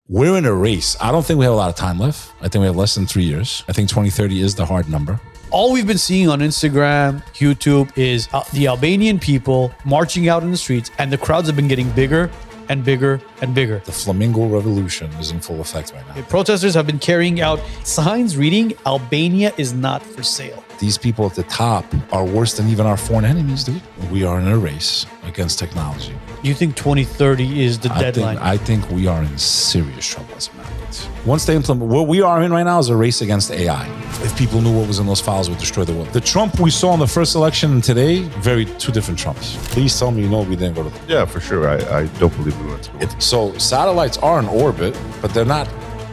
We're in a race. I don't think we have a lot of time left. I think we have less than 3 years. I think 2030 is the hard number. All we've been seeing on Instagram, YouTube is the Albanian people marching out in the streets, and the crowds have been getting bigger and bigger and bigger. The Flamingo revolution is in full effect right now. The protesters have been carrying out signs reading, Albania is not for sale. These people at the top are worse than even our foreign enemies, dude. We are in a race against technology. You think 2030 is the deadline? I think we are in serious trouble as Americans. Once they implement, what we are in right now is a race against AI. If people knew what was in those files, it would destroy the world. The Trump we saw in the first election and today, two different Trumps. Please tell me you know we didn't go to the... Yeah, for sure. I don't believe we went to the... So satellites are in orbit, but they're not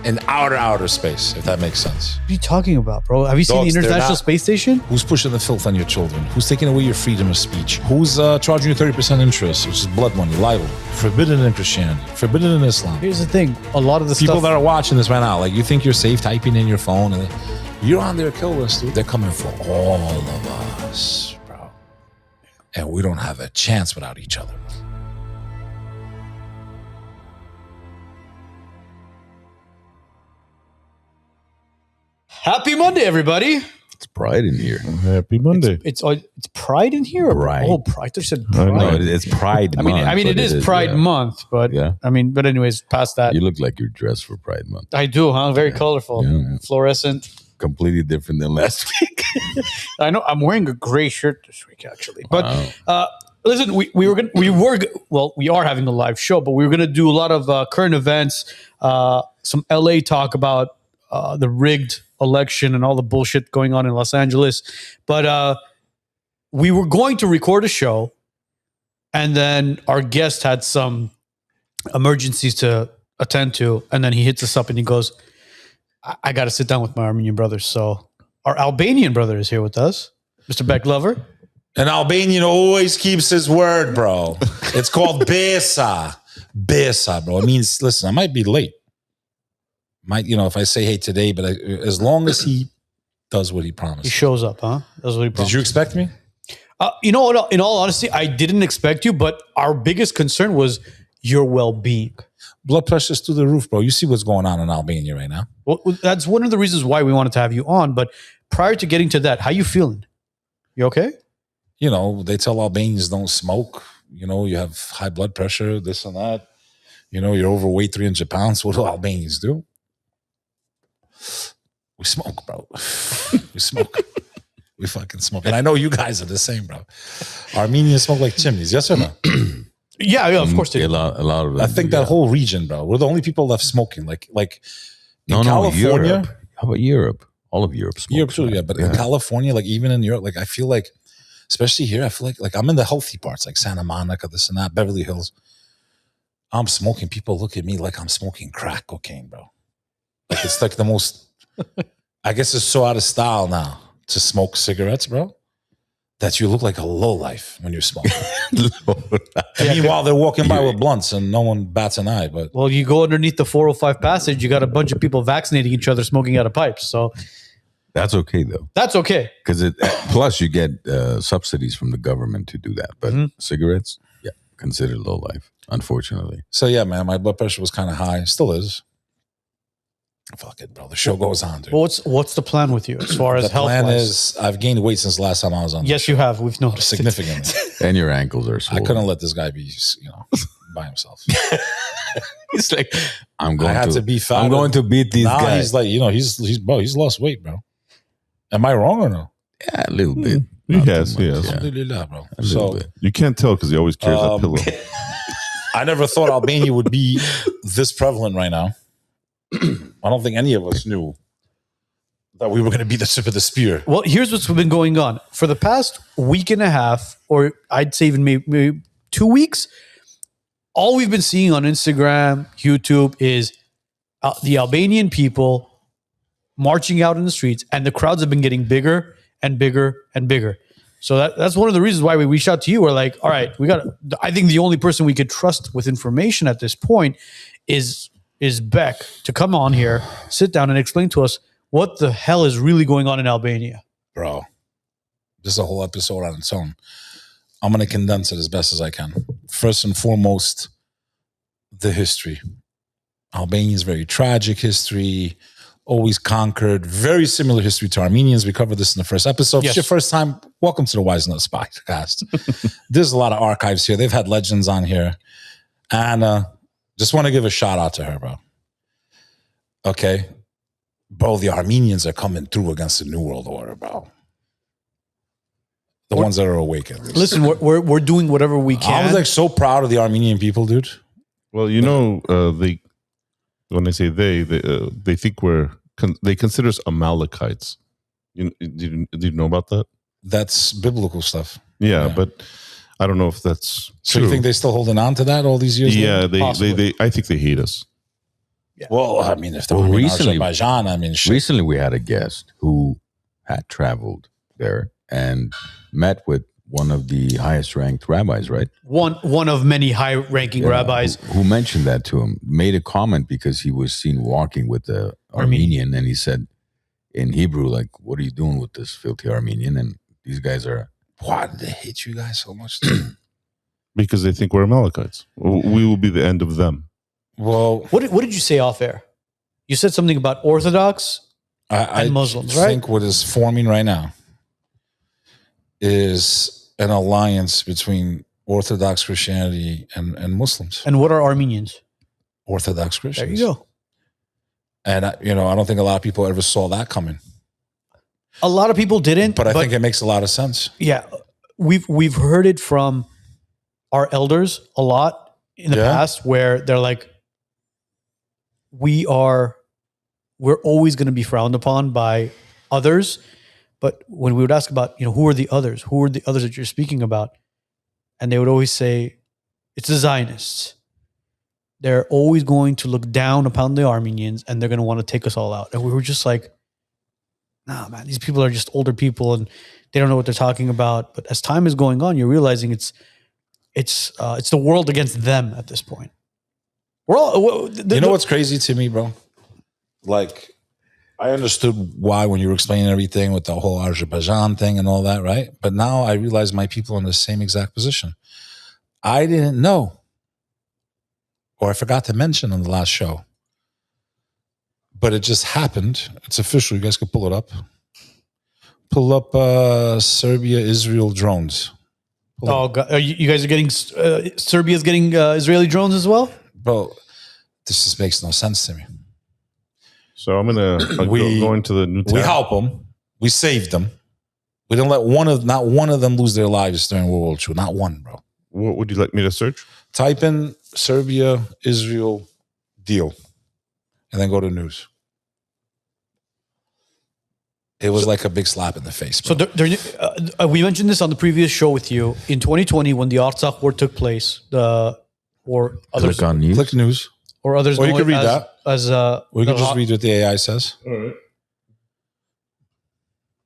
in outer space, if that makes sense. What are you talking about, bro? Have you seen the International Space Station? Who's pushing the filth on your children? Who's taking away your freedom of speech? Who's charging you 30% interest, which is blood money, libel? Forbidden in Christianity, forbidden in Islam. Here's the thing. A lot of the people stuff... that are watching this right now, like you think you're safe typing in your phone, and you're on their kill list, dude. They're coming for all of us, bro. And we don't have a chance without each other. Happy Monday, everybody. It's Pride in here. Happy Monday. It's Pride in here? Pride. Oh, Pride. I said Pride. No, it's Pride month. I mean, it is Pride month, but yeah. But anyways, past that. You look like you're dressed for Pride month. I do, huh? Very colorful. Yeah. Fluorescent. Completely different than last week. I know. I'm wearing a gray shirt this week, actually. But Wow. listen, we are having a live show, but we were going to do a lot of current events, some LA talk about the rigged election and all the bullshit going on in Los Angeles. But we were going to record a show, and then our guest had some emergencies to attend to, and then he hits us up and he goes, I got to sit down with my Armenian brothers. So our Albanian brother is here with us, Mr. Bek Lover. An Albanian always keeps his word, bro. It's called Besa. Besa, bro. It means, listen, I might be late. If I say, hey, today, but as long as he does what he promised. He shows up, huh? That's what he promised. Did you expect me? You know what? In all honesty, I didn't expect you, but our biggest concern was your well-being. Blood pressure's through the roof, bro. You see what's going on in Albania right now. Well, that's one of the reasons why we wanted to have you on. But prior to getting to that, how you feeling? You okay? They tell Albanians don't smoke. You have high blood pressure, this and that. You're overweight 300 pounds. What do Albanians do? We smoke, bro. We smoke. We fucking smoke. And I know you guys are the same, bro. Armenians smoke like chimneys. Yes or no? Yeah, of course they do. A lot of them. I think that whole region, bro. We're the only people left smoking. Like in No, California. Europe. How about Europe? All of Europe smokes. Europe too, yeah. But in California, like even in Europe, like I feel like, especially here, I feel like I'm in the healthy parts, like Santa Monica, this and that, Beverly Hills. I'm smoking. People look at me like I'm smoking crack cocaine, bro. Like it's like the most, I guess it's so out of style now to smoke cigarettes, bro, that you look like a lowlife when you're smoking. Meanwhile, they're walking by with blunts and no one bats an eye. But well, you go underneath the 405 passage, you got a bunch of people vaccinating each other, smoking out of pipes. So that's okay, though. That's okay. Because plus you get subsidies from the government to do that. But cigarettes, yeah, considered low life, unfortunately. So yeah, man, my blood pressure was kind of high. Still is. Fuck it, bro. The show goes on, dude. Well, what's the plan with you as far as health? The plan is I've gained weight since the last time I was on. Yes, you have. We've noticed significantly. And your ankles are swollen. I couldn't let this guy be, by himself. He's like, I'm going to be fat. I'm going to beat these guys. He's like, he's lost weight, bro. Am I wrong or no? Yeah, a little bit. He has. Alhamdulillah, bro. So you can't tell because he always carries that pillow. I never thought Albania would be this prevalent right now. I don't think any of us knew that we were going to be the tip of the spear. Well, here's what's been going on. For the past week and a half, or I'd say even maybe 2 weeks, all we've been seeing on Instagram, YouTube is the Albanian people marching out in the streets, and the crowds have been getting bigger and bigger and bigger. So that's one of the reasons why we reached out to you. We're like, all right, I think the only person we could trust with information at this point is Bek to come on here, sit down and explain to us what the hell is really going on in Albania. Bro, this is a whole episode on its own. I'm going to condense it as best as I can. First and foremost, the history. Albanians, very tragic history, always conquered. Very similar history to Armenians. We covered this in the first episode. If it's your first time, welcome to the WiseNuts podcast. There's a lot of archives here. They've had legends on here. And just want to give a shout out to her, bro. Okay. Bro, the Armenians are coming through against the New World Order, bro. The ones that are awake at least. Listen, we're doing whatever we can. I was like so proud of the Armenian people, dude. Well, you know, when they say they think they consider us Amalekites. Did you know about that? That's biblical stuff. Yeah, but I don't know if that's so true. You think they're still holding on to that all these years? Yeah, they I think they hate us. Yeah. Well, I mean, if they're Azerbaijan, I mean, shit. Recently we had a guest who had traveled there and met with one of the highest ranked rabbis, right? One of many high ranking rabbis. Who mentioned that to him, made a comment because he was seen walking with the Armenian, and he said in Hebrew, like, what are you doing with this filthy Armenian? And these guys are... Why did they hate you guys so much? Because they think we're Amalekites. We will be the end of them. Well, what did you say off air? You said something about Orthodox and Muslims, right? I think what is forming right now is an alliance between Orthodox Christianity and Muslims. And what are Armenians? Orthodox Christians. There you go. And I don't think a lot of people ever saw that coming. A lot of people didn't, but I think it makes a lot of sense. Yeah, we've heard it from our elders a lot in the past, where they're like, we're always going to be frowned upon by others. But when we would ask about, who are the others? Who are the others that you're speaking about? And they would always say, it's the Zionists. They're always going to look down upon the Armenians, and they're going to want to take us all out. And we were just like, nah, man, these people are just older people, and they don't know what they're talking about. But as time is going on, you're realizing it's the world against them at this point. We're all. You know what's crazy to me, bro? Like, I understood why when you were explaining everything with the whole Azerbaijan thing and all that, right? But now I realize my people are in the same exact position. I didn't know, or I forgot to mention on the last show, but it just happened. It's official. You guys can pull it up. Pull up Serbia-Israel drones. God. You guys are getting, Serbia's getting Israeli drones as well? Bro, this just makes no sense to me. So I'm going to go into the new tab. We help them. We saved them. We didn't let not one of them lose their lives during World War II. Not one, bro. What would you like me to search? Type in Serbia, Israel deal, and then go to news. It was like a big slap in the face, bro. So we mentioned this on the previous show with you. In 2020, when the Artsakh war took place, or others click on news. Click news. Or others, or you can read that. Or you can just read what the AI says. All right.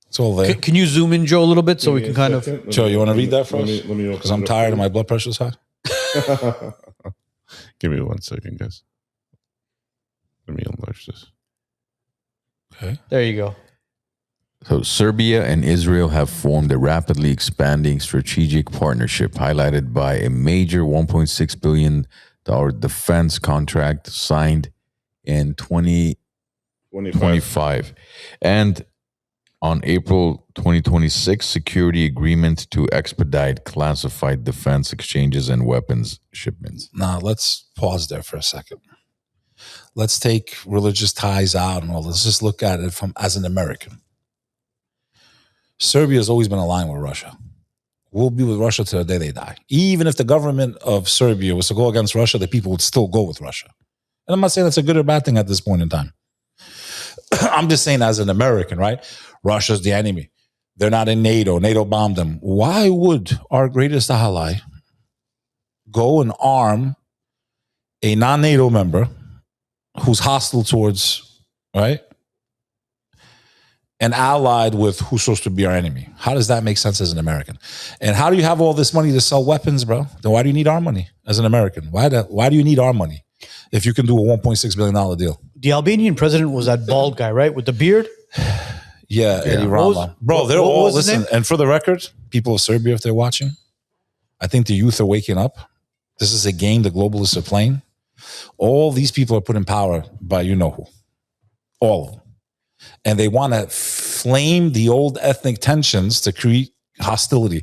It's all there. Can you zoom in, Joe, a little bit so we can kind of... Joe, you want to read that for us? Because I'm tired and my blood pressure's high. Give me 1 second, guys. Let me enlarge this. Okay. There you go. So Serbia and Israel have formed a rapidly expanding strategic partnership highlighted by a major $1.6 billion defense contract signed in 2025. And on April 2026, security agreement to expedite classified defense exchanges and weapons shipments. Now, let's pause there for a second. Let's take religious ties out and all. Let's just look at it as an American. Serbia has always been aligned with Russia. We'll be with Russia till the day they die. Even if the government of Serbia was to go against Russia, the people would still go with Russia. And I'm not saying that's a good or bad thing at this point in time. I'm just saying as an American, right? Russia's the enemy. They're not in NATO. NATO bombed them. Why would our greatest ally go and arm a non-NATO member who's hostile towards, right? And allied with who's supposed to be our enemy? How does that make sense as an American? And how do you have all this money to sell weapons, bro? Then why do you need our money as an American? Why do you need our money if you can do a $1.6 billion deal? The Albanian president was that bald guy, right? With the beard? Yeah, Eddie Rama. Bro, they're all, listen, and for the record, people of Serbia, if they're watching, I think the youth are waking up. This is a game the globalists are playing. All these people are put in power by you know who. All of them. And they want to flame the old ethnic tensions to create hostility.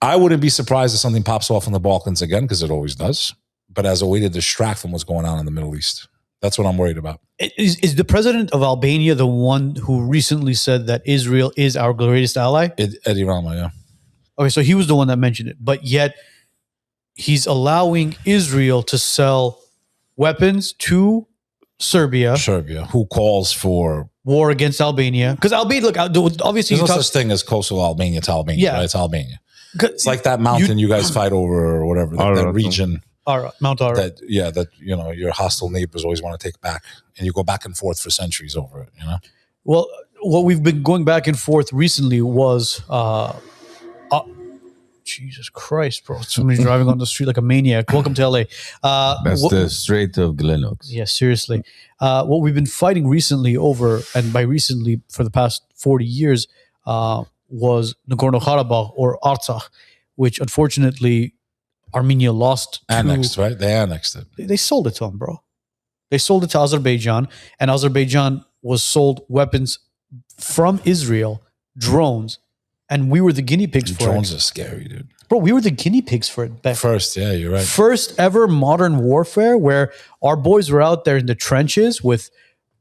I wouldn't be surprised if something pops off in the Balkans again, because it always does, but as a way to distract from what's going on in the Middle East. That's what I'm worried about. Is the president of Albania the one who recently said that Israel is our greatest ally? Eddie Rama, yeah. Okay, so he was the one that mentioned it, but yet he's allowing Israel to sell weapons to Serbia, who calls for war against Albania. Because Albania, look, obviously, there's no such thing as Kosovo, Albania to Albania. Yeah. Right? It's Albania. It's like that mountain you guys fight over or whatever, that region. Mount Ararat. That your hostile neighbors always want to take back, and you go back and forth for centuries over it. Well, what we've been going back and forth recently was, Jesus Christ, bro! Somebody's driving on the street like a maniac. Welcome to LA. That's the Strait of Glenoaks. Yeah, seriously. What we've been fighting recently over, and by recently for the past 40 years, was Nagorno-Karabakh or Artsakh, which unfortunately Armenia lost. Annexed, right? They annexed it. They sold it to them, bro. They sold it to Azerbaijan, and Azerbaijan was sold weapons from Israel, drones, and we were the guinea pigs for it. Drones are scary, dude. Bro, we were the guinea pigs for it back. First, yeah, you're right. First ever modern warfare where our boys were out there in the trenches with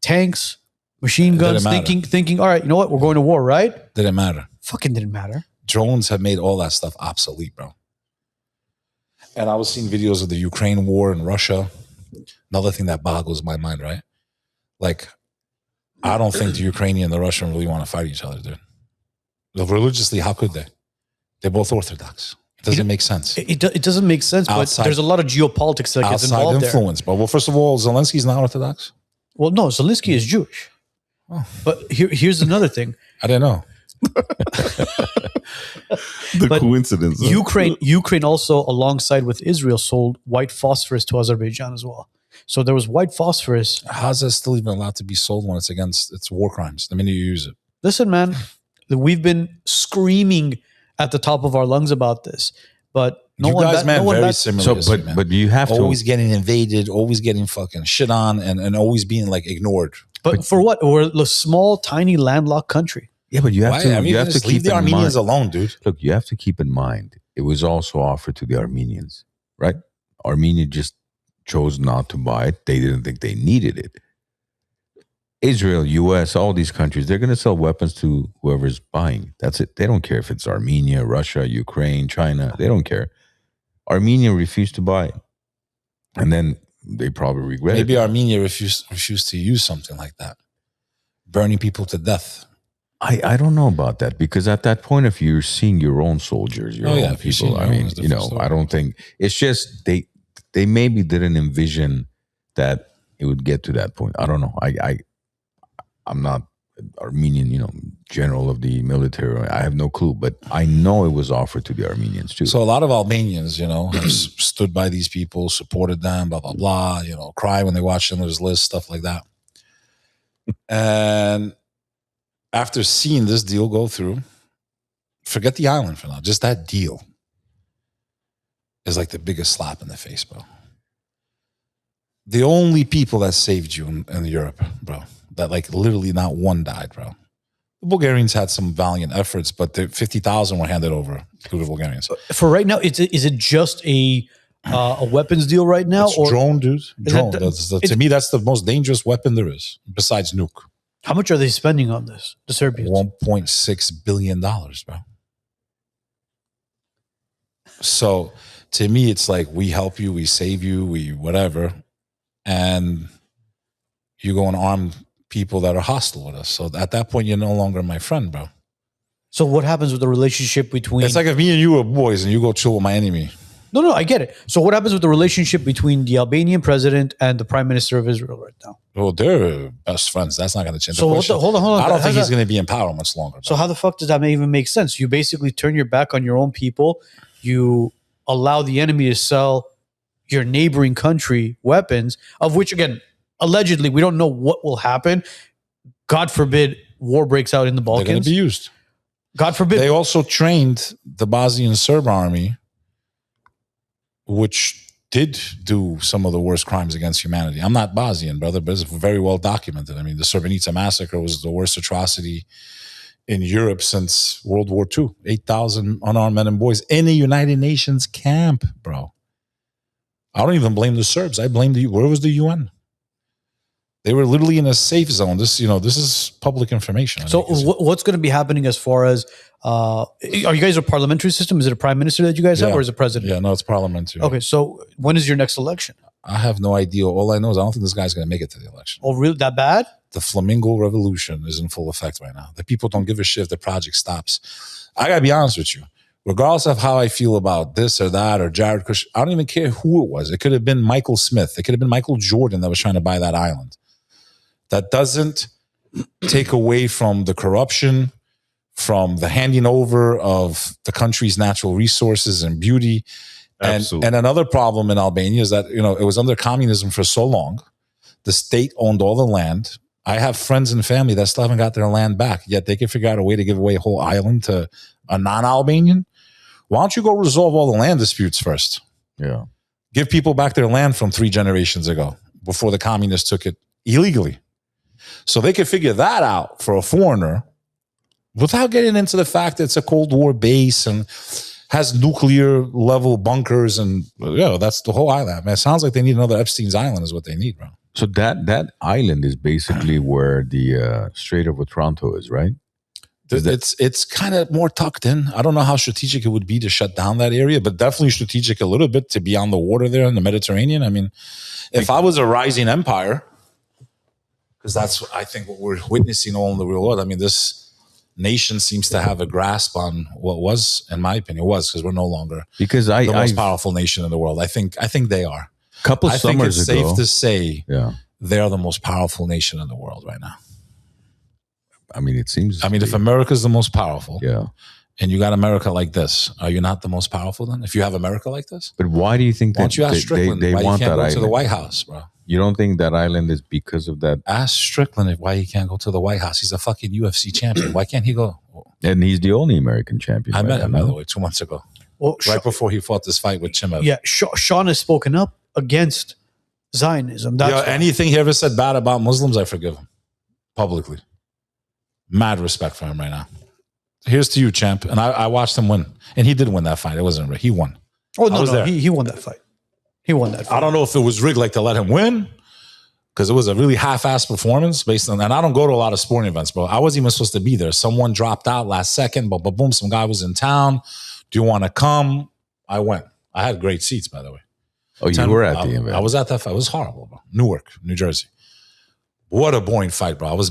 tanks, machine guns, thinking, all right, you know what? We're going to war, right? Didn't matter. Fucking didn't matter. Drones have made all that stuff obsolete, bro. And I was seeing videos of the Ukraine war in Russia. Another thing that boggles my mind, right? Like, I don't think the Ukrainian and the Russian really want to fight each other, dude. Religiously, how could they? They're both Orthodox. It doesn't make sense. It doesn't make sense, but there's a lot of geopolitics that gets involved influence, there. Well, first of all, Zelensky's not Orthodox. Well, no, Zelensky is Jewish. Oh. But here's another thing. I didn't know. The coincidence. Ukraine also, alongside with Israel, sold white phosphorus to Azerbaijan as well. So there was white phosphorus. How's that still even allowed to be sold when it's war crimes the minute you use it? Listen, man, we've been screaming at the top of our lungs about this, but very similar. But you have to always getting invaded, always getting fucking shit on, and always being like ignored. But for what? We're a small, tiny, landlocked country. Yeah, but you have to keep leave the Armenians alone, dude. Look, you have to keep in mind it was also offered to the Armenians, right? Armenia just chose not to buy it. They didn't think they needed it. Israel, US, all these countries, they're going to sell weapons to whoever's buying. That's it. They don't care if it's Armenia, Russia, Ukraine, China. They don't care. Armenia refused to buy it. And then they probably regret it. Maybe Armenia refused to use something like that. Burning people to death. I don't know about that, because at that point, if you're seeing your own soldiers, your own people, I mean, I don't think it's just they maybe didn't envision that it would get to that point. I don't know. I'm not Armenian, general of the military. I have no clue, but I know it was offered to the Armenians too. So a lot of Albanians, have stood by these people, supported them, blah, blah, blah, cry when they watch Schindler's List, stuff like that. And after seeing this deal go through, forget the island for now. Just that deal is like the biggest slap in the face, bro. The only people that saved you in Europe, bro, that like literally not one died, bro. The Bulgarians had some valiant efforts, but the 50,000 were handed over to the Bulgarians. For right now, is it just a weapons deal right now? It's drone, dude. Drone. To me, that's the most dangerous weapon there is, besides nuke. How much are they spending on this, the Serbians? $1.6 billion, bro. So to me, it's like we help you, we save you, we whatever, and you go and arm people that are hostile with us. So at that point, you're no longer my friend, bro. So what happens with the relationship between... It's like if me and you were boys and you go chill with my enemy. No, I get it. So what happens with the relationship between the Albanian president and the Prime Minister of Israel right now? Well, they're best friends. That's not going to change. So hold on. I don't think he's going to be in power much longer. So how the fuck does that even make sense? You basically turn your back on your own people. You allow the enemy to sell your neighboring country weapons, of which, again, allegedly, we don't know what will happen. God forbid war breaks out in the Balkans. They're going to be used. God forbid. They also trained the Bosnian Serb army, which did do some of the worst crimes against humanity. I'm not Bosnian, brother, but it's very well documented. I mean, the Srebrenica massacre was the worst atrocity in Europe since World War II. 8,000 unarmed men and boys in a United Nations camp, bro. I don't even blame the Serbs. I blame where was the UN? They were literally in a safe zone. This is public information. So what's going to be happening as far as, are you guys a parliamentary system? Is it a prime minister that you guys have, or is it president? Yeah, no, it's parliamentary. Okay, so when is your next election? I have no idea. All I know is I don't think this guy's going to make it to the election. Oh, really? That bad? The Flamingo revolution is in full effect right now. The people don't give a shit if the project stops. I got to be honest with you. Regardless of how I feel about this or that or Jared Kushner, I don't even care who it was. It could have been Michael Smith. It could have been Michael Jordan that was trying to buy that island. That doesn't take away from the corruption, from the handing over of the country's natural resources and beauty. And another problem in Albania is that, it was under communism for so long. The state owned all the land. I have friends and family that still haven't got their land back, yet they can figure out a way to give away a whole island to a non-Albanian. Why don't you go resolve all the land disputes first? Yeah. Give people back their land from 3 generations ago before the communists took it illegally. So they could figure that out for a foreigner without getting into the fact that it's a Cold War base and has nuclear level bunkers and that's the whole island. Man, it sounds like they need another Epstein's Island is what they need, bro. So that island is basically where the Strait of Otranto is, right? It's kind of more tucked in. I don't know how strategic it would be to shut down that area, but definitely strategic a little bit to be on the water there in the Mediterranean. I mean, if I was a rising empire, because that's, I think, what we're witnessing all in the real world. I mean, this nation seems to have a grasp on what was, in my opinion, because we're no longer the most powerful nation in the world. I think they are. Couple I think summers it's ago, safe to say yeah, they are the most powerful nation in the world right now. I mean, it seems. I mean, if America's the most powerful, yeah, and you got America like this, are you not the most powerful then? If you have America like this, but why do you think why don't you ask Strickland they why want you can't that go island to the White House, bro? You don't think that island is because of that? Ask Strickland why he can't go to the White House. He's a fucking UFC champion. Why can't he go? And he's the only American champion. I met him, by the way, 2 months ago. Well, right before he fought this fight with Chimev. Yeah, Sean has spoken up against Zionism. Anything he ever said bad about Muslims, I forgive him publicly. Mad respect for him right now. Here's to you, champ. And I watched him win. And he did win that fight. It wasn't rigged. He won. Oh, no. He won that fight. He won that fight. I don't know if it was rigged like to let him win, because it was a really half-assed performance based on, and I don't go to a lot of sporting events, bro. I wasn't even supposed to be there. Someone dropped out last second, but boom, some guy was in town. Do you want to come? I went. I had great seats, by the way. Oh, you were at the event. I was at that fight. It was horrible, bro. Newark, New Jersey. What a boring fight, bro. I was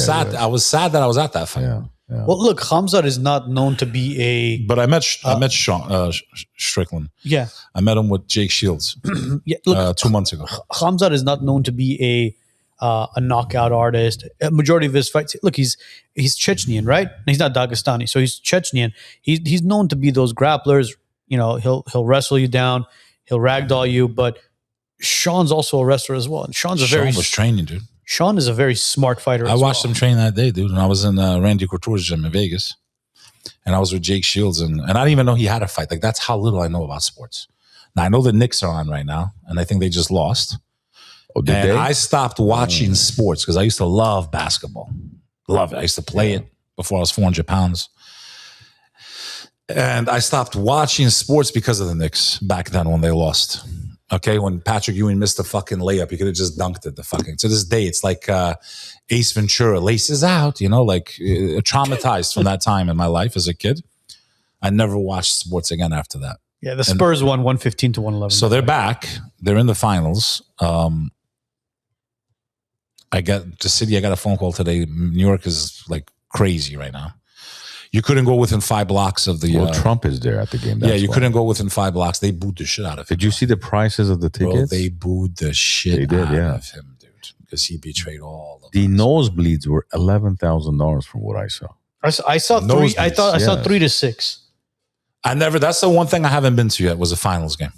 sad. Yeah. I was sad that I was at that fight. Yeah. Yeah. Well, look, Khamzat is not known to be a. But I met Sean Strickland. Yeah, I met him with Jake Shields. Yeah, look, 2 months ago. Khamzat is not known to be a knockout artist. A majority of his fights. Look, he's Chechnyan, right? He's not Dagestani, so he's Chechnyan. He's known to be those grapplers. He'll wrestle you down. He'll ragdoll you. But Sean's also a wrestler as well. And Sean was training, dude. Sean is a very smart fighter. I watched him train that day, dude. And I was in Randy Couture's gym in Vegas. And I was with Jake Shields. And I didn't even know he had a fight. Like, that's how little I know about sports. Now, I know the Knicks are on right now. And I think they just lost. Oh, did they? I stopped watching sports because I used to love basketball. Love it. I used to play it before I was 400 pounds. And I stopped watching sports because of the Knicks back then when they lost. Okay, when Patrick Ewing missed the fucking layup, he could have just dunked it. To this day, it's like Ace Ventura, laces out, traumatized from that time in my life as a kid. I never watched sports again after that. Yeah, the Spurs won 115 to 111. So they're back. They're in the finals. I got a phone call today. New York is like crazy right now. You couldn't go within 5 blocks of the... Well, Trump is there at the game. You couldn't go within 5 blocks. They booed the shit out of him. Did you see the prices of the tickets? Bro, they booed the shit out of him, dude. Because he betrayed all of the nosebleeds were $11,000 from what I saw. I saw three. I saw 3 to 6. That's the one thing I haven't been to yet was a finals game.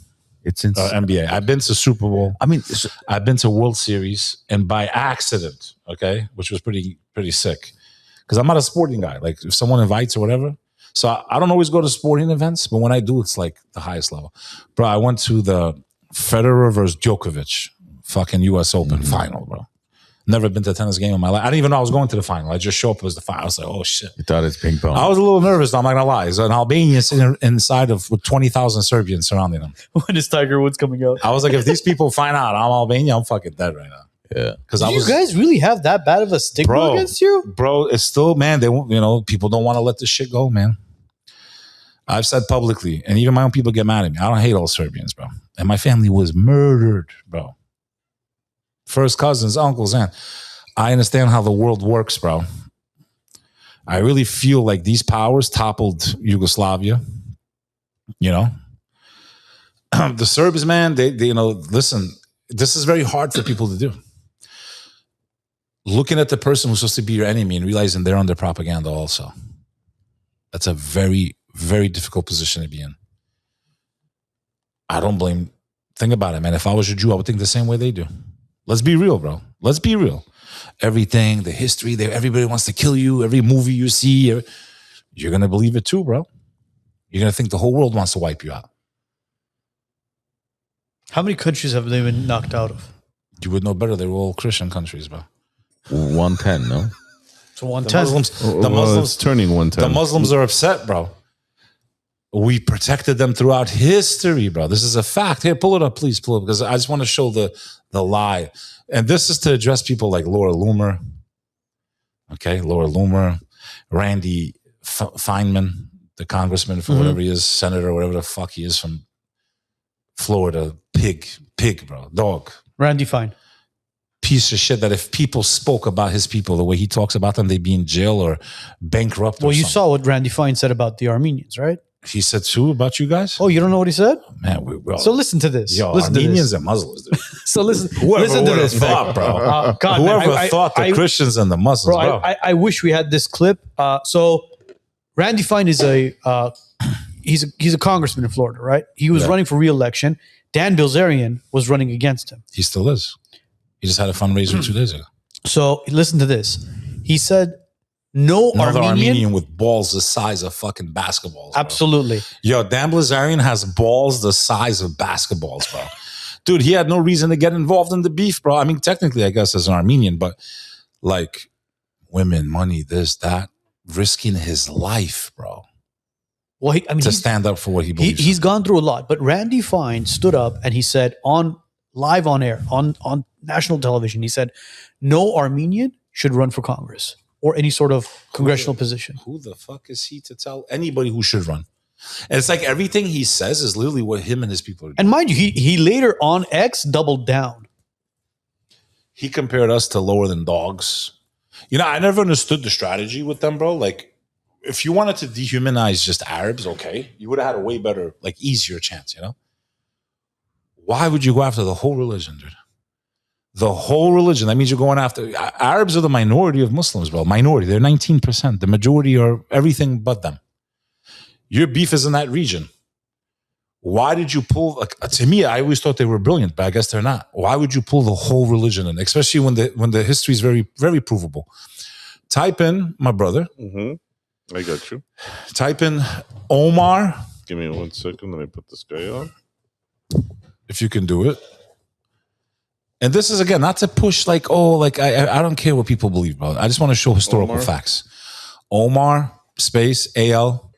It's insane. NBA. I've been to Super Bowl. I mean, I've been to World Series, and by accident, okay, which was pretty sick. Because I'm not a sporting guy. Like, if someone invites or whatever. So I don't always go to sporting events, but when I do, it's like the highest level. Bro, I went to the Federer versus Djokovic, fucking U.S. Open final, bro. Never been to a tennis game in my life. I didn't even know I was going to the final. I just show up as the final. I was like, oh shit. You thought it's ping pong. I was a little nervous, I'm not gonna lie. So an Albanian sitting inside of with 20,000 Serbians surrounding them. When is Tiger Woods coming out? I was like, if these people find out I'm Albanian, I'm fucking dead right now. Yeah. Because Do you guys really have that bad of a stigma against you? Bro, it's still, man, they won't, people don't want to let this shit go, man. I've said publicly, and even my own people get mad at me. I don't hate all Serbians, bro. And my family was murdered, bro. First cousins, uncles, and I understand how the world works, bro. I really feel like these powers toppled Yugoslavia. The Serbs, man, they listen, this is very hard for people to do. Looking at the person who's supposed to be your enemy and realizing they're under propaganda also. That's a very, very difficult position to be in. I don't blame. Think about it, man. If I was a Jew, I would think the same way they do. Let's be real, bro. Let's be real. Everything, the history, everybody wants to kill you. Every movie you see, you're going to believe it too, bro. You're going to think the whole world wants to wipe you out. How many countries have they been knocked out of? You would know better. They were all Christian countries, bro. 110, no? So 110. The Muslims it's turning 110. The Muslims are upset, bro. We protected them throughout history, bro. This is a fact. Here, pull it up, please, pull it up, because I just want to show the lie. And this is to address people like Laura Loomer. Okay, Laura Loomer, Randy Feynman, the congressman for whatever he is, senator, whatever the fuck he is from Florida. Pig, bro, dog. Randy Fine. Piece of shit that if people spoke about his people the way he talks about them, they'd be in jail or bankrupt. Well, you saw what Randy Fine said about the Armenians, right? He said too about you guys? Oh, you don't know what he said? Man, so listen to this. Yo, listen Armenians to and Muslims, dude. So listen Whoever to this, thought, bro. God, Whoever man, thought the Christians and the Muslims, bro. I wish we had this clip. So Randy Fine is he's a congressman in Florida, right? He was running for re-election. Dan Bilzerian was running against him. He still is. He just had a fundraiser 2 days ago. So listen to this. He said, Another Armenian with balls the size of fucking basketballs. Bro. Absolutely. Yo, Dan Bilzerian has balls the size of basketballs, bro. Dude, he had no reason to get involved in the beef, bro. I mean, technically, I guess as an Armenian, but like women, money, this, that, risking his life, bro. Well, to stand up for what he believes. He's gone through a lot, but Randy Fine stood up and he said live on air, on national television, he said, no Armenian should run for Congress or any sort of congressional position. Who the fuck is he to tell anybody who should run? And it's like everything he says is literally what him and his people are doing. And mind you, he later on X doubled down. He compared us to lower than dogs. I never understood the strategy with them, bro. Like, if you wanted to dehumanize just Arabs, okay, you would have had a way better, like, easier chance, Why would you go after the whole religion, dude? The whole religion. That means you're going after... Arabs are the minority of Muslims, bro. Minority. They're 19%. The majority are everything but them. Your beef is in that region. Why did you pull... to me, I always thought they were brilliant, but I guess they're not. Why would you pull the whole religion in? Especially when the history is very, very provable. Type in, my brother. I got you. Type in Omar. Give me 1 second. Let me put this guy on. If you can do it. And this is, again, not to push I don't care what people believe, bro. I just want to show historical facts. Omar, space, A-L.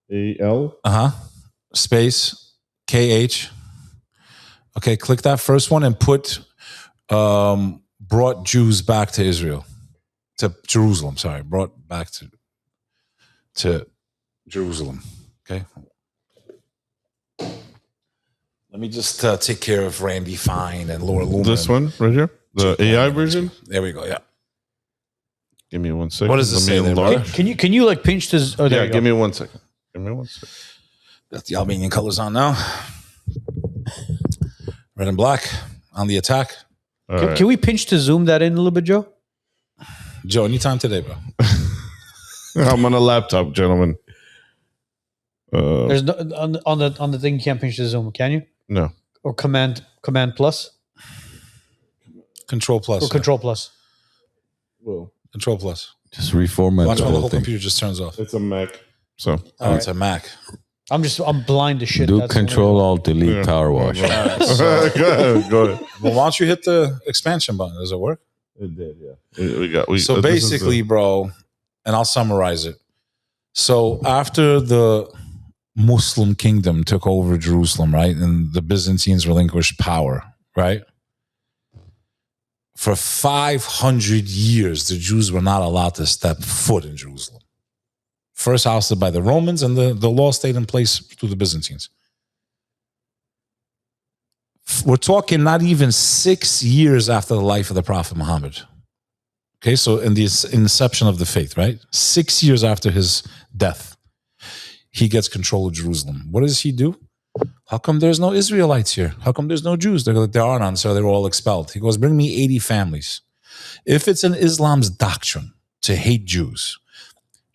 A-L? Space, K-H. Okay, click that first one and put brought Jews back to Israel. To Jerusalem, sorry. Brought back to Jerusalem. Okay. Let me just take care of Randy Fine and Laura Loomer. This one right here? The AI version? There we go, yeah. Give me 1 second. What does it say there? Can you like pinch this? Oh, there you go. Give me 1 second. Got the Albanian colors on now. Red and black on the attack. Can we pinch to zoom that in a little bit, Joe? Joe, anytime today, bro. I'm on a laptop, gentlemen. There's no, on the thing you can't pinch to zoom, can you? No. Or command plus? Control plus. Or control plus. Well, control plus. Just reformat Watch the when the whole whole thing. computer just turns off. It's a Mac. So it's a Mac. I'm blind to shit. Do That's the only Control thing. Alt Delete Power Wash. Go ahead. Well, why don't you hit the expansion button? Does it work? It did, yeah. So basically, bro, and I'll summarize it. So after the Muslim kingdom took over Jerusalem, right, and the Byzantines relinquished power, right? For 500 years, the Jews were not allowed to step foot in Jerusalem. First ousted by the Romans, and the law stayed in place through the Byzantines. We're talking not even 6 years after the life of the Prophet Muhammad. Okay, so in the inception of the faith, right? 6 years after his death, he gets control of Jerusalem. What does he do? How come there's no Israelites here? How come there's no Jews? They're like, there are none, so they're all expelled. He goes, bring me 80 families. If it's in Islam's doctrine to hate Jews,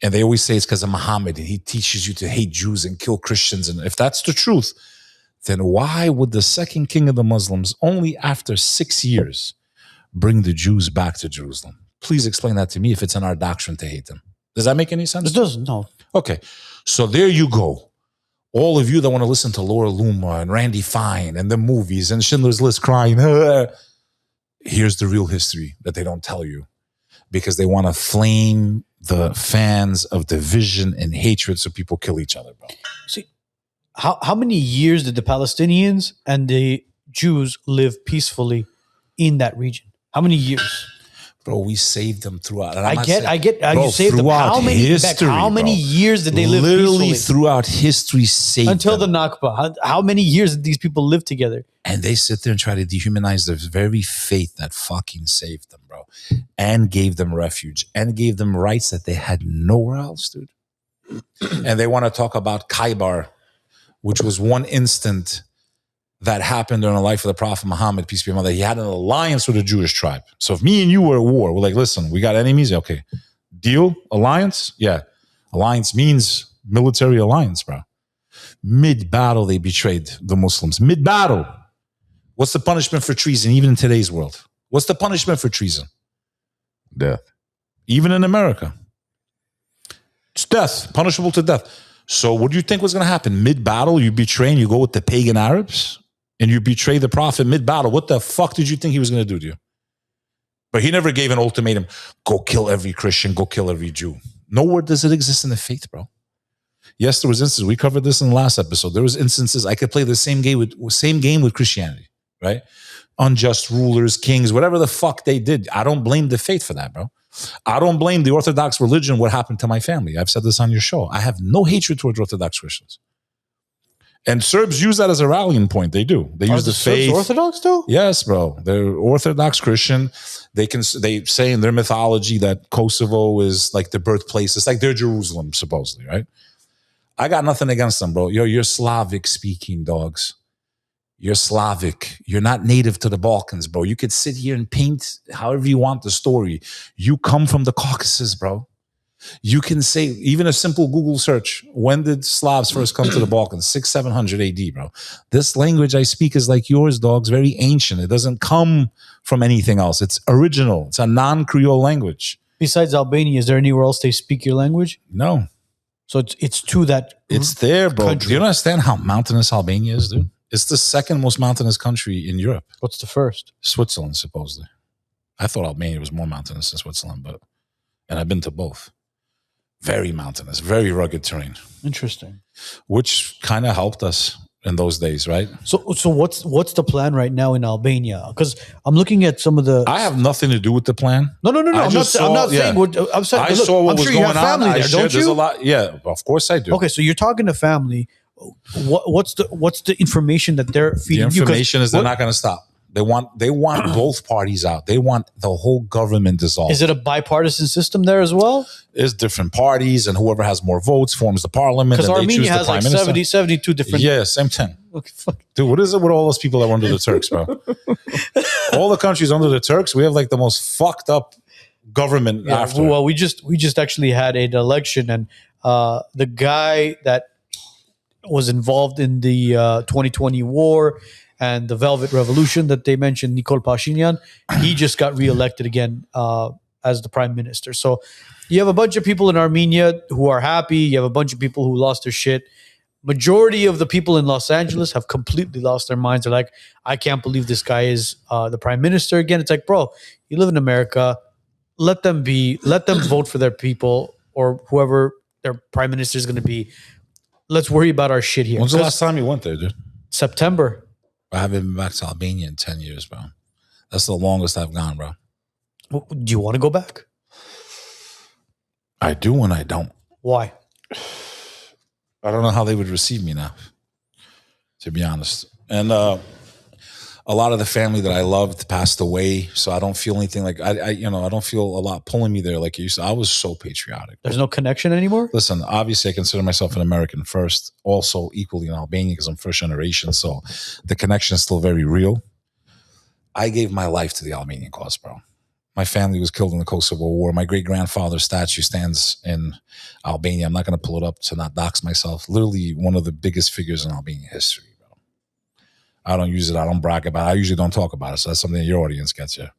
and they always say it's because of Muhammad, and he teaches you to hate Jews and kill Christians, and if that's the truth, then why would the second king of the Muslims, only after 6 years, bring the Jews back to Jerusalem? Please explain that to me if it's in our doctrine to hate them. Does that make any sense? It doesn't. No. Okay, so there you go. All of you that want to listen to Laura Luma and Randy Fine and the movies and Schindler's List crying, here's the real history that they don't tell you because they want to flame the fans of division and hatred so people kill each other, bro. See, how many years did the Palestinians and the Jews live peacefully in that region? How many years? Bro, we saved them throughout. And I get. bro, You saved them. How many? History, how many bro. years did they live Literally peacefully? throughout history, saved Until them. the Nakba. How many years did these people live together? And they sit there and try to dehumanize the very faith that fucking saved them, bro. And gave them refuge. And gave them rights that they had nowhere else, dude. And they want to talk about Khaybar, which was one instant that happened during the life of the Prophet Muhammad, peace be upon him, that he had an alliance with the Jewish tribe. So if me and you were at war, we're like, listen, we got enemies? Okay. Deal? Alliance? Yeah. Alliance means military alliance, bro. Mid-battle, they betrayed the Muslims. Mid-battle. What's the punishment for treason, even in today's world? What's the punishment for treason? Death. Even in America. It's death, punishable to death. So what do you think was going to happen? Mid-battle, you betray and you go with the pagan Arabs and you betray the prophet mid-battle. What the fuck did you think he was going to do to you? But he never gave an ultimatum, go kill every Christian, go kill every Jew. Nowhere does it exist in the faith, bro. Yes, there was instances. We covered this in the last episode. There was instances I could play the same game with Christianity, right? Unjust rulers, kings, whatever the fuck they did. I don't blame the faith for that, bro. I don't blame the Orthodox religion what happened to my family. I've said this on your show. I have no hatred towards Orthodox Christians. And Serbs use that as a rallying point. They do. They use the faith. Serbs Orthodox too? Yes, bro. They're Orthodox Christian. They say in their mythology that Kosovo is like the birthplace. It's like their Jerusalem, supposedly, right? I got nothing against them, bro. You're Slavic speaking dogs. You're Slavic. You're not native to the Balkans, bro. You could sit here and paint however you want the story. You come from the Caucasus, bro. You can say, even a simple Google search, when did Slavs first come to the Balkans? 600-700 AD, bro. This language I speak is like yours, dogs, very ancient. It doesn't come from anything else. It's original. It's a non-Creole language. Besides Albania, is there anywhere else they speak your language? No. So it's to that. It's there, bro. Country. Do you understand how mountainous Albania is, dude? It's the second most mountainous country in Europe. What's the first? Switzerland, supposedly. I thought Albania was more mountainous than Switzerland, and I've been to both. Very mountainous, very rugged terrain. Interesting. Which kind of helped us in those days, right? So what's the plan right now in Albania? Because I'm looking at some of the. I have nothing to do with the plan. No. I'm not saying. I'm saying. I saw what was sure going you have family on. there, don't There's you? a lot. Yeah, of course I do. Okay, so you're talking to family. What's the information that they're feeding The you? information is they're not going to stop. They want both parties out. They want the whole government dissolved. Is it a bipartisan system there as well? It's different parties, and whoever has more votes forms the parliament. Because and they choose Armenia the has prime like minister. 72 different. Yeah, same thing. Okay, fuck. Dude, what is it with all those people that were under the Turks, bro? All the countries under the Turks, we have like the most fucked up government after. Well, we just actually had an election, and the guy that was involved in the 2020 war and the Velvet Revolution that they mentioned, Nikol Pashinyan, he just got reelected again as the prime minister. So you have a bunch of people in Armenia who are happy. You have a bunch of people who lost their shit. majority of the people in Los Angeles have completely lost their minds. They're like, I can't believe this guy is the prime minister again. It's like, bro, you live in America. Let them vote for their people or whoever their prime minister is going to be. Let's worry about our shit here. When's the last time you went there, dude? September. I haven't been back to Albania in 10 years, bro. That's the longest I've gone, bro. Do you want to go back? I do and I don't. Why? I don't know how they would receive me now, to be honest. And a lot of the family that I loved passed away, so I don't feel anything like I don't feel a lot pulling me there like you used to. I was so patriotic. There's no connection anymore? Listen, obviously I consider myself an American first, also equally an Albanian because I'm first generation, so the connection is still very real. I gave my life to the Albanian cause, bro. My family was killed in the Kosovo War. My great-grandfather's statue stands in Albania. I'm not going to pull it up to not dox myself. Literally one of the biggest figures in Albanian history, bro. I don't use it. I don't brag about it. I usually don't talk about it, so that's something that your audience gets here.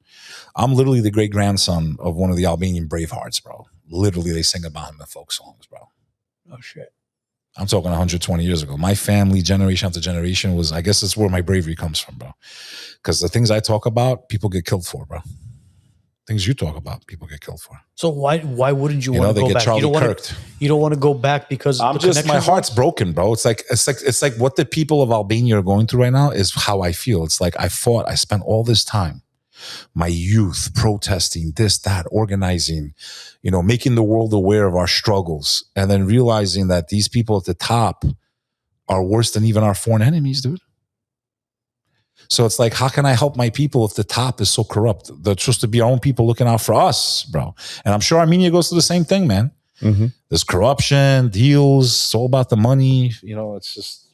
I'm literally the great-grandson of one of the Albanian Bravehearts, bro. Literally, they sing about him in folk songs, bro. Oh, shit. I'm talking 120 years ago. My family, generation after generation, was, I guess that's where my bravery comes from, bro. Because the things I talk about, people get killed for, bro. Things you talk about, people get killed for. So why wouldn't you want to they go get back? Charlie You Kirked. don't want to go back because I'm just, my heart's broken, bro. It's like what the people of Albania are going through right now is how I feel. It's like I spent all this time, my youth, protesting this, that, organizing, making the world aware of our struggles, and then realizing that these people at the top are worse than even our foreign enemies, dude. So it's like, how can I help my people if the top is so corrupt? They're supposed to be our own people looking out for us, bro. And I'm sure Armenia goes through the same thing, man. Mm-hmm. There's corruption, deals, it's all about the money. It's just...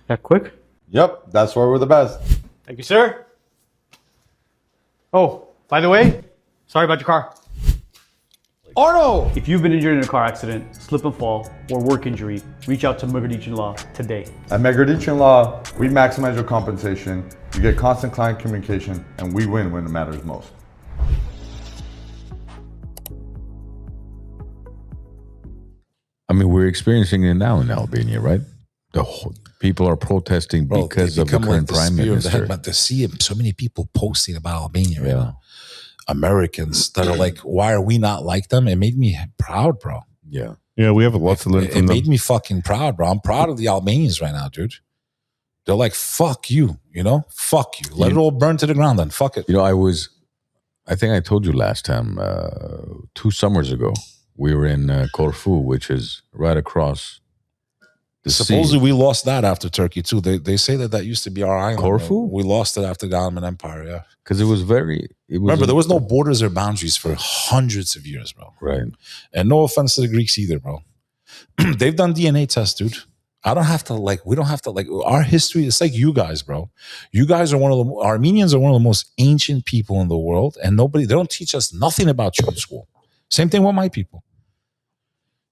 That quick? Yep, that's why we're the best. Thank you, sir. Oh, by the way, sorry about your car. Arno! If you've been injured in a car accident, slip and fall, or work injury, reach out to Megeredchian Law today. At Megeredchian Law, we maximize your compensation, you get constant client communication, and we win when it matters most. I mean, we're experiencing it now in Albania, right? People are protesting because of the current prime minister. But to see so many people posting about Albania right now, Americans that are like, why are we not like them? It made me proud, bro. Yeah, we have a lot to learn from them. It made me fucking proud, bro. I'm proud of the Albanians right now, dude. They're like, fuck you, fuck you. Let it all burn to the ground then. Fuck it. I think I told you last time, 2 summers ago, we were in Corfu, which is right across the Supposedly sea. we lost that after Turkey too. They say that used to be our island. Corfu? We lost it after the Ottoman Empire, yeah. Because remember, there was no borders or boundaries for hundreds of years, bro. Right. And no offense to the Greeks either, bro. They've done DNA tests, dude. We don't have to, our history, it's like you guys, bro. You guys are Armenians are one of the most ancient people in the world, and they don't teach us nothing about you in school. Same thing with my people.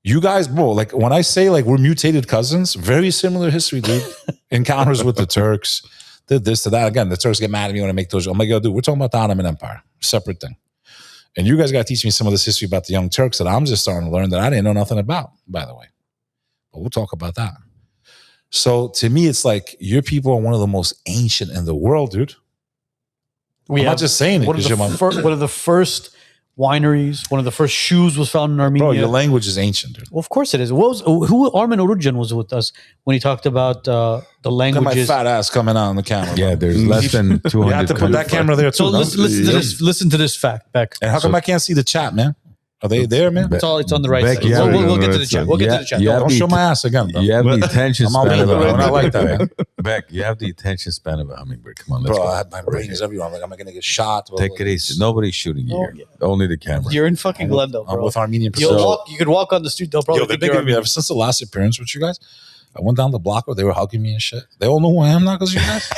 You guys, bro, like when I say like we're mutated cousins, very similar history, dude. Encounters with the Turks, did this to that. Again, the Turks get mad at me when I make those. I'm like, yo, dude, we're talking about the Ottoman Empire, separate thing. And you guys got to teach me some of this history about the Young Turks that I'm just starting to learn that I didn't know nothing about, by the way. But we'll talk about that. So to me, it's like your people are one of the most ancient in the world, dude. I'm not just saying it because you're one of the first wineries, one of the first shoes was found in Armenia. Bro, your language is ancient, dude. Well, of course it is. Who Armin Orujan was with us when he talked about the languages. Got my fat ass coming out on the camera. Yeah, bro. there's less than 200. You have to put that camera there too. So listen to this fact, Bek. And how come I can't see the chat, man? Are they there, man? It's on the right Bek, side. yeah, We'll get to the chat. We'll get to the chat. Don't show my ass again, bro. You have the attention I'm span of a Albanian, bro. I don't like that, hummingbird. man. Beck, you have the attention span of a hummingbird. Come on, let's Bro, go. my brain is everywhere. I'm like, am I going to get shot? Take it easy. Nobody's shooting you here. Only the camera. You're in fucking Glendale, bro. I'm with Armenian You could walk on the street. They'll probably Yo, they've been giving me, ever since the last appearance with you guys, I went down the block where they were hugging me and shit. They all know who I am now because you guys.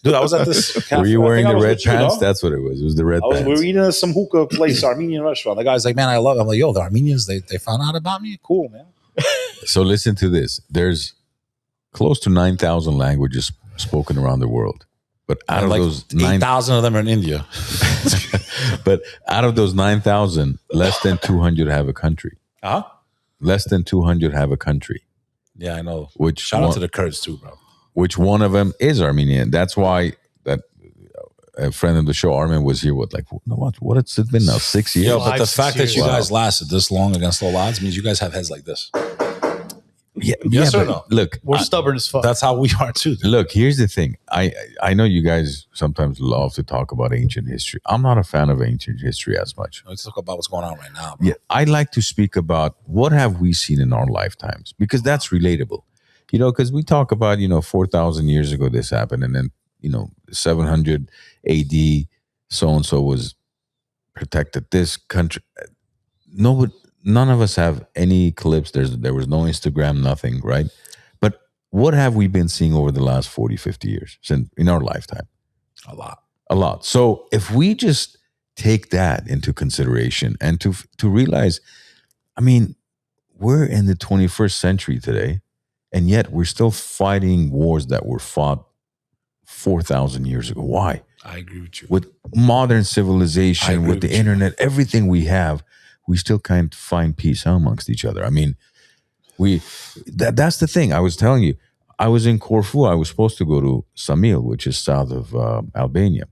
Dude, I was at this cafe. Were you wearing the red with you, pants? though. That's what it was. It was the red We pants. were eating at some hookah place, Armenian restaurant. The guy's like, man, I love it. I'm like, yo, the Armenians, they found out about me? Cool, man. So listen to this. There's close to 9,000 languages spoken around the world. But out And of like those 8,000 of them are in India. but out of those 9,000, less than 200 have a country. Huh? Less than 200 have a country. Yeah, I know. Which Shout one, out to the Kurds too, bro. which one of them is Armenian? That's why that a friend of the show, Armin, was here. What has it been now? 6 years. Yo, but the 5-6 fact that years. you guys lasted this long against low odds means you guys have heads like this. Yes or but no? Look, We're stubborn as fuck. That's how we are too. dude. Look, here's the thing. I know you guys sometimes love to talk about ancient history. I'm not a fan of ancient history as much. Let's talk about what's going on right now, bro. Yeah, I like to speak about what have we seen in our lifetimes, because that's relatable. Because we talk about 4,000 years ago this happened, and then 700 AD so and so was protected this country. None of us have any clips. There was no Instagram, nothing, right? But what have we been seeing over the last 40, 50 years since in our lifetime? A lot. So if we just take that into consideration and to realize, I mean, we're in the 21st century today, and yet we're still fighting wars that were fought 4,000 years ago. Why? I agree with you. With modern civilization, with the internet, everything we have, we still can't find peace amongst each other. I mean, that's the thing. I was telling you, I was in Corfu. I was supposed to go to Samil, which is south of Albania.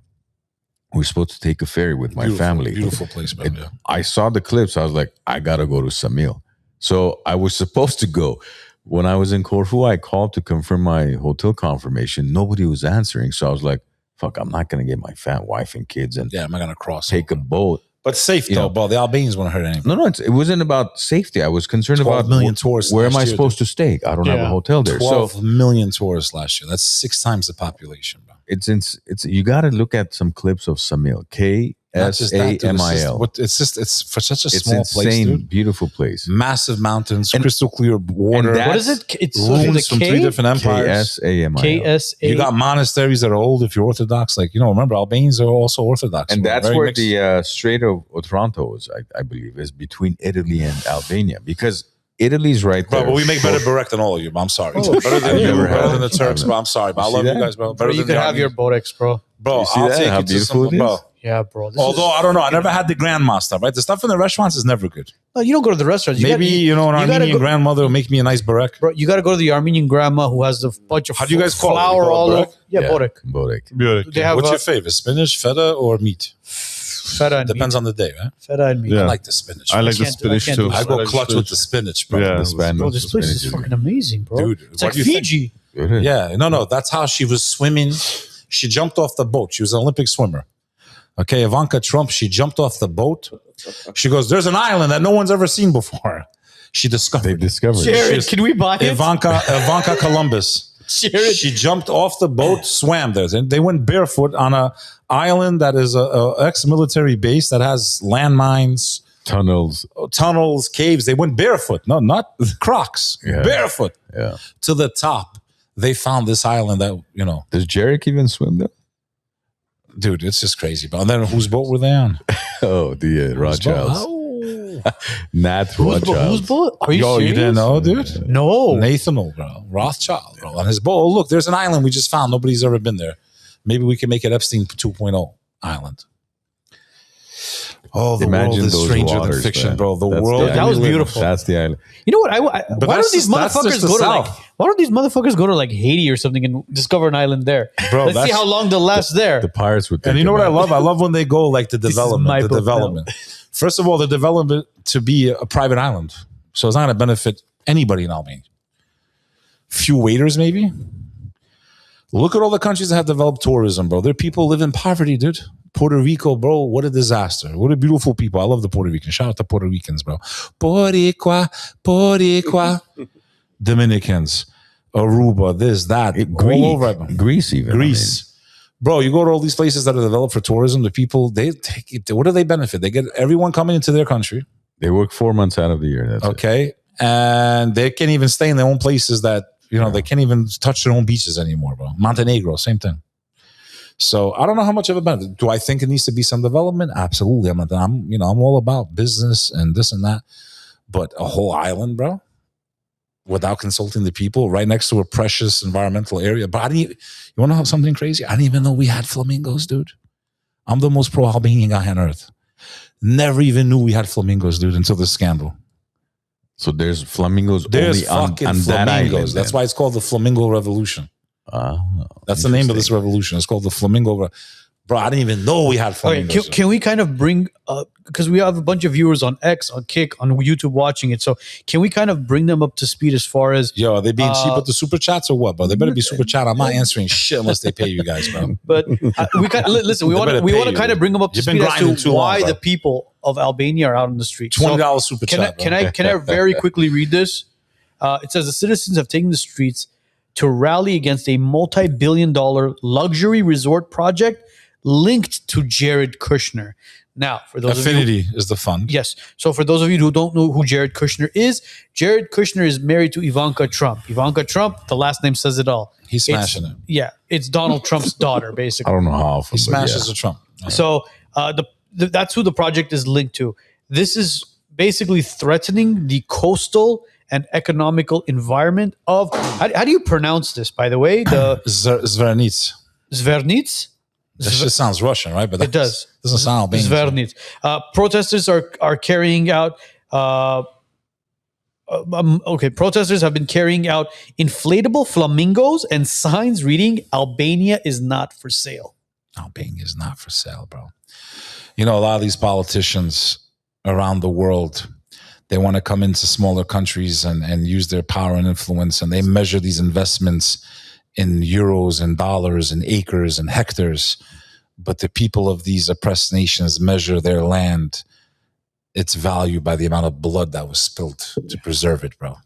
We were supposed to take a ferry with my family. Beautiful place, man. Yeah. I saw the clips. I was like, I got to go to Samil. So I was supposed to go. When I was in Corfu, I called to confirm my hotel confirmation. Nobody was answering. So I was like, fuck, I'm not going to get my fat wife and kids and I'm not going to cross. take a boat. But safe though, bro. The Albanians won't hurt anyone. No, it wasn't about safety. I was concerned 12 about million tourists where am last I year, supposed to stay? I don't have a Yeah. hotel there. 12 So million tourists last year. That's 6 times the population, bro. it's you got to look at some clips of Samil. Not just that, dude. KSAMIL. It's for such a It's small insane, place, dude. beautiful place. Massive mountains, And- crystal clear water. that- What is it? It's Ruins from 3 different empires. KSAMIL. KSA. You got monasteries that are old if you're Orthodox. Like, remember, Albanians are also Orthodox. And We're that's very where mixed. the Strait of Otranto is, I believe, is between Italy and Albania, because Italy's right there. Bro, but we make better Burek than all of you, bro. I'm sorry. Oh, better than I've you, never better had than the it. Turks, bro. I'm sorry, but I You love see you that? guys, bro. Better you than could the have your Armenians. Bodex, bro. Bro, You see I'll that? take How you to beautiful some, it bro. is? Yeah, bro. This Although is, I don't know, I never had the grandma stuff, right? The stuff in the restaurants is never good. no, you don't go to the restaurants. You Maybe gotta, an gotta Armenian go- grandmother will make me a nice burek. Bro, you got to go to the Armenian grandma who has a bunch of How do you guys call it? You flour call it all Burek? over. Yeah, Bodek. Bodek. They have What's your favorite? Spinach, feta, or meat? feta and Depends meat. on the day, right? Feta and meat. Yeah. I like the spinach. I like the can't- spinach I can't too. do I go like clutch spinach. with the spinach, bro. Yeah. The Spanish. Bro, this place is spinach fucking amazing, bro. Dude, It's what like do you think? Fiji. good. Yeah, no. That's how she was swimming. She jumped off the boat. She was an Olympic swimmer. Okay, Ivanka Trump, she jumped off the boat. She goes, there's an island that no one's ever seen before. She They discovered it. discovered it. Jared, can we buy it? Ivanka Columbus. Jared. She jumped off the boat, swam there. They went barefoot on a island that is a ex-military base that has landmines, Tunnels. caves. They went barefoot. No, not Crocs. Yeah. Barefoot Yeah. to the top. They found this island that, Does Jarek even swim there? dude, it's just crazy. But then whose boat were they on? Oh, the Rothschilds. Oh. Nat Whose Rothschild. boat? Are you Yo, serious? you didn't know, dude? No. Nathaniel, bro. Rothschild, bro. On his boat. Oh, look, there's an island we just found. Nobody's ever been there. Maybe we can make it Epstein 2.0 island. Oh, the Imagine world is those stranger waters, than fiction, man. bro. The That's world. the That island. was beautiful. That's the island. You know what? Why But don't that's these just motherfuckers the go to South. why don't these motherfuckers go to like Haiti or something and discover an island there? Bro, Let's see that's- how long they'll last there. The pirates would. And you know what I love? I love when they go like the is my development. The boat now. development. First of all, the development to be a private island, so it's not going to benefit anybody in Albania. Few waiters, maybe. Look at all the countries that have developed tourism, bro. There are people live in poverty, dude. Puerto Rico, bro. What a disaster. What a beautiful people. I love the Puerto Ricans. Shout out to Puerto Ricans, bro. Boricua. Dominicans, Aruba, this, that, all over. Greece even. Greece. Bro, you go to all these places that are developed for tourism, the people, they take it. What do they benefit? They get everyone coming into their country. They work 4 months out of the year. That's it. Okay. And they can't even stay in their own places that, they can't even touch their own beaches anymore, bro. Montenegro, same thing. So I don't know how much of a benefit. Do I think it needs to be some development? Absolutely. I'm all about business and this and that. But a whole island, bro. without consulting the people right next to a precious environmental area. But you want to know something crazy? I didn't even know we had flamingos, dude. I'm the most pro-Albanian guy on earth. Never even knew we had flamingos, dude, until this scandal. So there's flamingos There's only fucking on that flamingos. island. That's why it's called the Flamingo Revolution. That's the name of this revolution. It's called the Flamingo. Bro, I didn't even know we had flamingos. Okay, can we kind of bring because we have a bunch of viewers on X, on Kick, on YouTube watching it. So can we kind of bring them up to speed as far as Yo, are they being cheap with the super chats or what, bro? They better be super chat. I'm not answering shit unless they pay you guys, bro. But we kind of, listen. We want to kind of bring them up to You've been speed grinding as too to long, why bro. the people of Albania are out on the street. $20 super chat. Can I very quickly read this? It says the citizens have taken the streets to rally against a multi-billion-dollar luxury resort project linked to Jared Kushner. Now, for those Affinity is the fund. Yes. So for those of you who don't know who Jared Kushner is married to Ivanka Trump. Ivanka Trump, the last name says it all. He's smashing it. Yeah, it's Donald Trump's daughter, basically. I don't know how often. He smashes the Trump. So that's who the project is linked to. This is basically threatening the coastal and economical environment of, how do you pronounce this, by the way? The Zvernitz. Zvernitz? That shit sounds Russian, right? But It does. Doesn't sound Albanian. Zvernitz. Protesters are carrying out. Protesters have been carrying out inflatable flamingos and signs reading "Albania is not for sale." Albania is not for sale, bro. You know, a lot of these politicians around the world, they want to come into smaller countries and use their power and influence, and they measure these investments in euros and dollars and acres and hectares. But the people of these oppressed nations measure their land, its value, by the amount of blood that was spilled to preserve it, bro.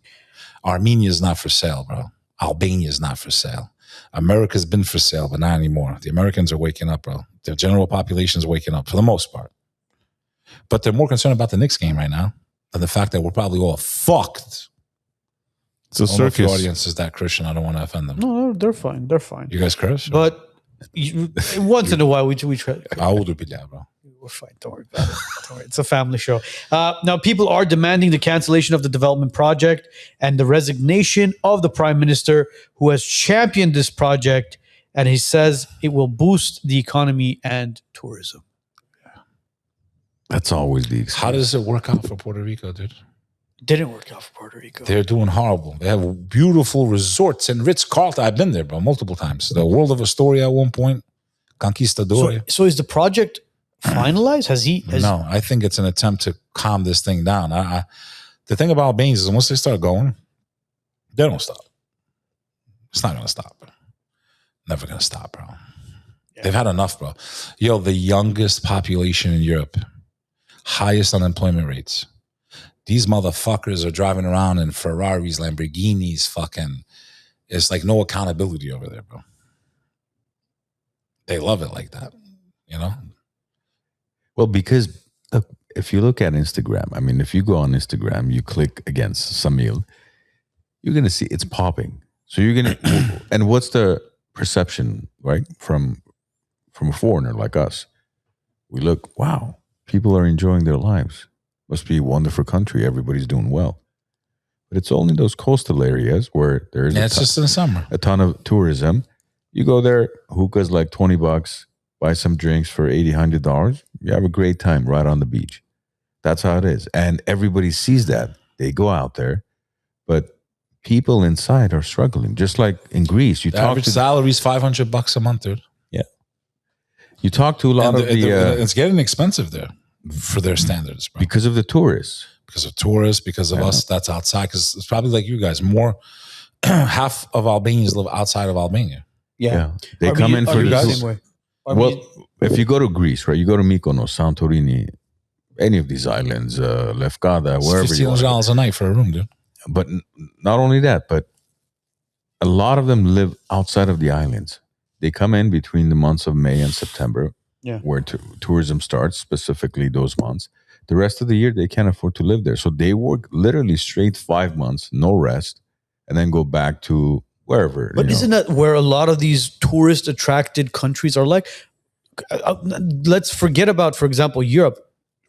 Armenia is not for sale, bro. Albania is not for sale. America's been for sale, but not anymore. The Americans are waking up, bro. The general population is waking up for the most part. But they're more concerned about the Knicks game right now than the fact that we're probably all fucked. It's a I don't know if the circus. audience is that Christian. I don't want to offend them. No, they're fine. They're fine. You guys curse? But once in a while, we try. Bro. We're fine. Don't worry about it. Don't worry. It's a family show. Now, people are demanding the cancellation of the development project and the resignation of the prime minister who has championed this project. And he says it will boost the economy and tourism. That's always the excuse. How does it work out for Puerto Rico, dude? Didn't work out for Puerto Rico. They're doing horrible. They have beautiful resorts and Ritz-Carlton. I've been there, bro, multiple times. The World of Astoria at one point, Conquistador. So is the project finalized? No, I think it's an attempt to calm this thing down. The thing about Albanians is once they start going, they don't stop. It's not going to stop, bro. Never going to stop, bro. Yeah. They've had enough, bro. Yo, the youngest population in Europe, highest unemployment rates. These motherfuckers are driving around in Ferraris, Lamborghinis, fucking. It's like no accountability over there, bro. They love it like that, you know? Well, because look, if you look at Instagram, I mean, if you go on Instagram, you click against Samil, you're going to see it's popping. So you're going to, and what's the perception, right? From a foreigner like us, we look, wow, people are enjoying their lives. Must be a wonderful country. Everybody's doing well. But it's only those coastal areas where there's it's just in the summer. A ton of tourism. You go there, hookah's like $20, buy some drinks for $80, $100. You have a great time right on the beach. That's how it is. And everybody sees that. They go out there. But people inside are struggling. Just like in Greece. The average salary is $500 a month, dude. Yeah. You talk to a lot of it's getting expensive there for their standards, bro. Because of the tourists. Because of tourists, because of us that's outside. Because it's probably like you guys. More, half of Albanians live outside of Albania. Yeah. They come in for the the same way. Well, if you go to Greece, right, you go to Mykonos, Santorini, any of these islands, Lefkada, wherever you are. $15 a night for a room, dude. But not only that, but a lot of them live outside of the islands. They come in between the months of May and September, where tourism starts, specifically those months. The rest of the year, they can't afford to live there. So they work literally straight 5 months, no rest, and then go back to wherever. But isn't that where a lot of these tourist-attracted countries are like? Let's forget about, for example, Europe.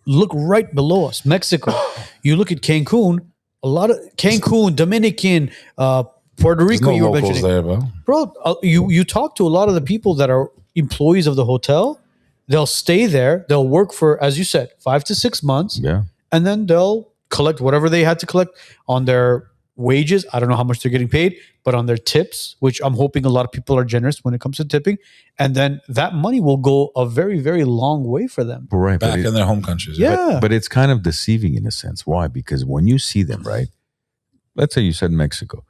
Look right below us, Mexico. You look at Cancun, A lot of Cancun, Dominican, Puerto There's Rico. no You were locals mentioning, there, bro. bro. You talk to a lot of the people that are employees of the hotel. They'll stay there. They'll work for, as you said, 5 to 6 months, Yeah. and then they'll collect whatever they had to collect on their wages. I don't know how much they're getting paid, but on their tips, which I'm hoping a lot of people are generous when it comes to tipping, and then that money will go a very, very long way for them. Right. Back in their home countries. Yeah. But it's kind of deceiving in a sense. Why? Because when you see them, right? Let's say you said Mexico.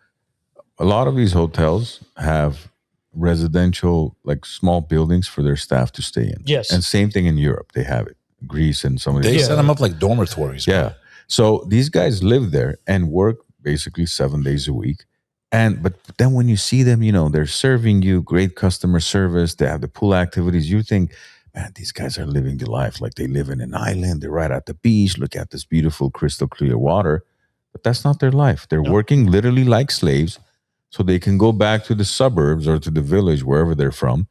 A lot of these hotels have residential, like small buildings for their staff to stay in. Yes. And same thing in Europe. They have it. Greece and some of They these. set them up like dormitories. Yeah. So these guys live there and work basically 7 days a week. But then when you see them, they're serving you great customer service. They have the pool activities. You think, man, these guys are living the life. Like they live in an island. They're right at the beach. Look at this beautiful crystal clear water. But that's not their life. They're working literally like slaves so they can go back to the suburbs or to the village, wherever they're from,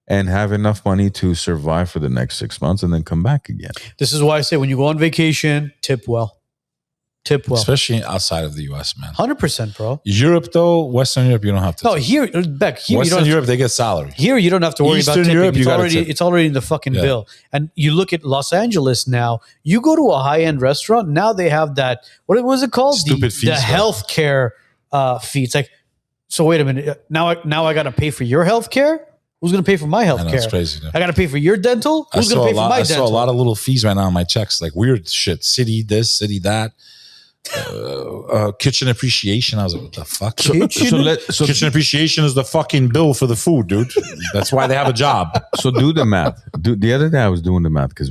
and have enough money to survive for the next 6 months and then come back again. This is why I say when you go on vacation, tip well. Tip well. Especially outside of the US, man. 100%, bro. Europe, though, Western Europe, you don't have to. No, here, Beck, here you Western don't. Europe, they get salary. Here, you don't have to worry Eastern about tipping. Europe, you it's gotta already tip. it's already in the fucking bill. And you look at Los Angeles now. You go to a high end restaurant. Now they have that. What was it called? Stupid fees, The though. healthcare fee. It's like, so wait a minute. Now I got to pay for your healthcare. Who's going to pay for my I know, healthcare? it's crazy. Dude. I got to pay for your dental. Who's going to pay for my I dental? saw a lot of little fees right now on my checks, like weird shit. City this, city that. Kitchen appreciation. I was like, what the fuck? Kitchen appreciation is the fucking bill for the food, dude. That's why they have a job. So do the math. The other day I was doing the math because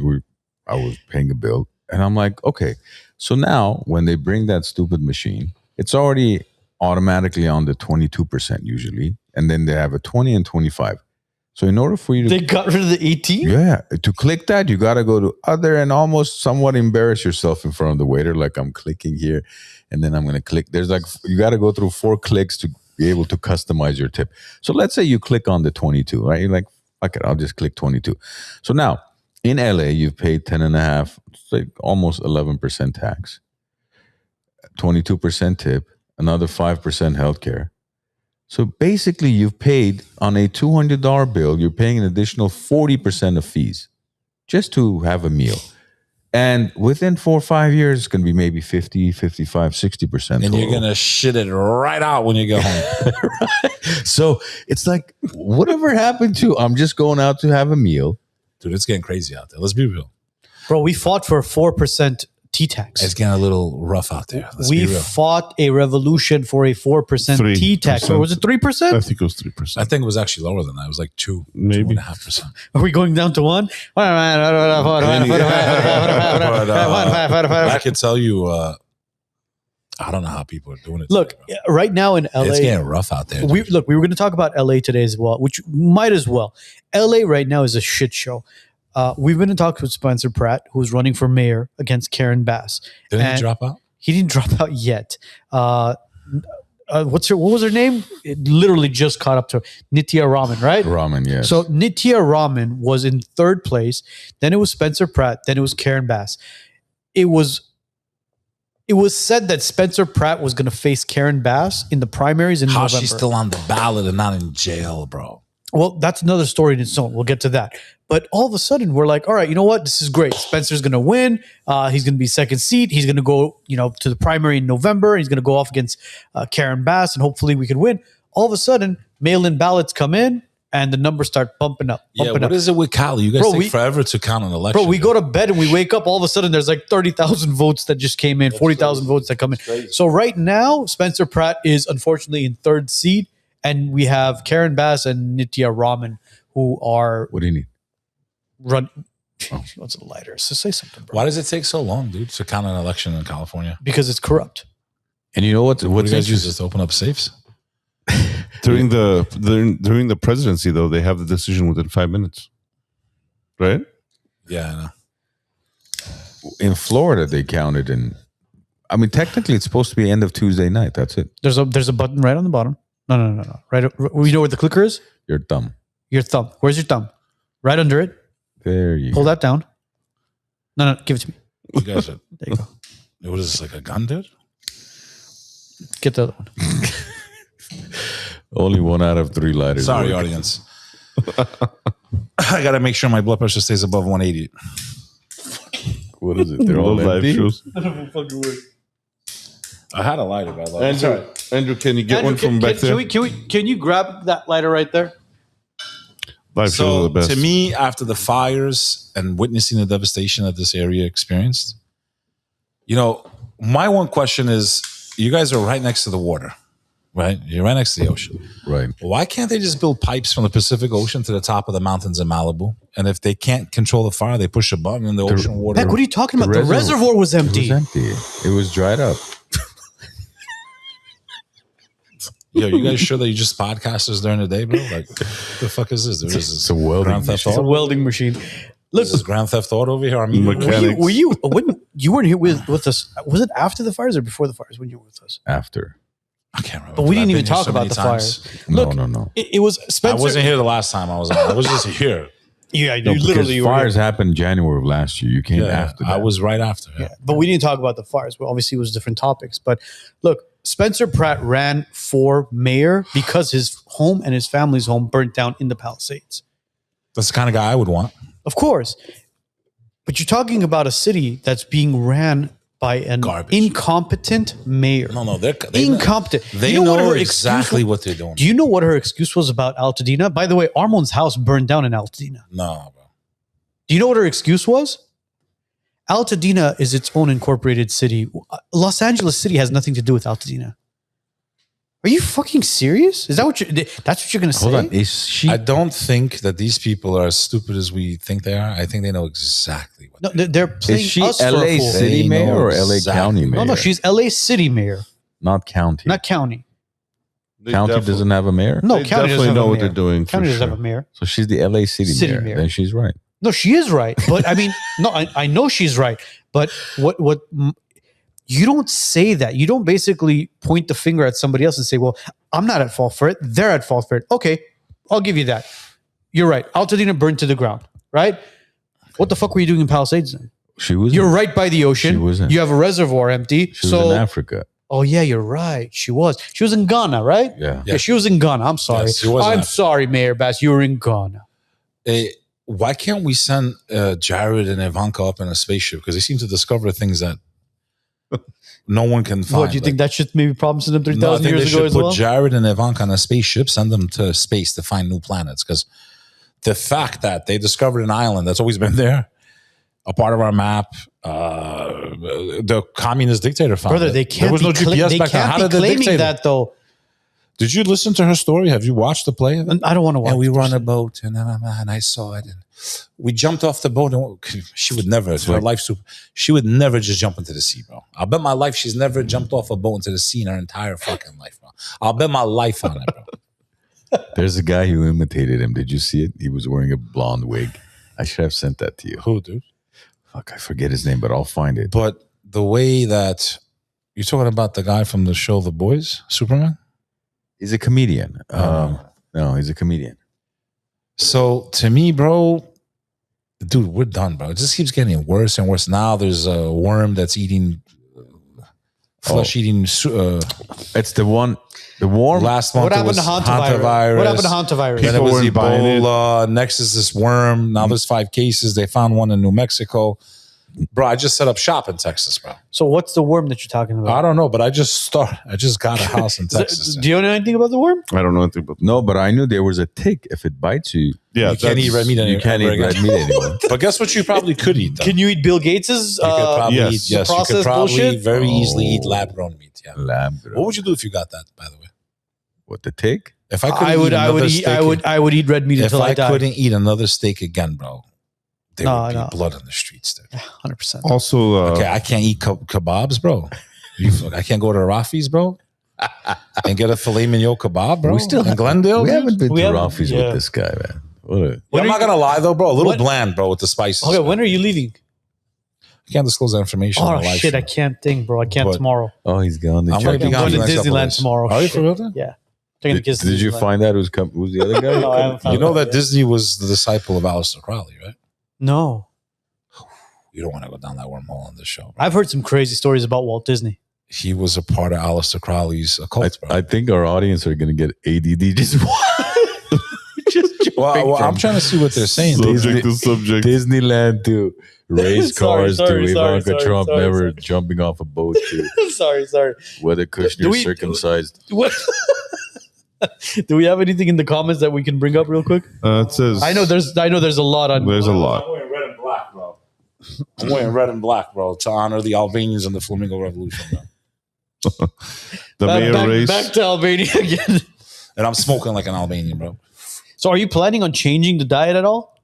I was paying a bill, and I'm like, okay. So now when they bring that stupid machine, it's already automatically on the 22% usually, and then they have a 20 and 25. So in order for you to They got rid of the 18? Yeah. To click that, you got to go to other and almost somewhat embarrass yourself in front of the waiter. Like I'm clicking here and then I'm going to click. There's like, you got to go through 4 clicks to be able to customize your tip. So let's say you click on the 22, right? You're like, fuck it, I'll just click 22. So now in LA, you've paid 10.5, it's like almost 11% tax, 22% tip, another 5% healthcare. So basically, you've paid on a $200 bill, you're paying an additional 40% of fees just to have a meal. And within 4 or 5 years, it's going to be maybe 50, 55, 60%. And total. you're going to shit it right out when you get home. Right? So it's like, whatever happened to, I'm just going out to have a meal. Dude, it's getting crazy out there. Let's be real. Bro, we fought for a 4% T-tax. It's getting a little rough out there. Let's be We real. fought a revolution for a 4% T-tax. Or was it 3%? I think it was 3%. I think it was actually lower than that. It was like Maybe. 2.5%. Are we going down to 1? I can tell you, I don't know how people are doing it. Look, today, bro. right now in LA, It's getting rough out there. we dude. were going to talk about LA today as well, which might as well. LA right now is a shit show. We've been in talks with Spencer Pratt, who's running for mayor against Karen Bass. Didn't he and drop out? He didn't drop out yet. What was her name? It literally just caught up to her. Nitya Raman, right? Ramen, yes. So Nitya Raman was in 3rd place. Then it was Spencer Pratt. Then it was Karen Bass. It was said that Spencer Pratt was going to face Karen Bass in the primaries in How November. she's still on the ballot and not in jail, bro. Well, that's another story in its own. We'll get to that. But all of a sudden, we're like, all right, you know what? This is great. Spencer's going to win. He's going to be 2nd seat. He's going to go, to the primary in November. He's going to go off against Karen Bass, and hopefully we can win. All of a sudden, mail-in ballots come in, and the numbers start bumping up. Yeah, what is it with Cali? You guys take forever to count an election. Bro, we go to bed and we wake up. All of a sudden, there's like 30,000 votes that just came in, 40,000 votes that come in. So right now, Spencer Pratt is unfortunately in 3rd seat, and we have Karen Bass and Nitya Raman who are What do you need? run. What's a lighter? So say something, bro. Why does it take so long, dude, to count an election in California? Because it's corrupt. And you know What do what's you guys use interesting? this to open up safes? During the presidency, though, they have the decision within 5 minutes, right? Yeah, I know. In Florida, they counted in. I mean, technically, it's supposed to be end of Tuesday night. That's it. There's a button right on the bottom. No. Right. You know where the clicker is? Your thumb. Your thumb. Where's your thumb? Right under it. There you Pull go. that down. No, give it to me. You guys are, There you go. what is this, like a gun, dude? get the other one. Only 1 out of 3 lighters. Sorry, work. audience. I got to make sure my blood pressure stays above 180. What is it? They're all Live empty? shows. I had a lighter, by the way. Andrew, can you get one from back there? Can you grab that lighter right there? Live shows are So the best. to me, after the fires and witnessing the devastation that this area experienced, my one question is, you guys are right next to the water, right? You're right next to the ocean. Right. Why can't they just build pipes from the Pacific Ocean to the top of the mountains in Malibu? And if they can't control the fire, they push a button and the ocean water. Heck, what are you talking about? The reservoir- reservoir was It empty. was empty. It was dried up. Yo, you guys sure that you just podcasters during the day, bro? Like, what the fuck is this? It's a welding Grand Theft machine. It's a Auto? welding machine. Look, This is Grand Theft Auto over here. Armenia. Mechanics. were you when you weren't here with us? Was it after the fires or before the fires when you were with us? After. I can't remember. But we didn't I've even been here talk so about many the times. fires. No, Look, no. It was I Spencer. wasn't here the last time I was on. I was just here. Yeah, No, you because literally were fires here. happened January of last year. You came Yeah, after that. I was right after. Yeah. But we didn't talk about the fires. Well, obviously, it was different topics. But look, Spencer Pratt ran for mayor because his home and his family's home burnt down in the Palisades. That's the kind of guy I would want. Of course. But you're talking about a city that's being ran by an Garbage. incompetent mayor. No, they're Incompetent. They You know what know her excuse exactly was? what they're doing. Do you know what her excuse was about Altadena? By the way, Armon's house burned down in Altadena. No, bro. Do you know what her excuse was? Altadena is its own incorporated city. Los Angeles City has nothing to do with Altadena. Are you fucking serious? Is that what that's what you're going to say? Hold on. Is she? I don't think that these people are as stupid as we think they are. I think they know exactly what. No, they're playing Is she us for a LA fool. City They mayor know or LA exactly. County mayor? No, she's LA City mayor, not county. not county. They County definitely- doesn't have a mayor. No, They county doesn't definitely have know a what mayor. they're doing. County for doesn't sure. have a mayor. So she's the LA City, City mayor. mayor. Then she's right. No, she is right. But I mean, no, I know she's right. But what you don't say that. You don't basically point the finger at somebody else and say, well, I'm not at fault for it. They're at fault for it. Okay, I'll give you that. You're right. Altadena burned to the ground, right? What the fuck were you doing in Palisades then? She was. You're right by the ocean. She wasn't. You have a reservoir empty. She was in Africa. Oh yeah, you're right. She was. She was in Ghana, right? Yeah. Yeah, she was in Ghana. I'm sorry. Yes, she was in I'm Africa. sorry, Mayor Bass. You were in Ghana. Why can't we send Jared and Ivanka up in a spaceship? Because they seem to discover things that no one can find. What do you think that shit maybe problems to them No, I 3,000 think they years ago should as put well? Jared and Ivanka on a spaceship, send them to space to find new planets. Because the fact that they discovered an island that's always been there, a part of our map, the communist dictator found Brother, it. they There can't was be, no GPS they back then. How can't be did the claiming dictator? that though. Did you listen to her story? Have you watched the play? I don't want to watch. And we were on this a shit. boat, and I saw it. And we jumped off the boat, and she would never. Her life, she would never just jump into the sea, bro. I'll bet my life she's never jumped off a boat into the sea in her entire fucking life, bro. I'll bet my life on it, bro. There's a guy who imitated him. Did you see it? He was wearing a blonde wig. I should have sent that to you. Who, dude? Fuck, I forget his name, but I'll find it. But the way that you're talking about the guy from the show The Boys, Superman. He's a comedian. No, he's a comedian. So to me, bro, dude, we're done, bro. It just keeps getting worse and worse. Now there's a worm that's eating flesh-eating. It's the one, the warm. Last month What it happened was to hantavirus? What happened to hantavirus? Then it People was weren't buying it. Ebola. Next is this worm. Now there's 5 cases. They found one in New Mexico. Bro, I just set up shop in Texas, bro. So what's the worm that you're talking I about? don't know, but I just got a house in Texas. Do you know anything about the worm? I don't know anything about. No, but I knew there was a tick. If it bites you, Yeah, You can't eat red meat. you can't ever eat red again. meat anymore. But guess what? You probably could eat. Though. Can you eat Bill Gates's? You could probably yes. eat. Yes, you could processed probably bullshit? very easily eat lab-grown meat. Yeah. Lab. What would you do if you got that? By the way, What, the tick? if I I would eat red meat If until I I die. couldn't eat another steak again, bro, there No, would be no. blood on the streets, dude. 100%. Also, Okay, I can't eat kebabs, bro. I can't go to Rafi's, bro, and get a filet mignon kebab, bro. We still in Glendale. We dude? haven't been We to haven't- Ralphie's yeah. with this guy, man. What a, Yeah, I'm not gonna lie though, bro. A little What- bland, bro, with the spices. Okay, when are you leaving? I can't disclose that information. on Oh the live shit, show. I can't think, bro. I can't But- tomorrow. oh, he's gone. I'm gonna be I'm gone going to for the next couple Disneyland days. tomorrow. Are you Shit. for real? Then? Yeah. Taking the kids to Did you Disneyland. find out who's the other guy? No, I haven't found You know out that yet. Disney was the disciple of Aleister Crowley, right? No. You don't want to go down that wormhole on this show. Bro. I've heard some crazy stories about Walt Disney. he was a part of Aleister Crowley's cult, bro. I think our audience are going to get ADD just Well, I'm trying to see what they're saying. Subject to subject. Disneyland to race cars to Ivanka Trump never jumping off a boat to sorry. whether Kushner circumcised. What? Do we have anything in the comments that we can bring up real quick? It says I know there's a lot on. there's a lot. I'm wearing red and black, bro. I'm wearing red and black, bro, to honor the Albanians and the Flamingo Revolution, bro. The mayor race. Back to Albania again. And I'm smoking like an Albanian, bro. So, are you planning on changing the diet at all?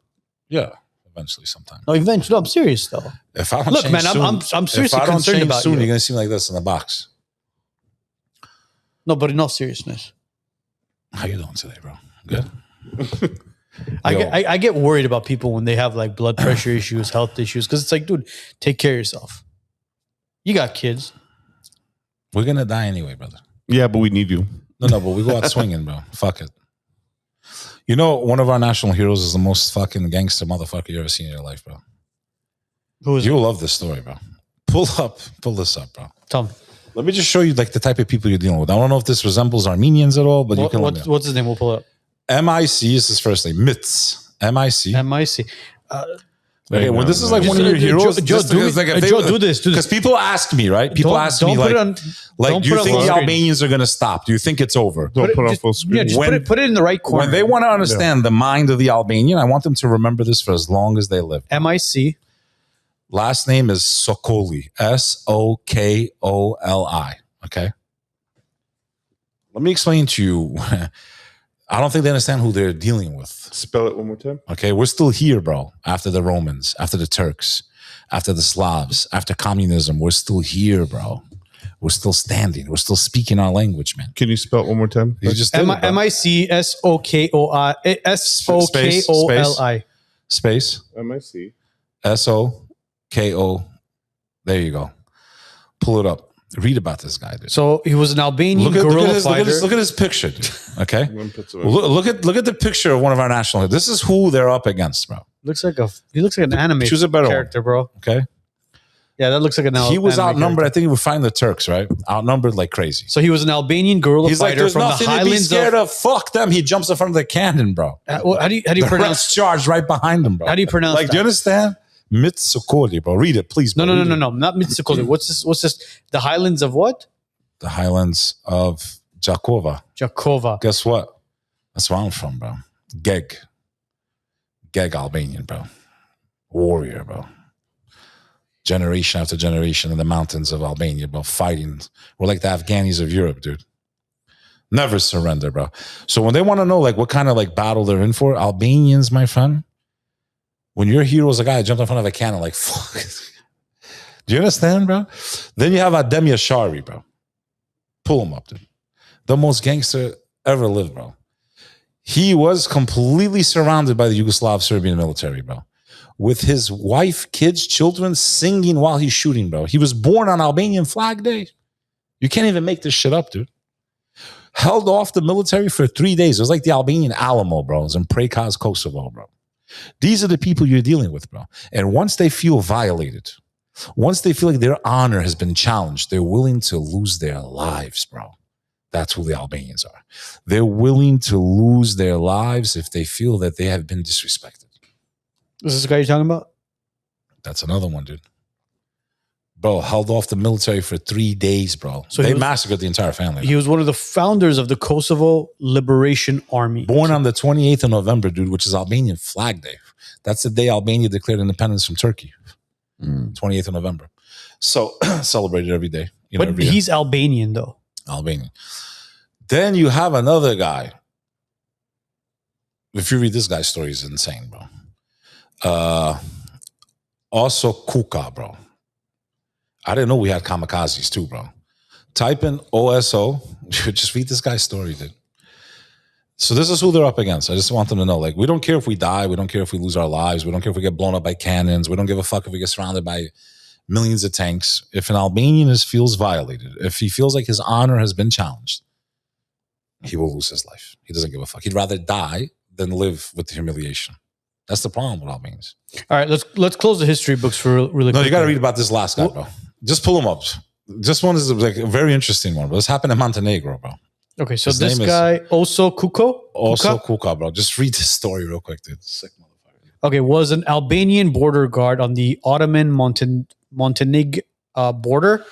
Yeah, eventually, sometime. No, eventually. No, I'm serious though. If I don't Look, change man, soon, I'm seriously if I don't concerned change about soon, you. you're gonna see me like this in the box. No, but in all seriousness, How you doing today, bro? Good. I get worried about people when they have like blood pressure issues, health issues, because it's like, dude, take care of yourself. You got kids. We're gonna die anyway, brother. Yeah, but we need you. No, but we go out swinging, bro. Fuck it. You know, one of our national heroes is the most fucking gangster motherfucker you ever seen in your life, bro. Who is You'll love this story, bro. Pull this up, bro. Tom? Let me just show you like the type of people you're dealing with. I don't know if this resembles Armenians at all, but you can. What's his name? We'll pull it up. MIC is his first name. Mitz. MIC. MIC. Okay, when this is like one of your heroes, Joe, do this. Because people ask me, right? People ask me, like, do you think the Albanians are going to stop? Do you think it's over? Don't put on full screen. Yeah, just put it in the right corner. When they want to understand the mind of the Albanian, I want them to remember this for as long as they live. MIC. Last name is Sokoli. Sokoli. Okay. Let me explain to you. I don't think they understand who they're dealing with. Spell it one more time. Okay, we're still here, bro. After the Romans, after the Turks, after the Slavs, after communism, we're still here, bro. We're still standing. We're still speaking our language, man. Can you spell it one more time? You just did it, bro. MIC SOKOLI. Space. MIC. SOKO. There you go. Pull it up. Read about this guy, dude. So he was an Albanian guerrilla fighter. Look at his picture, dude. Okay. look at the picture of one of our national. This is who they're up against, bro. He looks like an anime Choose a better character, bro. Okay. Yeah, that looks like an He was anime outnumbered. character. I think he would find the Turks, right? Outnumbered like crazy. So he was an Albanian guerrilla He's like, fighter there's from the nothing to be highlands scared of. Fuck them. He jumps in front of the cannon, bro. How do you The pronounce? rest charged right behind him, bro. How do you pronounce Like, that? do you understand? Mitsukoli, bro. Read it, please. No, bro. Read it. not Mitsukoli. What's this? The highlands of what? The highlands of Jakova. Jakova. Guess what? That's where I'm from, bro. Geg Albanian, bro. Warrior, bro. Generation after generation in the mountains of Albania, bro. Fighting. We're like the Afghanis of Europe, dude. Never surrender, bro. So when they want to know like what kind of like battle they're in for, Albanians, my friend, when your hero is a guy that jumped in front of a cannon, like, fuck. Do you understand, bro? Then you have Ademir Shari, bro. Pull him up, dude. The most gangster ever lived, bro. He was completely surrounded by the Yugoslav Serbian military, bro. With his wife, kids, children singing while he's shooting, bro. He was born on Albanian Flag Day. You can't even make this shit up, dude. Held off the military for 3 days. It was like the Albanian Alamo, bro. It was in Prekaz, Kosovo, bro. These are the people you're dealing with, bro. And once they feel violated, once they feel like their honor has been challenged, they're willing to lose their lives, bro. That's who the Albanians are. They're willing to lose their lives if they feel that they have been disrespected. Is this the guy you're talking about? That's another one, dude. Bro, held off the military for 3 days, bro. So they massacred the entire family. He was one of the founders of the Kosovo Liberation Army. Born on the 28th of November, dude, which is Albanian Flag Day. That's the day Albania declared independence from Turkey. 28th of November. So celebrated every day. But every year. he's Albanian, though. Albanian. Then you have another guy. If you read this guy's story, he's insane, bro. Also Kuka, bro. I didn't know we had kamikazes too, bro. Type in OSO. Just read this guy's story, dude. So this is who they're up against. I just want them to know, like, we don't care if we die. We don't care if we lose our lives. We don't care if we get blown up by cannons. We don't give a fuck if we get surrounded by millions of tanks. If an Albanian feels violated, if he feels like his honor has been challenged, he will lose his life. He doesn't give a fuck. He'd rather die than live with the humiliation. That's the problem with Albanians. All right, let's close the history books for really quick. No, you got to read about this last guy, bro. Just pull him up. This one is like a very interesting one. But this happened in Montenegro, bro. Okay, so His this name is- guy, Oso Kuko? Also, Kuka? Kuka, bro. Just read this story real quick, dude. Sick motherfucker. Okay, was an Albanian border guard on the Ottoman Montenegro border,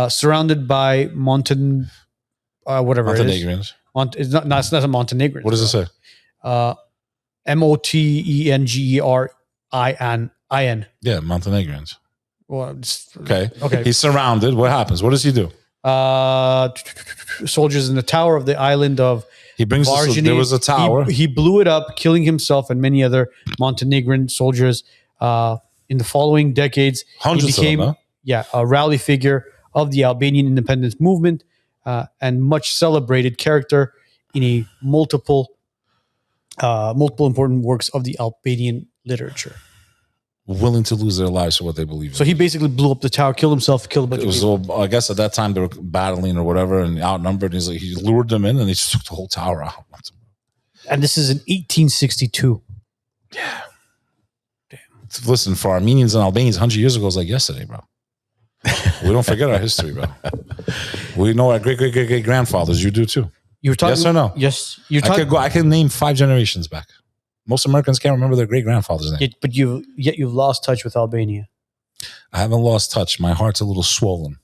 surrounded by whatever it is. Montenegrins. It's not a Montenegrin. What does it say? Motenegrin. Yeah, Montenegrins. Well, Okay. Okay. He's surrounded. What happens? What does he do? Soldiers in the tower of the island of He brings us. Varginny. There was a tower. He blew it up, killing himself and many other Montenegrin soldiers. In the following decades, Hundreds he became of them, a rally figure of the Albanian independence movement and much celebrated character in a multiple important works of the Albanian literature. Willing to lose their lives for what they believe in. So he basically blew up the tower, killed himself, killed a bunch It of was people. all, I guess at that time they were battling or whatever and outnumbered. He's like, he lured them in and they just took the whole tower out. And this is in 1862. Listen, for Armenians and Albanians 100 years ago was like yesterday, bro. We don't forget our history, bro. We know our great grandfathers. You do too. You were talking, Yes or no? Yes. You're talking, I can name 5 generations back. Most Americans can't remember their great grandfather's name. but you've lost touch with Albania. I haven't lost touch. My heart's a little swollen.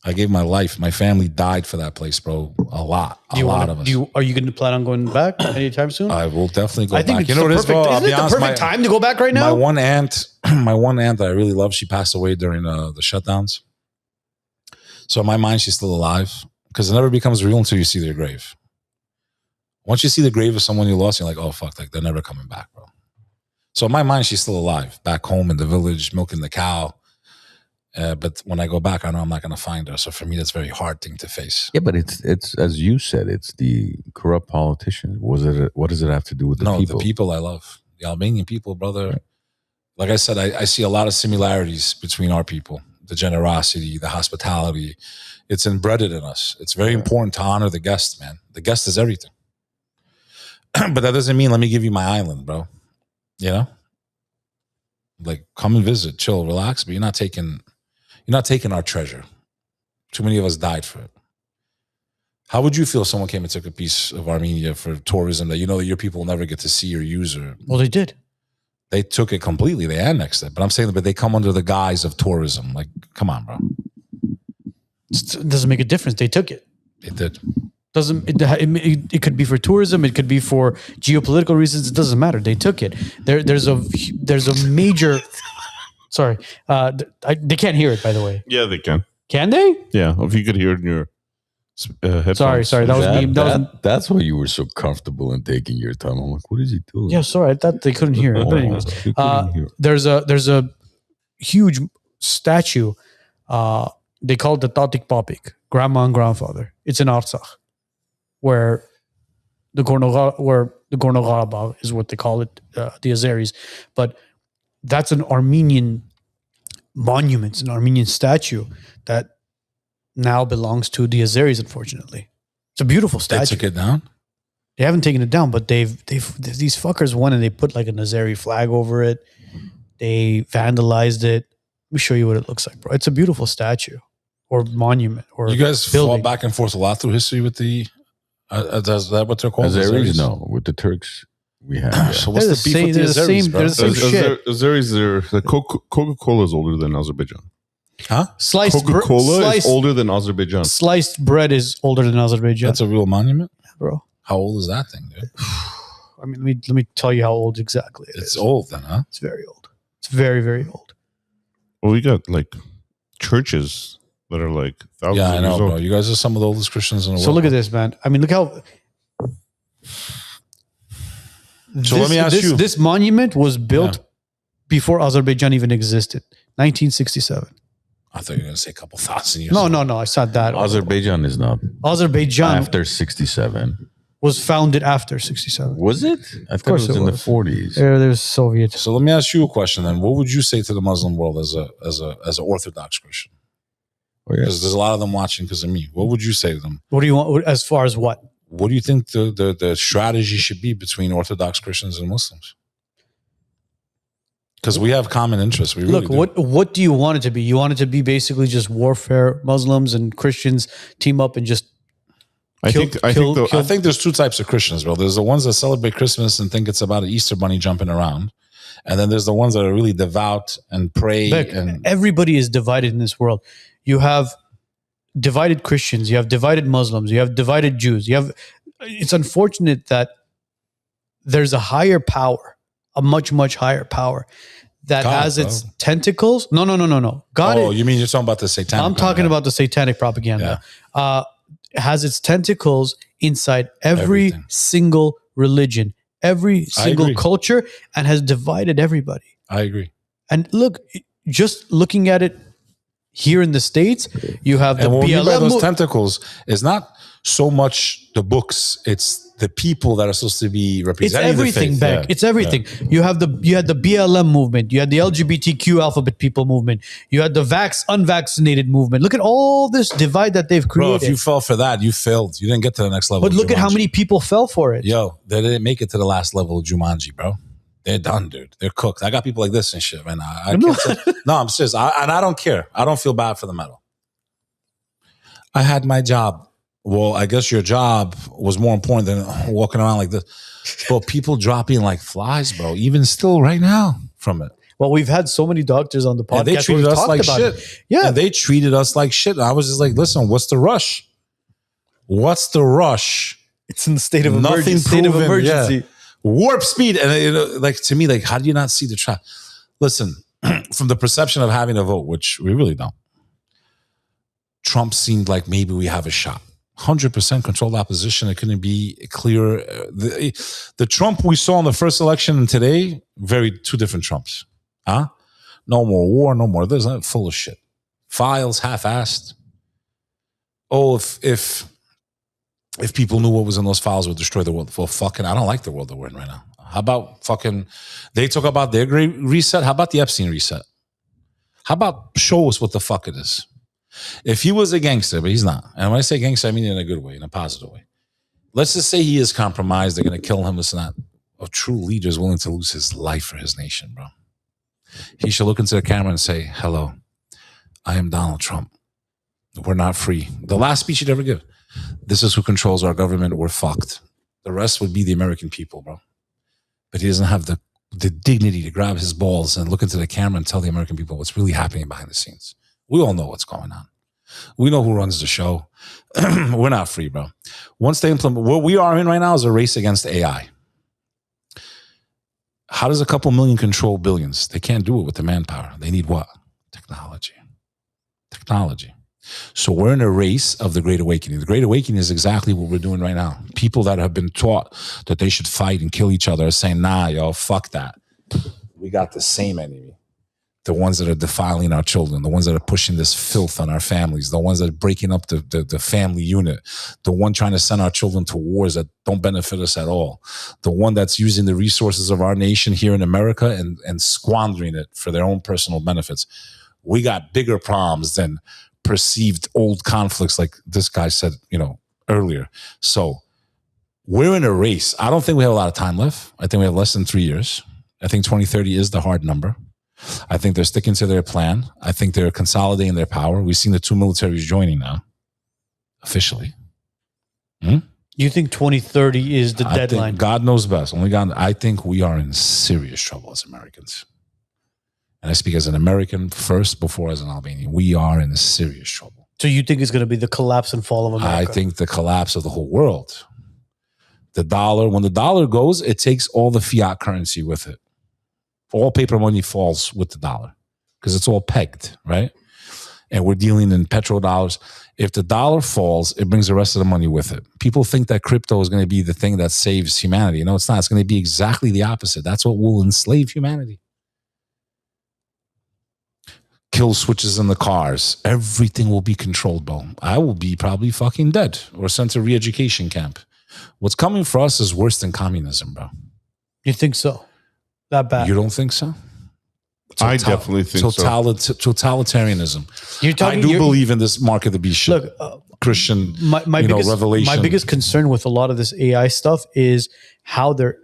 I gave my life. My family died for that place, bro. A lot of us. Are you going to plan on going back anytime soon? I will definitely go I think back. it's You know what it is, bro? I'll isn't be it the honest. perfect time to go back right now? My one aunt that I really love, she passed away during the shutdowns. So in my mind, she's still alive because it never becomes real until you see their grave. Once you see the grave of someone you lost, you're like, oh, fuck, like they're never coming back, bro. So in my mind, she's still alive, back home in the village, milking the cow. But when I go back, I know I'm not going to find her. So for me, that's a very hard thing to face. Yeah, but it's as you said, it's the corrupt politicians. What does it have to do with the people? The people I love. The Albanian people, brother. Right. Like I said, I see a lot of similarities between our people. The generosity, the hospitality. It's embedded in us. It's very important to honor the guest, man. The guest is everything. But that doesn't mean let me give you my island, bro. You know? Like come and visit, chill, relax, but you're not taking our treasure. Too many of us died for it. How would you feel if someone came and took a piece of Armenia for tourism that you know that your people will never get to see or use? Well, they did. They took it completely. They annexed it. But I'm saying, but they come under the guise of tourism. Like, come on, bro. It doesn't make a difference. They took it. It did. It could be for tourism. It could be for geopolitical reasons. It doesn't matter. They took it. There's a major. Sorry, they can't hear it. By the way, Yeah, they can. Can they? Yeah, if you could hear it in your headphones. Sorry, that was me. That's why you were so comfortable in taking your time. I'm like, what is he doing? Yeah, sorry, I thought they couldn't hear it. But anyways, They couldn't hear. there's a huge statue. They call it the Tatik Papik, grandma and grandfather. It's in Artsakh, where the Gorno-Karabakh is what they call it, the Azeris. But that's an Armenian monument, it's an Armenian statue that now belongs to the Azeris, unfortunately. It's a beautiful statue. They took it down? They haven't taken it down, but these fuckers went and they put like an Azeri flag over it. They vandalized it. Let me show you what it looks like, bro. It's a beautiful statue or monument. Or you guys building. fall back and forth a lot through history with the is that what they're called? Azeris? No, with the Turks we have. Yeah. So what's They're the beef with the Azeris, bro? they're the same shit. Azeris, Coca-Cola is older than Azerbaijan. Huh? Coca-Cola is older than Azerbaijan. Sliced bread is older than Azerbaijan. That's a real monument? Bro. How old is that thing, dude? I mean, let me tell you how old exactly it is. It's old then, huh? It's very old. It's very, very old. Well, we got like churches that are like thousands Yeah, I of know, years bro. old. You guys are some of the oldest Christians in the world. So look at this, man. I mean, look how. So let me ask you. This monument was built before Azerbaijan even existed. 1967. I thought you were going to say a couple thousand years. No. I said that. Azerbaijan is not Azerbaijan after 67. was founded after 67. Was it? I thought it course was it in the was. 40s. There's Soviet. So let me ask you a question then. What would you say to the Muslim world as an Orthodox Christian? Oh, yeah. Because there's a lot of them watching because of me. What would you say to them? What do you want as far as what? What do you think the strategy should be between Orthodox Christians and Muslims? because we have common interests. We really Look, do. what do you want it to be? You want it to be basically just warfare. Muslims and Christians team up and just I think there's two types of Christians, bro. There's the ones that celebrate Christmas and think it's about an Easter bunny jumping around. And then there's the ones that are really devout and pray. And everybody is divided in this world. You have divided Christians. You have divided Muslims. You have divided Jews. It's unfortunate that there's a higher power, a much, much higher power that God, has its tentacles. No. God. Oh, you mean you're talking about the satanic? I'm talking about the satanic propaganda. Has its tentacles inside every Everything. single religion, every single agree. culture, and has divided everybody. I agree. And look, just looking at it here in the States, you have the And what we mean by those BLM. tentacles is not so much the books; it's the people that are supposed to be It's representing everything, the faith. Beck. Yeah. It's everything. You had the BLM movement. You had the LGBTQ alphabet people movement. You had the unvaccinated movement. Look at all this divide that they've Bro, created. if you fell for that, you failed. You didn't get to the next level. But of look at how Jumanji. many people fell for it. Yo, they didn't make it to the last level of Jumanji, bro. They're done, dude. They're cooked. I got people like this and shit, man. I can't say, no, I'm serious. And I don't care. I don't feel bad for the medal. I had my job. Well, I guess your job was more important than walking around like this. But people dropping like flies, bro, even still right now from it. Well, we've had so many doctors on the podcast. And they where treated we've us talked like about shit. it. Yeah. And they treated us like shit. And I was just like, listen, what's the rush? What's the rush? It's in the state of Nothing proven, emergency. yeah. Warp speed. And like to me, like, how do you not see the trap? Listen, from the perception of having a vote, which we really don't, Trump seemed like maybe we have a shot. 100% controlled opposition. It couldn't be clearer. The Trump we saw in the first election and today, two different Trumps. Huh? No more war, no more this. Full of shit. Files half-assed. Oh, if people knew what was in those files, would destroy the world. Well, fucking, I don't like the world that we're in right now. How about fucking, they talk about their great reset. How about the Epstein reset? How about show us what the fuck it is? If he was a gangster, but he's not. And when I say gangster, I mean in a good way, in a positive way. Let's just say he is compromised. They're going to kill him. It's not a true leader is willing to lose his life for his nation, bro. He should look into the camera and say, hello, I am Donald Trump. We're not free. The last speech he'd ever give. This is who controls our government. We're fucked. The rest would be the American people, bro. But he doesn't have the dignity to grab his balls and look into the camera and tell the American people what's really happening behind the scenes. We all know what's going on. We know who runs the show. We're not free, bro. Once they implement, what we are in right now is a race against AI. How does a couple million control billions? They can't do it with the manpower. They need what? Technology. So we're in a race of the Great Awakening. The Great Awakening is exactly what we're doing right now. People that have been taught that they should fight and kill each other are saying, nah, yo, fuck that. We got the same enemy. The ones that are defiling our children, the ones that are pushing this filth on our families, the ones that are breaking up the family unit, the one trying to send our children to wars that don't benefit us at all, the one that's using the resources of our nation here in America and squandering it for their own personal benefits. We got bigger problems than perceived old conflicts like this guy said, earlier. So we're in a race. I don't think we have a lot of time left. I think we have less than 3 years. I think 2030 is the hard number. I think they're sticking to their plan. I think they're consolidating their power. We've seen the two militaries joining now, officially. You think 2030 is the deadline? Think God knows best. Only God. I think we are in serious trouble as Americans. And I speak as an American first before as an Albanian. We are in serious trouble. So you think it's going to be the collapse and fall of America? I think the collapse of the whole world. The dollar, when the dollar goes, it takes all the fiat currency with it. All paper money falls with the dollar because it's all pegged, right? And we're dealing in petrodollars. If the dollar falls, it brings the rest of the money with it. People think that crypto is going to be the thing that saves humanity. No, it's not. It's going to be exactly the opposite. That's what will enslave humanity. Kill switches in the cars. Everything will be controlled, bro. I will be probably fucking dead or sent to re-education camp. What's coming for us is worse than communism, bro. You think so? That bad? You don't think so? I definitely think so. Totalitarianism. I do believe in this mark of the beast shit. Look, Christian my biggest, revelation. My biggest concern with a lot of this AI stuff is how they're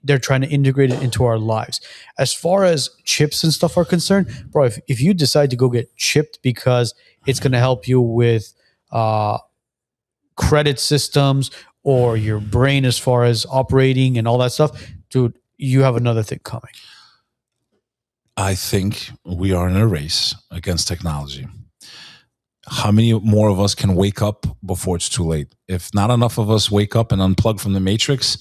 they're trying to integrate it into our lives. As far as chips and stuff are concerned, bro, if you decide to go get chipped because it's going to help you with credit systems or your brain as far as operating and all that stuff, dude, you have another thing coming. I think we are in a race against technology. How many more of us can wake up before it's too late? If not enough of us wake up and unplug from the matrix,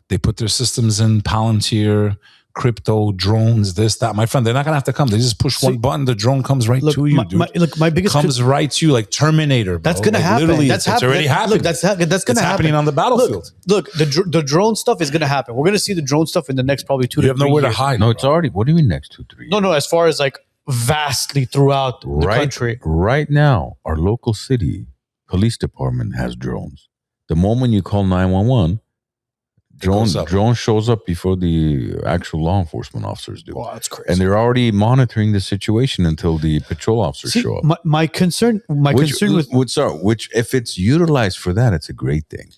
they put their systems in Palantir, crypto, drones, this, that. My friend, they're not going to have to come. They just push one button, the drone comes right to you, dude. My biggest comes right to you like Terminator, bro. That's going to like, happen. Literally, that's it's already happening. Look, that's going to happen. Happening on the battlefield. Look, the drone stuff is going to happen. We're going to see the drone stuff in the next probably 2 to 3 years. You have nowhere to hide. No, it's already. What do you mean next 2-3 years? No, as far as like vastly throughout the country. Right now, our local city police department has drones. The moment you call 911, drone shows up before the actual law enforcement officers do. Wow, that's crazy. And they're already monitoring the situation until the patrol officers show up. My concern which if it's utilized for that, it's a great thing.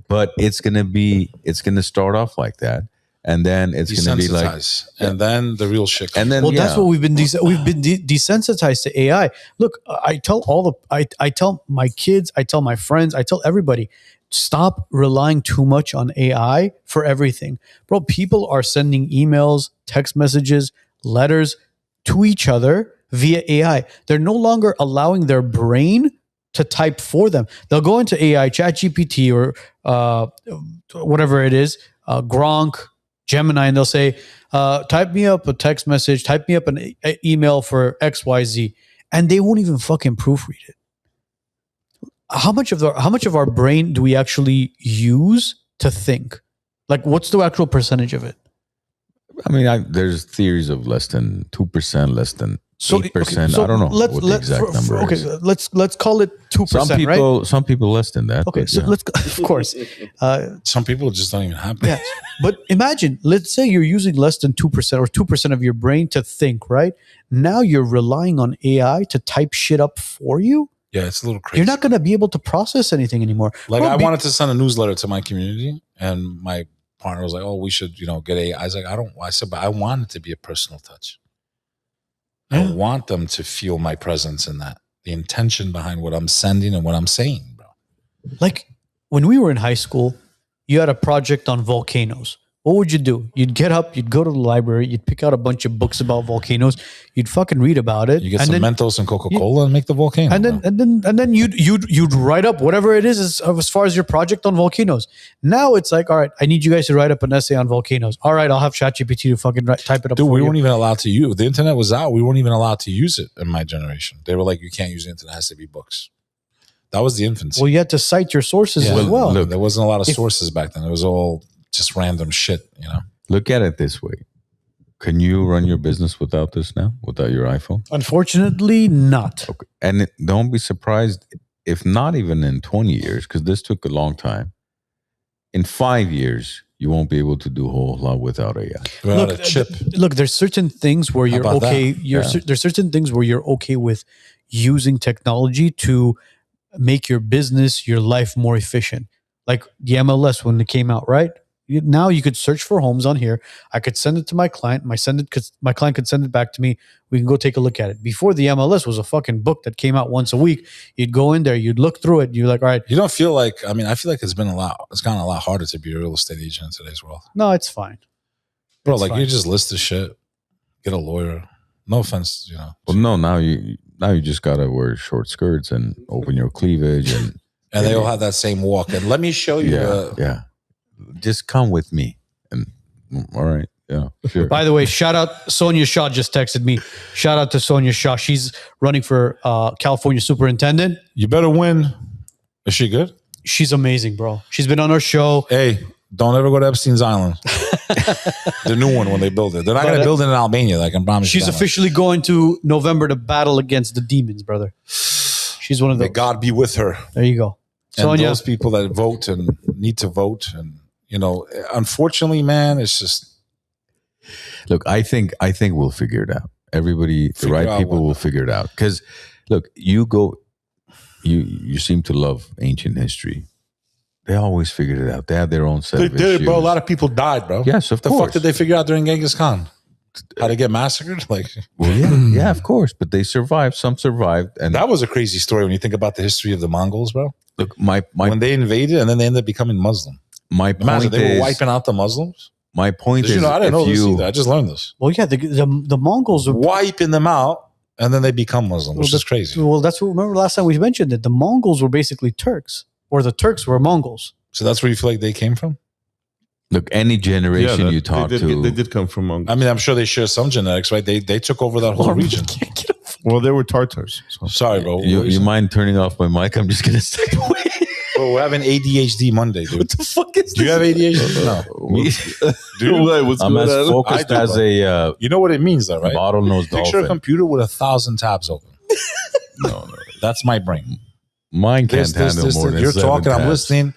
But it's gonna start off like that. And then it's going to be like, and then the real shit comes. And then, that's what we've been desensitized to AI. Look, I tell my kids, I tell my friends, I tell everybody, stop relying too much on AI for everything, bro. People are sending emails, text messages, letters to each other via AI. They're no longer allowing their brain to type for them. They'll go into AI, ChatGPT, or whatever it is, Gronk, Gemini, and they'll say, type me up a text message, type me up an email for XYZ, and they won't even fucking proofread it. How much of our brain do we actually use to think? Like, what's the actual percentage of it? I mean, there's theories of less than 2%, less than 8%. So I don't know what the exact number is. Let's call it 2%, right? Some people less than that. Okay, so let's, of course. Some people just don't even have that. Yeah. But imagine, let's say you're using less than 2% or 2% of your brain to think, right? Now you're relying on AI to type shit up for you. Yeah, it's a little crazy. You're not going to be able to process anything anymore. Like, I wanted to send a newsletter to my community, and my partner was like, "Oh, we should, get AI." I was like, I said, but I want it to be a personal touch. I want them to feel my presence in that, the intention behind what I'm sending and what I'm saying, bro. Like, when we were in high school, you had a project on volcanoes. What would you do? You'd get up, you'd go to the library, you'd pick out a bunch of books about volcanoes, you'd fucking read about it. You get some Mentos and Coca-Cola and make the volcano. And then you'd write up whatever it is as far as your project on volcanoes. Now it's like, all right, I need you guys to write up an essay on volcanoes. All right, I'll have ChatGPT to fucking type it up. Dude, we weren't even allowed to use the internet was out. We weren't even allowed to use it in my generation. They were like, you can't use the internet, it has to be books. That was the infancy. Well, you had to cite your sources as well. Look, there wasn't a lot of sources back then. It was all just random shit, Look at it this way. Can you run your business without this now? Without your iPhone? Unfortunately, not. Okay. And don't be surprised if not even in 20 years, because this took a long time. In 5 years, you won't be able to do a whole lot without AI. Without a chip. Look, there's certain things where you're okay. There's certain things where you're okay with using technology to make your business, your life more efficient. Like the MLS when it came out, right? Now you could search for homes on here. I could send it to my client. My client could send it back to me. We can go take a look at it. Before, the MLS was a fucking book that came out once a week. You'd go in there, you'd look through it. You're like, all right. You don't feel like, I feel like it's gotten a lot harder to be a real estate agent in today's world. No, it's fine. Bro, it's fine. You just list the shit, get a lawyer. No offense, Well, no, now you just gotta wear short skirts and open your cleavage and they all have that same walk. And let me show you. Yeah. Just come with me. And all right. Yeah, sure. By the way, shout out, Sonia Shaw just texted me. Shout out to Sonia Shaw. She's running for California superintendent. You better win. Is she good? She's amazing, bro. She's been on our show. Hey, don't ever go to Epstein's Island. The new one when they build it. They're not going to build it in Albania. I can promise you. She's officially going to November to battle against the demons, brother. She's one of those. May God be with her. There you go. And Sonia, those people that vote and need to vote, and unfortunately, man, it's just. Look, I think we'll figure it out. Everybody, the right people will figure it out. Because, look, you seem to love ancient history. They always figured it out. They had their own set They of did, issues. bro. A lot of people died, bro. Yes, of the course. fuck did they figure out during Genghis Khan? How to get massacred? Like, Well, yeah, of course. But they survived. Some survived, and that was a crazy story when you think about the history of the Mongols, bro. look, my When they invaded and then they ended up becoming Muslim. point Imagine they is were wiping out the Muslims. my point Did is you know? I didn't know if this you either. I just learned this. Well, yeah, the Mongols were. Wiping them out and then they become Muslim, which is crazy. Well, that's what. Remember last time we mentioned that the Mongols were basically Turks, or the Turks were Mongols. So that's where you feel like they came from? look any generation that- you talk they to. did come from Mongols. I mean, I'm sure they share some genetics, right? They took over that whole region. Well, they were Tartars. So. Sorry, bro. you mind turning off my mic? I'm just gonna step away. Bro, we're having ADHD Monday, dude. What the fuck is Do you have ADHD? No. Me- Dude, What's I'm going as on? focused I do, as bro. a you know what it means, though, right? bottlenose Picture a dolphin. computer with 1,000 tabs open. No, That's my brain. mine can't handle more than You're 7 talking, I'm tabs. listening.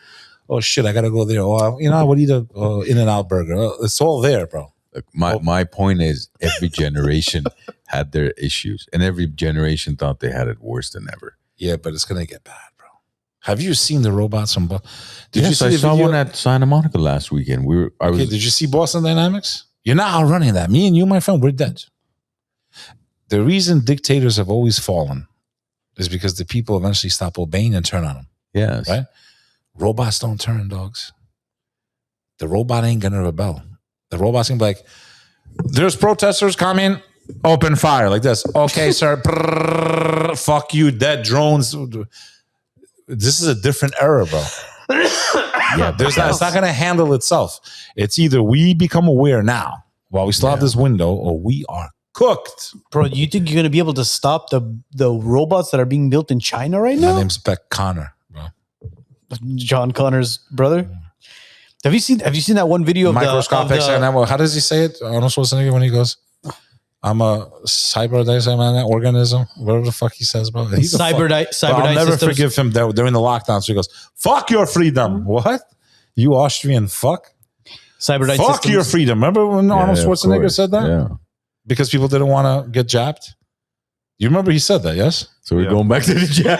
Oh, shit, I got to go there. Oh, you know, I would eat a In-N-Out burger. It's all there, bro. Look, my point is every generation had their issues, and every generation thought they had it worse than ever. Yeah, but it's going to get bad, bro. Have you seen the robots from... Did you Yes, see I the saw video? one at Santa Monica last weekend. Okay, did you see Boston Dynamics? You're not outrunning that. Me and you, my friend, we're dead. The reason dictators have always fallen is because the people eventually stop obeying and turn on them. Yes. Right? Robots don't turn, dogs. The robot ain't going to rebel. The robot's going to be like, there's protesters coming, open fire like this. Okay, sir. Brrr, fuck you, dead drones. This is a different era, bro. Yeah, It's not going to handle itself. It's either we become aware now while we still have this window, or we are cooked. Bro, you think you're gonna be able to stop the robots that are being built in China right My now? name's Bek Connor, bro. John Connor's brother. Have you seen that one video of Microscopic. How does he say it? Arnold Schwarzenegger when he goes, I'm a organism, whatever the fuck he says, bro. He's Cyberdyne I'll never systems. forgive him during the lockdown. So he goes, fuck your freedom. What? You Austrian fuck? Cyberdyne Fuck systems. your freedom. Remember when Arnold Yeah, of Schwarzenegger course. said that? Yeah. Because people didn't want to get jabbed? You remember he said that, yes? So we're going back to the jab.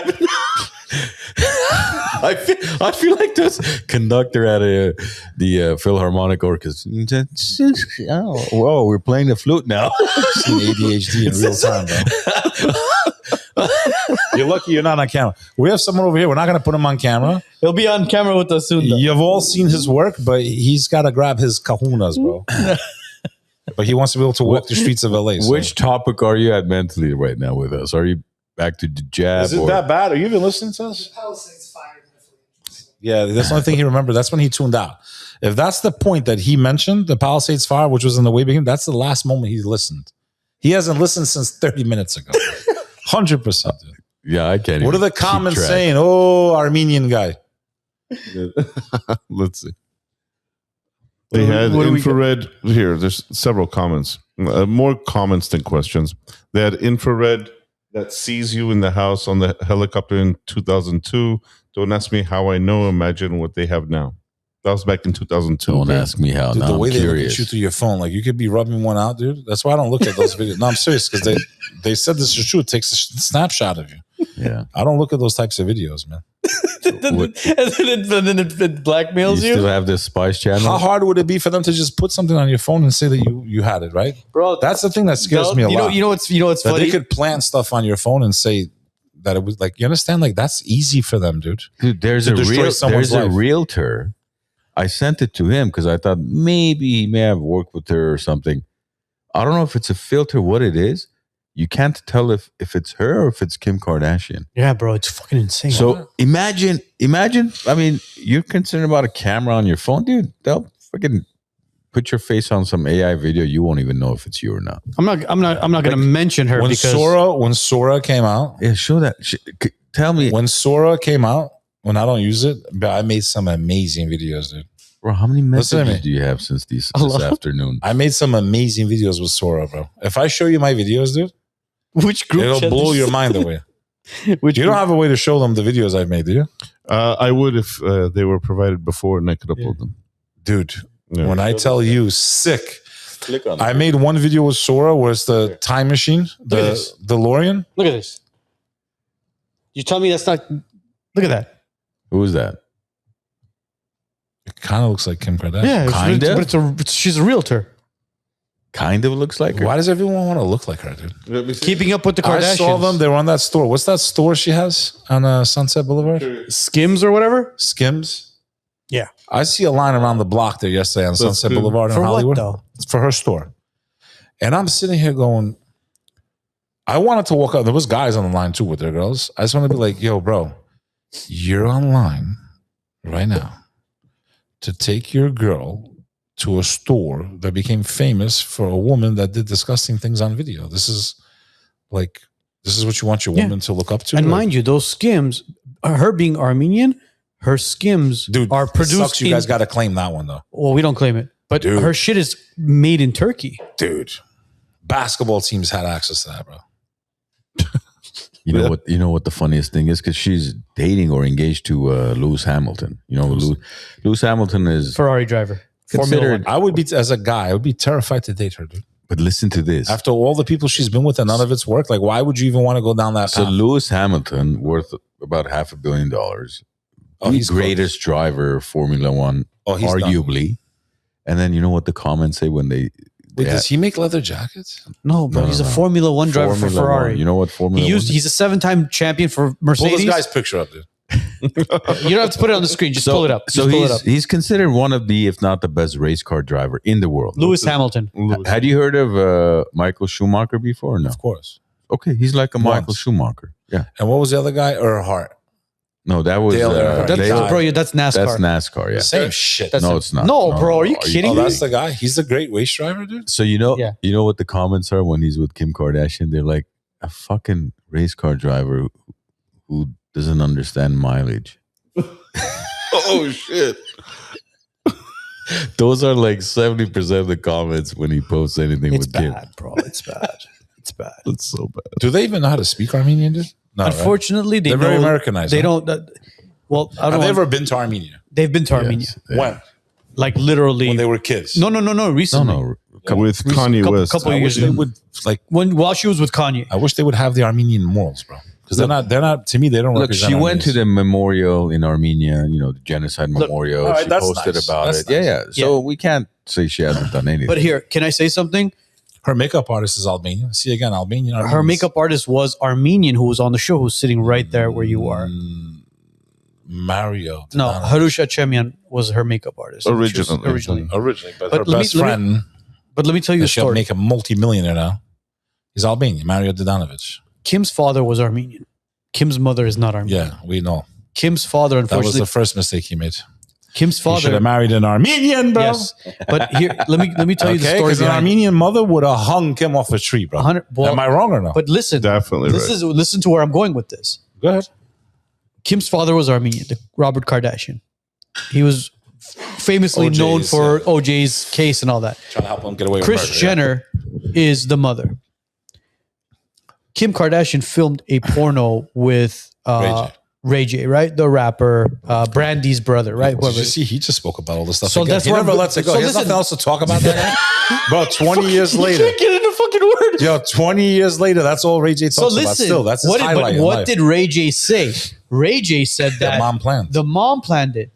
I feel like this conductor at the Philharmonic Orchestra. Oh, whoa, we're playing the flute now. Seen ADHD in real time, bro. You're lucky you're not on camera. We have someone over here. We're not going to put him on camera. He'll be on camera with us soon. Though. You've all seen his work, but he's got to grab his kahunas, bro. But he wants to be able to walk the streets of LA. So. Which topic are you at mentally right now with us? Are you back to the jab? Is it that bad? Are you even listening to us? Palisades fired. Yeah, that's the only thing he remembered. That's when he tuned out. If that's the point that he mentioned, the Palisades fire, which was in the way beginning, that's the last moment he listened. He hasn't listened since 30 minutes ago. 100%. Dude. Yeah, I can't. What are even the keep comments track. saying? Oh, Armenian guy. Let's see. They had what do we infrared. Here, there's several comments. More comments than questions. They had infrared that sees you in the house on the helicopter in 2002. Don't ask me how I know. Imagine what they have now. That was back in 2002. Don't ask me how. Dude, Now the I'm way they look curious. at you through your phone, like you could be rubbing one out, dude. That's why I don't look at those videos. No, I'm serious because they said this is true. It takes a snapshot of you. Yeah. I don't look at those types of videos, man. and then it blackmails You you, still have this spice channel? How hard would it be for them to just put something on your phone and say that you had it, right? bro. That's the thing that scares me a lot. You know what's that funny? they could plant stuff on your phone and say that it was like, you understand? Like that's easy for them, dude. Dude, there's To a destroy someone's life. realtor. I sent it to him because I thought maybe he may have worked with her or something. I don't know if it's a filter, what it is. You can't tell if it's her or if it's Kim Kardashian. yeah, bro, it's fucking insane. So imagine. I mean, you're concerned about a camera on your phone, dude. They'll fucking put your face on some AI video. You won't even know if it's you or not. I'm not going to mention her When because Sora came out, Yeah, show that. Tell me, when Sora came out, when I don't use it, but I made some amazing videos, dude. bro, how many Listen to messages me. do you have since this lot. afternoon? I made some amazing videos with Sora, bro. If I show you my videos, dude, which group it'll chat blow did your you- mind away. Which You don't group- have a way to show them the videos I've made, do you? I would if they were provided before and I could upload them. Dude, Yeah. when I tell you sick, Click on I made one video with Sora where it's the time machine, at the this. DeLorean. Look at this. You tell me that's not. Look at that. Who is that? Kind of looks like Kim Kardashian. Yeah, Kinda? but she's a realtor. Kind of looks like her. Why does everyone want to look like her, dude? Let me see. Keeping up with the Kardashians. I saw them. They were on that store. What's that store she has on Sunset Boulevard? Skims or whatever. Skims. Yeah. I see a line around the block there yesterday on Sunset good. Boulevard in For Hollywood. what though? It's for her store. And I'm sitting here going, I wanted to walk up. There was guys on the line too with their girls. I just want to be like, yo, bro, you're online right now to take your girl to a store that became famous for a woman that did disgusting things on video. This is what you want your woman to look up to? And mind you, those Skims, her being Armenian, her Skims dude, are produced. Sucks you guys got to claim that one though. Well, we don't claim it, but Dude. her shit is made in Turkey. Dude, basketball teams had access to that, bro. You know what? You know what the funniest thing is, because she's dating or engaged to Lewis Hamilton. You know, Lewis Hamilton is Ferrari driver. considered. I would be, as a guy, I would be terrified to date her, dude. But listen to this. After all the people she's been with and none of it's worked, like, why would you even want to go down that So path? Lewis Hamilton, worth about $500 million. Oh, The he's greatest driver of Formula One, Oh, he's arguably. And then you know what the comments say when they Wait, does he make leather jackets? No, bro, No, he's no. a Formula One driver for Formula Ferrari. One. You know what Formula One is? He's a 7-time champion for Pull Mercedes. this guy's picture up, dude. You don't have to put it on the screen. Just pull it up. So Just pull it up. he's considered one of the, if not the best race car driver in the world. Lewis Hamilton. Had you heard of Michael Schumacher before? Or no. Of course. Okay, he's like a Michael Once. Schumacher. Yeah. And what was the other guy? Earnhart. No, that was Dale Earnhardt. That's, Dale- bro, that's NASCAR. that's NASCAR. Yeah. Same shit. That's No, it. it's not. No, bro, are you kidding Oh, me? that's the guy? He's the great race driver, dude? So you know Yeah. what the comments are when he's with Kim Kardashian? They're like, a fucking race car driver who doesn't understand mileage. Oh shit! Those are like 70% of the comments when he posts anything It's with Kim. bad, bro. It's bad. It's bad. That's so bad. Do they even know how to speak Armenian, dude? No, right? Unfortunately, They're very know- Americanized. They huh? don't. Well, I Have don't they know. ever been to Armenia? They've been to Armenia. Yeah. When? Like literally. When they were kids. No. Recently. No. With Kanye couple- West. couple I wish years they ago. would like. While she was with Kanye. I wish they would have the Armenian morals, bro. Because they're not. To me, they don't. Look, represent she went to Armenians. the memorial in Armenia, you know, the genocide memorial. all right, She that's posted nice. about That's it. nice. Yeah. So we can't say she hasn't done anything. But here, can I say something? Her makeup artist is Albanian. See again, Albanian. Her Armenians. makeup artist was Armenian, who was on the show, who's sitting right there where you are. Mario. No, Dodanovic. Harush Achemian was her makeup artist. She was Originally. Originally, but, But her let me- best let me- friend, But let me tell you a that she'll story. make a multi-millionaire now, is Albanian. Mario Dodanovic. Kim's father was Armenian. Kim's mother is not Armenian. Yeah, we know. Kim's father, That was unfortunately, the first mistake he made. Kim's He should father. have married an Armenian, bro. Yes, but here, let me tell you the Okay, story because an behind. Armenian mother would have hung Kim off a tree, bro. 100 well, Am I wrong or no? But listen, Definitely this right. is listen to where I'm going with this. Go ahead. Kim's father was Armenian, Robert Kardashian. He was famously OJ's, known for OJ's case and all that. Trying to help him get away with Kris murder, yeah. Jenner is the mother. Kim Kardashian filmed a porno with Ray J, right? The rapper, Brandy's brother, right? Did you see? He just spoke about all this stuff. So again. that's he what never I'm- lets it go. so He has listen- nothing else to talk about that. Bro, 20 years later. You can't get in a fucking word. Yo, 20 years later, that's all Ray J talks So about. listen, Still, that's his highlight in what life. did Ray J say? Ray J said that mom planned. The mom planned it.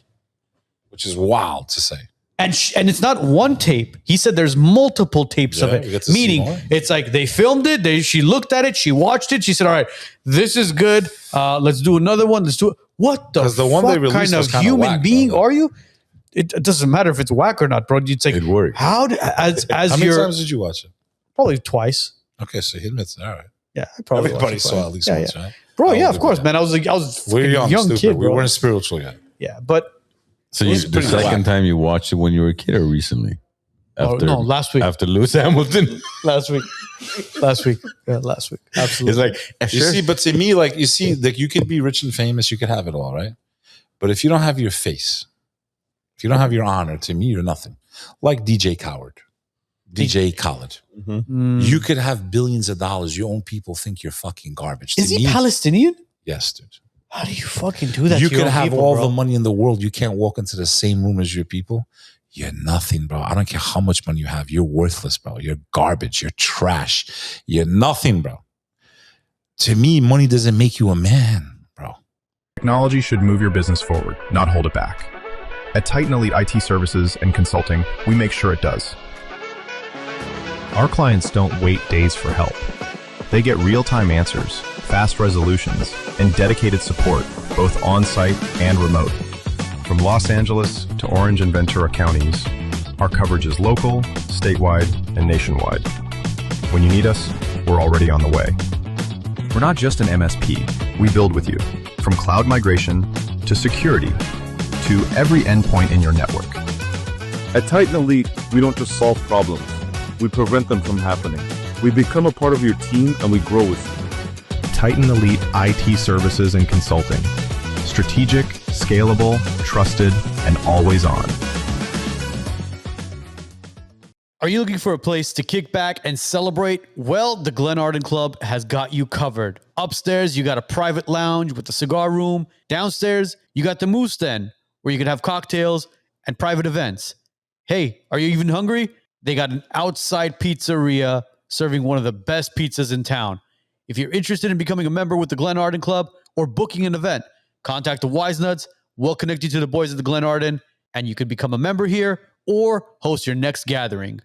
Which is wild to say. And it's not one tape. He said there's multiple tapes of Yeah, we get it. to see Meaning, more. it's like they filmed it. She looked at it. She watched it. She said, "All right, this is good. Let's do another one. Let's do it." What the? 'Cause the one they fuck released kind was of kinda human whack, being though. are you? It doesn't matter if it's whack or not, bro. It's like It worked. How as How many you're times did you watch it? probably twice. Okay, so he admits it. All right. Yeah, I probably Everybody watched it saw twice. at least Yeah, once, yeah. right? Bro, How yeah, old of were course, we? man. I was a We're young, young stupid. kid, We bro. weren't spiritual yet. Yeah, but So was the pretty second whack. time you watched it when you were a kid or recently? no, last week. After Lewis Hamilton. Last week. Yeah, last week. Absolutely. It's like, You see, but to me, like you see, like you could be rich and famous, you could have it all, right? But if you don't have your face, if you don't have your honor, to me, you're nothing. Like DJ Khaled. You could have billions of dollars. Your own people think you're fucking garbage. Is To he me, Palestinian? yes, dude. How do you fucking do that? You to your could own have people, all bro? the money in the world. You can't walk into the same room as your people. You're nothing, bro. I don't care how much money you have. You're worthless, bro. You're garbage. You're trash. You're nothing, bro. To me, money doesn't make you a man, bro. Technology should move your business forward, not hold it back. At Titan Elite IT Services and Consulting, we make sure it does. Our clients don't wait days for help. They get real-time answers, fast resolutions, and dedicated support, both on-site and remote. From Los Angeles to Orange and Ventura counties, our coverage is local, statewide, and nationwide. When you need us, we're already on the way. We're not just an MSP. We build with you, from cloud migration to security to every endpoint in your network. At Titan Elite, we don't just solve problems. We prevent them from happening. We become a part of your team and we grow with you. Titan Elite IT Services and Consulting. Strategic, scalable, trusted, and always on. Are you looking for a place to kick back and celebrate? Well, the Glen Arden Club has got you covered. Upstairs, you got a private lounge with a cigar room. Downstairs, you got the Moose Den, where you can have cocktails and private events. Hey, are you even hungry? They got an outside pizzeria serving one of the best pizzas in town. If you're interested in becoming a member with the Glen Arden Club or booking an event, contact the WiseNuts. We'll connect you to the boys at the Glen Arden, and you could become a member here or host your next gathering.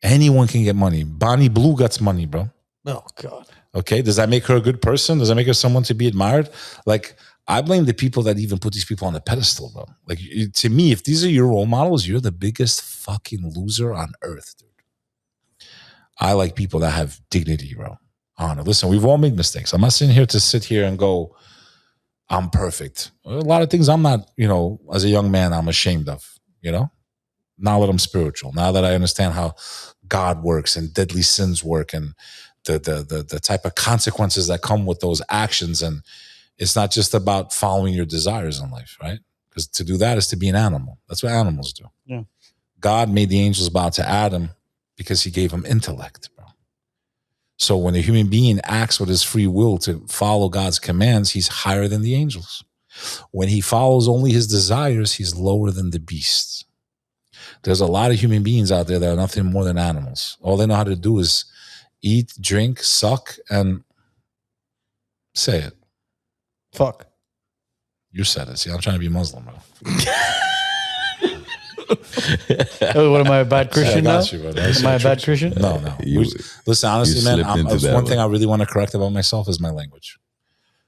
Anyone can get money. Bonnie Blue gets money, bro. Oh, God. Okay, does that make her a good person? Does that make her someone to be admired? Like, I blame the people that even put these people on the pedestal, bro. Like, to me, if these are your role models, you're the biggest fucking loser on earth, dude. I like people that have dignity, bro. Honor. Listen, we've all made mistakes. I'm not sitting here to sit here and go, I'm perfect. A lot of things I'm not, as a young man, I'm ashamed of, Now that I'm spiritual, now that I understand how God works and deadly sins work and the type of consequences that come with those actions. And it's not just about following your desires in life, right? Because to do that is to be an animal. That's what animals do. Yeah. God made the angels bow to Adam because he gave him intellect, bro. So when a human being acts with his free will to follow God's commands, he's higher than the angels. When he follows only his desires, he's lower than the beasts. There's a lot of human beings out there that are nothing more than animals. All they know how to do is eat, drink, suck, and say it. Fuck. You said it. See, I'm trying to be Muslim, bro. Oh, what am I, a bad Christian I now? got you, bro. Am I a bad Christian? No. Listen, honestly, man, one thing I really want to correct about myself is my language.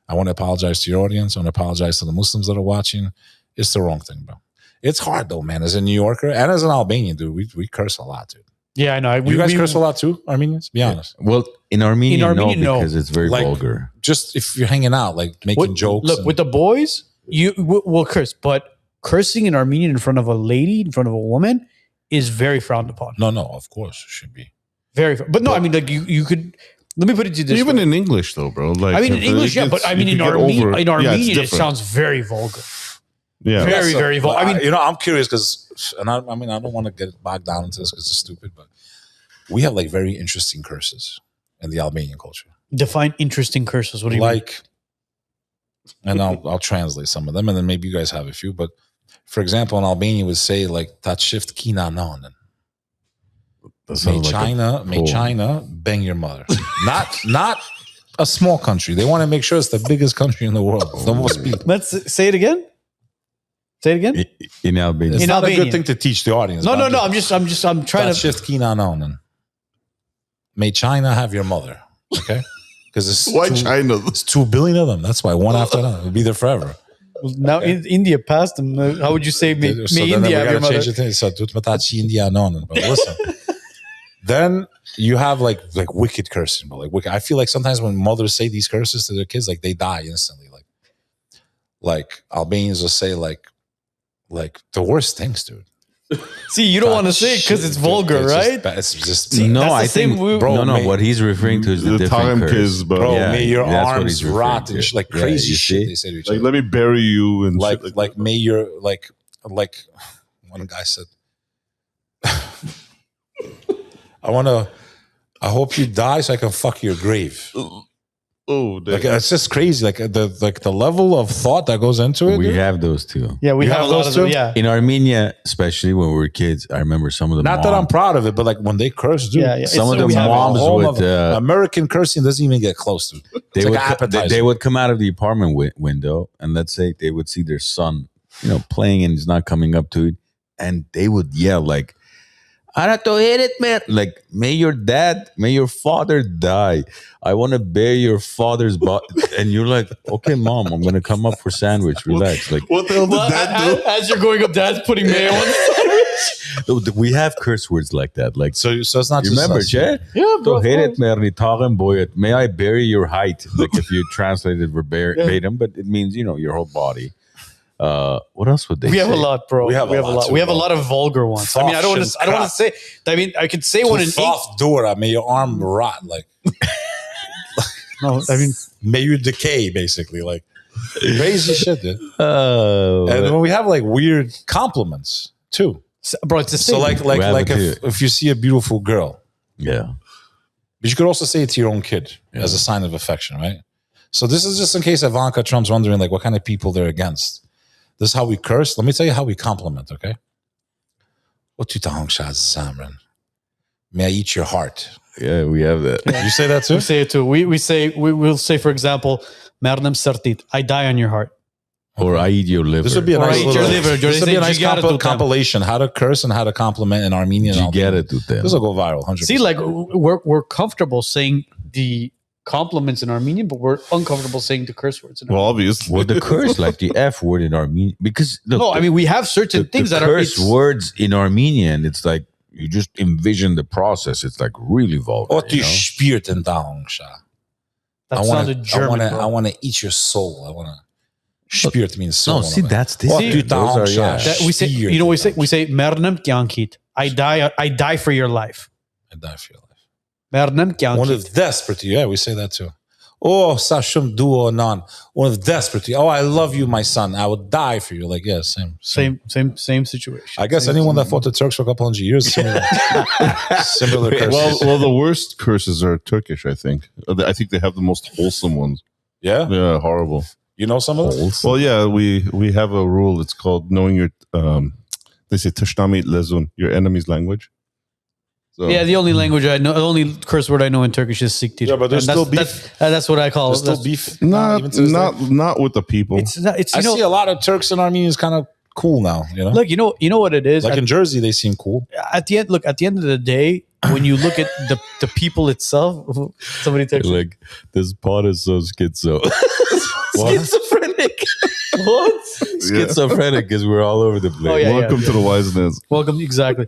I want to apologize to your audience. I want to apologize to the Muslims that are watching. It's the wrong thing, bro. It's hard though, man. As a New Yorker and as an Albanian, dude, we curse a lot, dude. Yeah, I know. You guys curse a lot too, Armenians? Be honest. Well, in Armenia, no, no. because it's very vulgar. Just if you're hanging out, like making jokes. Look, with the boys, you will curse, but cursing in Armenian in front of a lady, in front of a woman, is very frowned upon. No, of course it should be. Very, but no, I mean, like you could. Let me put it to you this Even way. in English, though, bro. Like, I mean, in English, yeah, but I mean, in Armenian, it sounds very vulgar. Yeah, very, very vulgar. I mean, I'm curious because, and I don't want to get bogged down into this because it's stupid, but we have like very interesting curses in the Albanian culture. Define interesting curses. What do you mean? And I'll translate some of them, and then maybe you guys have a few. But for example, in Albania, would say like "Tat shift kina nonen." May China bang your mother. Not a small country. They want to make sure it's the biggest country in the world. The most people. Let's say it again. Say it again. In Albania, It's in not Albania. a good thing to teach the audience. No. I'm trying to shift kina nonen. May China have your mother. Okay, because why China? It's 2 billion of them. That's why one after another. It'll be there forever. Now India passed them. How would you say me India have your mother? Change the thing. So India nonen. But listen. Then you have like wicked cursing, bro. Like wicked. I feel like sometimes when mothers say these curses to their kids, like they die instantly. Like Albanians will say like the worst things, dude. See, you don't want to say it because it's vulgar, right? It's just no, I think, bro. No. What he's referring to is the different curse, bro. Yeah, may your that's what arms he's referring rot to. and like crazy you shit see? they say to each Like, other. let me bury you and like shit like may your like one guy said, I hope you die so I can fuck your grave. Oh, Like it's just crazy. Like the level of thought that goes into it. We dude. have those too. Yeah, we You have have a lot those of them. too? Yeah. In Armenia, especially when we were kids, I remember some of the Not that I'm proud of it, but like when they curse, dude. Yeah. Some of So the we have a moms whole with other- American cursing doesn't even get close to it. they It's would like an appetizer. they would come out of the apartment window and let's say they would see their son playing and he's not coming up to it, and they would yell like, "Arato hit it, man!" Like, may your father die. I want to bury your father's body. And you're like, okay, mom, I'm gonna come up for sandwich. Relax. Like, What the hell did dad do? As you're going up, dad's putting mayo on the sandwich. we have curse words like that. Like, So it's not you just remember, us. Jared? Yeah, bro. Hit it, boyet. May I bury your height? Like, if you translated verbatim, but it means your whole body. What else would they We say? have a lot, bro. We have a lot too, We have a bro. lot of vulgar ones. I mean, I don't want to say. I mean, I could say one in Soft Dora, may your arm rot. Like, No, I mean, may you decay, basically. Like, crazy shit, dude. Oh, And then we have like weird compliments too. bro, it's the same. So like We have it if you see a beautiful girl, yeah. but you could also say it to your own kid as a sign of affection, right? So this is just in case Ivanka Trump's wondering like what kind of people they're against. This is how we curse. Let me tell you how we compliment, okay? What you tahong shaz samran? May I eat your heart? Yeah, we have that. You say that too? we say it too. We'll say, for example, Mernam Sartit, I die on your heart. Or I eat your liver. This would be a Or I nice eat your liver. This would be a nice Jigara tutam. compilation. How to curse and how to compliment in Armenian. and You get Albanian. it to them. This will go viral. 100%. See, like we're comfortable saying the compliments in Armenian, but we're uncomfortable saying the curse words. In Well, Armenian. obviously. Well, the curse, like the F word in Armenian, because look, No, I mean we have certain things the that curse are words in Armenian. It's like you just envision the process. It's like really vulgar. What you you know? spirit in tahong sha? That sounded German. I bro. want to eat your soul. I want to. Spirit means soul. No, see, that's this. What See, you those are, yeah. That we say, you know, we say Mernam Kyankit. I die for your life. I die for your life. Mernam One Kyankit. of desperate. Yeah, we say that too. Oh, sashum duo non. One of desperate. Oh, I love you, my son. I would die for you. Like, yeah, same. Same situation. I guess anyone that fought the Turks for a couple hundred years, similar curses. Well, the worst curses are Turkish, I think. I think they have the most wholesome ones. Yeah, Yeah, horrible. you know some of those. Well, yeah, we have a rule. It's called knowing your, they say Tashnamit Lezun, your enemy's language. So, Yeah, the only language I know, the only curse word I know in Turkish is siktir. Yeah, but there's And still that's what I call There's still that's- beef. Not, even to this day. not with the people. It's not. It's I you know, see a lot of Turks and Armenians kind of cool now. You know, look, you know what it is. like in Jersey, they seem cool. At the end, at the end of the day, when you look at the people itself, somebody texted me. Like, this pod is so schizo. Schizophrenic. What? Schizophrenic because we're all over the place. Oh, yeah. Welcome to the WiseNuts. Welcome. Exactly.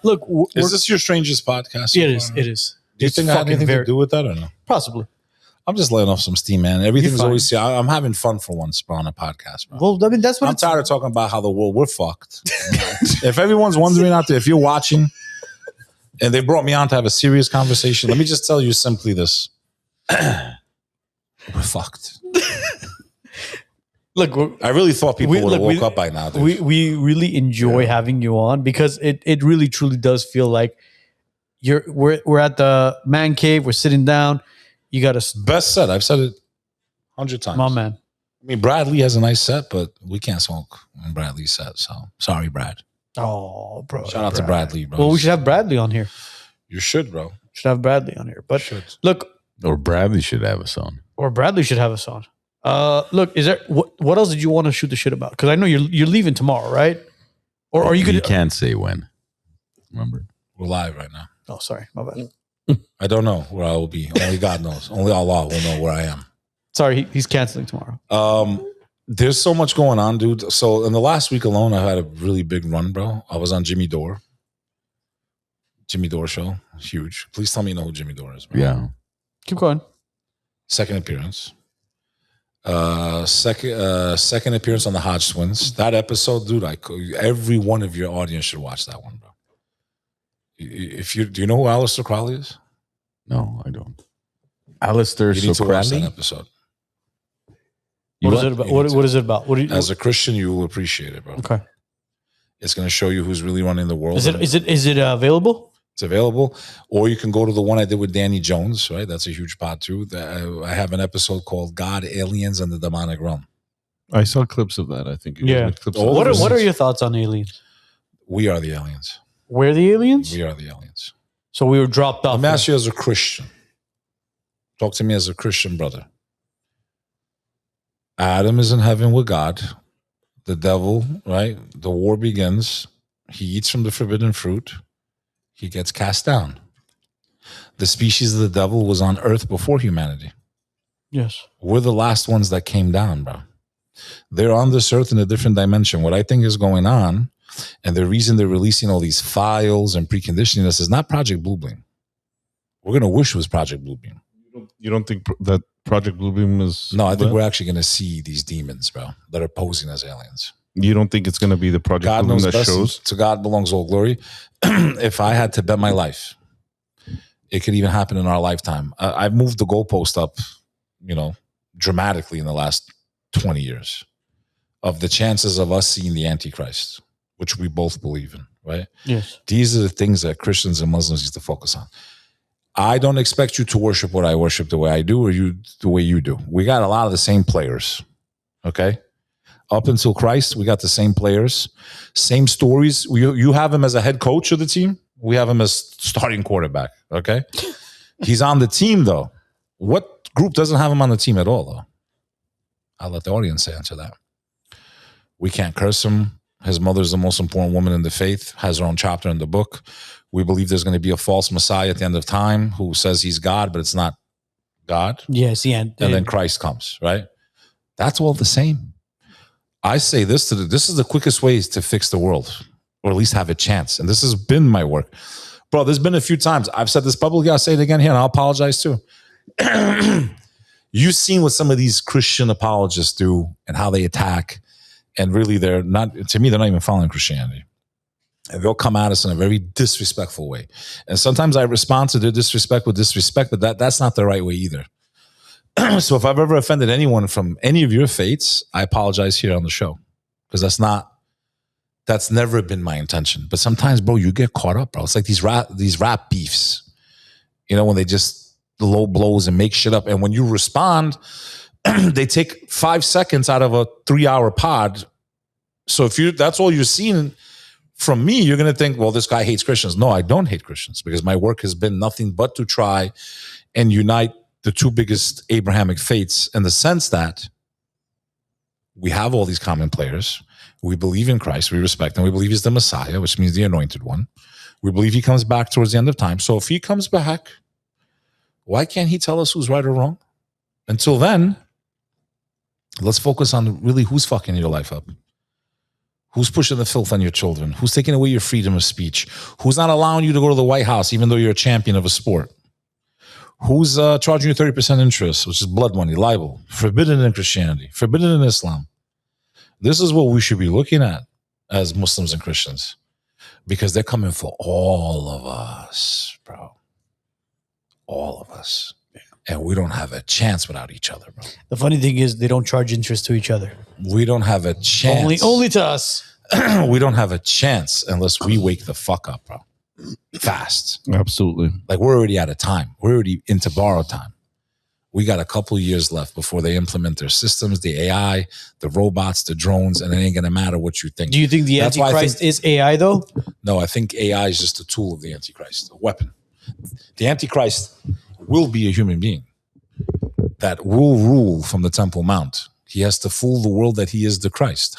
Look, Is this your strangest podcast? it is. It is. Do you It's think I had fucking anything to do with that or no? Possibly. I'm just letting off some steam, man. Everything's fine. always. I'm having fun for once, bro, on a podcast, bro. Well, I mean, that's what I'm tired of talking about how the world we're fucked. If everyone's wondering out there, if you're watching, and they brought me on to have a serious conversation, let me just tell you simply this: we're fucked. Look, I really thought people would have woke up by now. Dude. we really enjoy having you on because it really truly does feel like we're at the man cave. We're sitting down. You got a Best set. I've said it 100 times. my man. I mean, Bradley has a nice set, but we can't smoke on Bradley's set. So sorry, Brad. Oh, bro. Shout out to Bradley, bro. Well, we should have Bradley on here. You should, bro. Should have Bradley on here. But Should. look, Or Bradley should have a son. or Bradley should have us on. Look, is there what else did you want to shoot the shit about? Because I know you're leaving tomorrow, right? Or are you You gonna? can't say when. Remember? We're live right now. Oh, sorry, my bad. I don't know where I will be. Only God knows. Only Allah will know where I am. Sorry, he's canceling tomorrow. There's so much going on, dude. So in the last week alone, I had a really big run, bro. I was on Jimmy Dore show. Huge. Please tell me you know who Jimmy Dore is, bro. Yeah. Keep going. Second appearance. Second appearance on the Hodge Twins. That episode, dude, every one of your audience should watch that one, bro. Do you know who Aleister Crowley is? No, I don't. Alistair You need to watch that Socrati? episode. What is it about? What is it about? What do you? As a Christian, you will appreciate it, bro. Okay. It's going to show you who's really running the world. Is it available? It's available, or you can go to the one I did with Danny Jones. Right, that's a huge pod too. I have an episode called "God, Aliens, and the Demonic Realm." I saw clips of that. I think. You guys Yeah. made clips All of What that. are your thoughts on aliens? We are the aliens. We're the aliens. We are the aliens. So we were dropped off. Let me ask you as a Christian. Talk to me as a Christian brother. Adam is in heaven with God. the devil, right? The war begins. He eats from the forbidden fruit. He gets cast down. The species of the devil was on earth before humanity. Yes. We're the last ones that came down, bro. They're on this earth in a different dimension. What I think is going on, and the reason they're releasing all these files and preconditioning us is not Project Bluebeam. We're going to wish it was Project Bluebeam. You don't think that Project Bluebeam is... No, I think we're actually going to see these demons, bro, that are posing as aliens. You don't think it's going to be the Project God Bluebeam knows that best. shows? To God belongs all glory. If I had to bet my life, it could even happen in our lifetime. I've moved the goalpost up, dramatically in the last 20 years of the chances of us seeing the Antichrist, which we both believe in, right? Yes. These are the things that Christians and Muslims used to focus on. I don't expect you to worship what I worship the way I do, or you the way you do. We got a lot of the same players, okay? Up until Christ, we got the same players, same stories. You have him as a head coach of the team. We have him as starting quarterback, okay? He's on the team, though. What group doesn't have him on the team at all, though? I'll let the audience answer that. We can't curse him. His mother's the most important woman in the faith, has her own chapter in the book. We believe there's going to be a false Messiah at the end of time who says he's God, but it's not God. Yes, the end. And then Christ comes, right? That's all the same. I say this this is the quickest way to fix the world, or at least have a chance. And this has been my work. Bro, there's been a few times. I've said this publicly. I'll say it again here, and I'll apologize too. You've seen what some of these Christian apologists do and how they attack. And really, they're not even following Christianity. And they'll come at us in a very disrespectful way. And sometimes I respond to their disrespect with disrespect, but that's not the right way either. So if I've ever offended anyone from any of your faiths, I apologize here on the show. Because that's never been my intention. But sometimes, bro, you get caught up, bro. It's like these rap beefs. When they just low blows and make shit up. And when you respond, they take 5 seconds out of a 3-hour pod. So if that's all you're seeing from me, you're going to think, well, this guy hates Christians. No, I don't hate Christians, because my work has been nothing but to try and unite the two biggest Abrahamic faiths, in the sense that we have all these common players. We believe in Christ. We respect him. We believe he's the Messiah, which means the anointed one. We believe he comes back towards the end of time. So if he comes back, why can't he tell us who's right or wrong? Until then, let's focus on really who's fucking your life up. Who's pushing the filth on your children? Who's taking away your freedom of speech? Who's not allowing you to go to the White House even though you're a champion of a sport? Who's charging you 30% interest, which is blood money, libel, forbidden in Christianity, forbidden in Islam? This is what we should be looking at as Muslims and Christians, because they're coming for all of us, bro. All of us. And we don't have a chance without each other, bro. The funny thing is they don't charge interest to each other. We don't have a chance. Only to us. We don't have a chance unless we wake the fuck up, bro. Fast. Absolutely. Like, we're already out of time. We're already into borrowed time. We got a couple of years left before they implement their systems, the AI, the robots, the drones, and it ain't going to matter what you think. Do you think the Antichrist is AI, though? No, I think AI is just a tool of the Antichrist, a weapon. The Antichrist will be a human being that will rule from the Temple Mount. He has to fool the world that he is the Christ.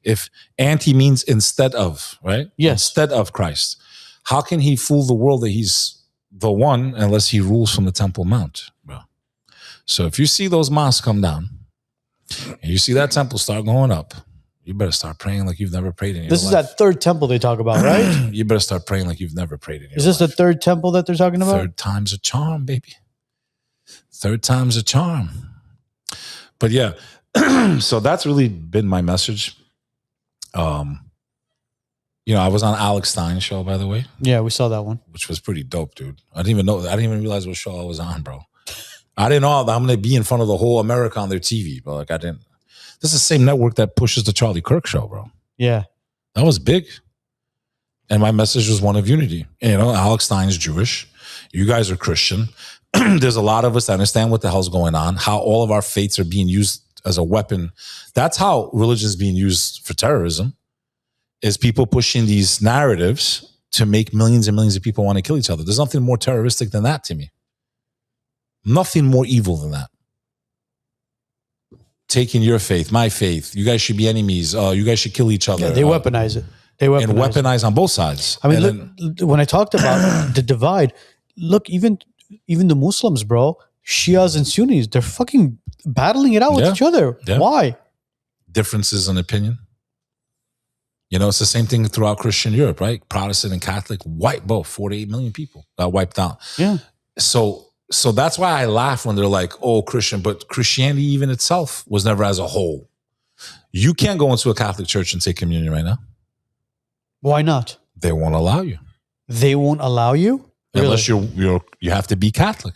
If anti means instead of, right? Yes. Instead of Christ. How can he fool the world that he's the one unless he rules from the Temple Mount, bro? So if you see those mosques come down and you see that temple start going up, you better start praying like you've never prayed in your life. This is that third temple they talk about, right? You better start praying like you've never prayed in your life. Is this the third temple that they're talking about? Third time's a charm, baby. Third time's a charm. But yeah, so that's really been my message. I was on Alex Stein's show, by the way. Yeah, we saw that one. Which was pretty dope, dude. I didn't even realize what show I was on, bro. I didn't know that I'm going to be in front of the whole America on their TV, bro. Like, I didn't. This is the same network that pushes the Charlie Kirk show, bro. Yeah. That was big. And my message was one of unity. Alex Stein's Jewish. You guys are Christian. There's a lot of us that understand what the hell's going on, how all of our faiths are being used as a weapon. That's how religion is being used for terrorism, is people pushing these narratives to make millions and millions of people want to kill each other. There's nothing more terroristic than that to me. Nothing more evil than that. taking your faith, my faith. You guys should be enemies. You guys should kill each other. Yeah, they weaponize it. They weaponize on both sides. I mean, look, when I talked about the divide, look, even the Muslims, bro, Shias and Sunnis, they're fucking battling it out with each other. Yeah. Why? Differences in opinion. You know, it's the same thing throughout Christian Europe, right? Protestant and Catholic wiped both. 48 million people got wiped out. Yeah. So that's why I laugh when they're like, oh, Christian, but Christianity even itself was never as a whole. You can't go into a Catholic church and take communion right now. Why not? They won't allow you. They won't allow you? Unless you have to be Catholic.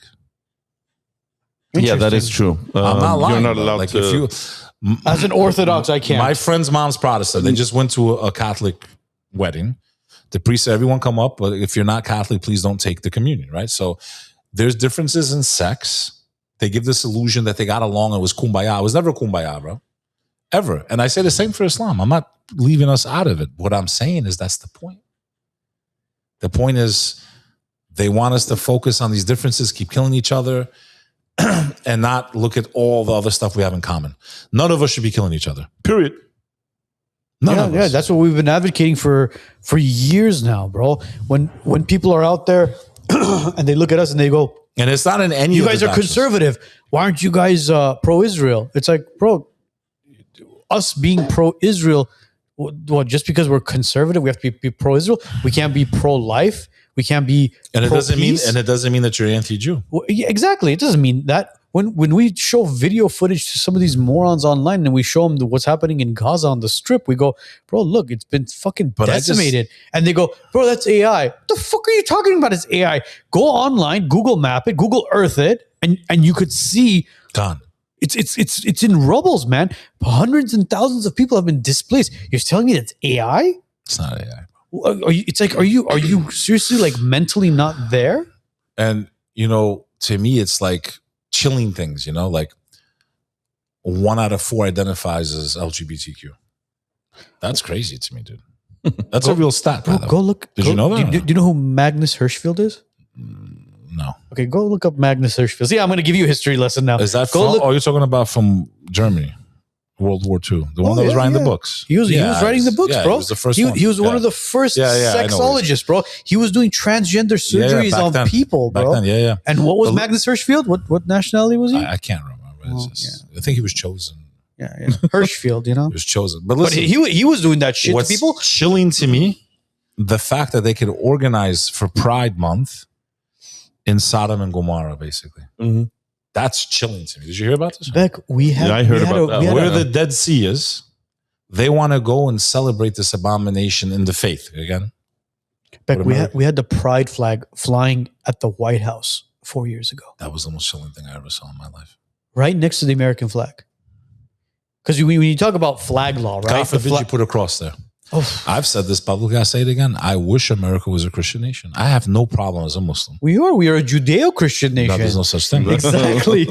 Yeah, that is true. I'm not lying. You're not allowed like to. As an Orthodox, I can't. My friend's mom's Protestant. They just went to a Catholic wedding. The priest said, everyone come up, but if you're not Catholic, please don't take the communion, right? So there's differences in sex. They give this illusion that they got along and it was kumbaya. It was never kumbaya, bro. Ever. And I say the same for Islam. I'm not leaving us out of it. What I'm saying is that's the point. The point is they want us to focus on these differences, keep killing each other, and not look at all the other stuff we have in common. None of us should be killing each other. Period. None of us. Yeah, that's what we've been advocating for years now, bro. When people are out there and they look at us and they go, and it's not in any. You guys are conservative. Why aren't you guys pro-Israel? It's like, bro, us being pro-Israel, what? Just because we're conservative, we have to be pro-Israel. We can't be pro-life. We can't be. And it doesn't mean that you're anti-Jew. Well, yeah, exactly. It doesn't mean that. When we show video footage to some of these morons online and we show them what's happening in Gaza on the strip, we go, bro, look, it's been fucking decimated. And they go, bro, that's AI. What the fuck are you talking about? It's AI. Go online, Google Map it, Google Earth it, and you could see. Gone. It's in rubbles, man. Hundreds and thousands of people have been displaced. You're telling me that's AI? It's not AI. Are you seriously like mentally not there? And you know, to me, it's like chilling things. You know, like 1 out of 4 identifies as LGBTQ. That's crazy to me, dude. That's a real stat. Bro, go look. Did you know that? Do you know who Magnus Hirschfeld is? No. Okay, go look up Magnus Hirschfeld. See, I'm going to give you a history lesson now. Is that you're talking about from Germany? World War II, the one that was writing the books. He was writing the books, bro. He was the first one. He was one of the first sexologists, bro. He was doing transgender surgeries on people, bro. Back then, And what was Magnus Hirschfeld? What nationality was he? I can't remember. I think he was chosen. Yeah. Hirschfeld, you know? He was chosen. But listen, he was doing that shit to people. What's chilling to me, the fact that they could organize for Pride Month in Sodom and Gomorrah, basically. Mm-hmm. That's chilling to me. Did you hear about this? Beck, I heard about that. Where the Dead Sea is, they want to go and celebrate this abomination in the faith again. Beck, we had the pride flag flying at the White House 4 years ago. That was the most chilling thing I ever saw in my life. Right next to the American flag. Because when you talk about flag law, right? God forbid you put a cross there. Oh. I've said this publicly. I say it again. I wish America was a Christian nation. I have no problem as a Muslim. We are a Judeo-Christian nation. No, there's no such thing. Exactly.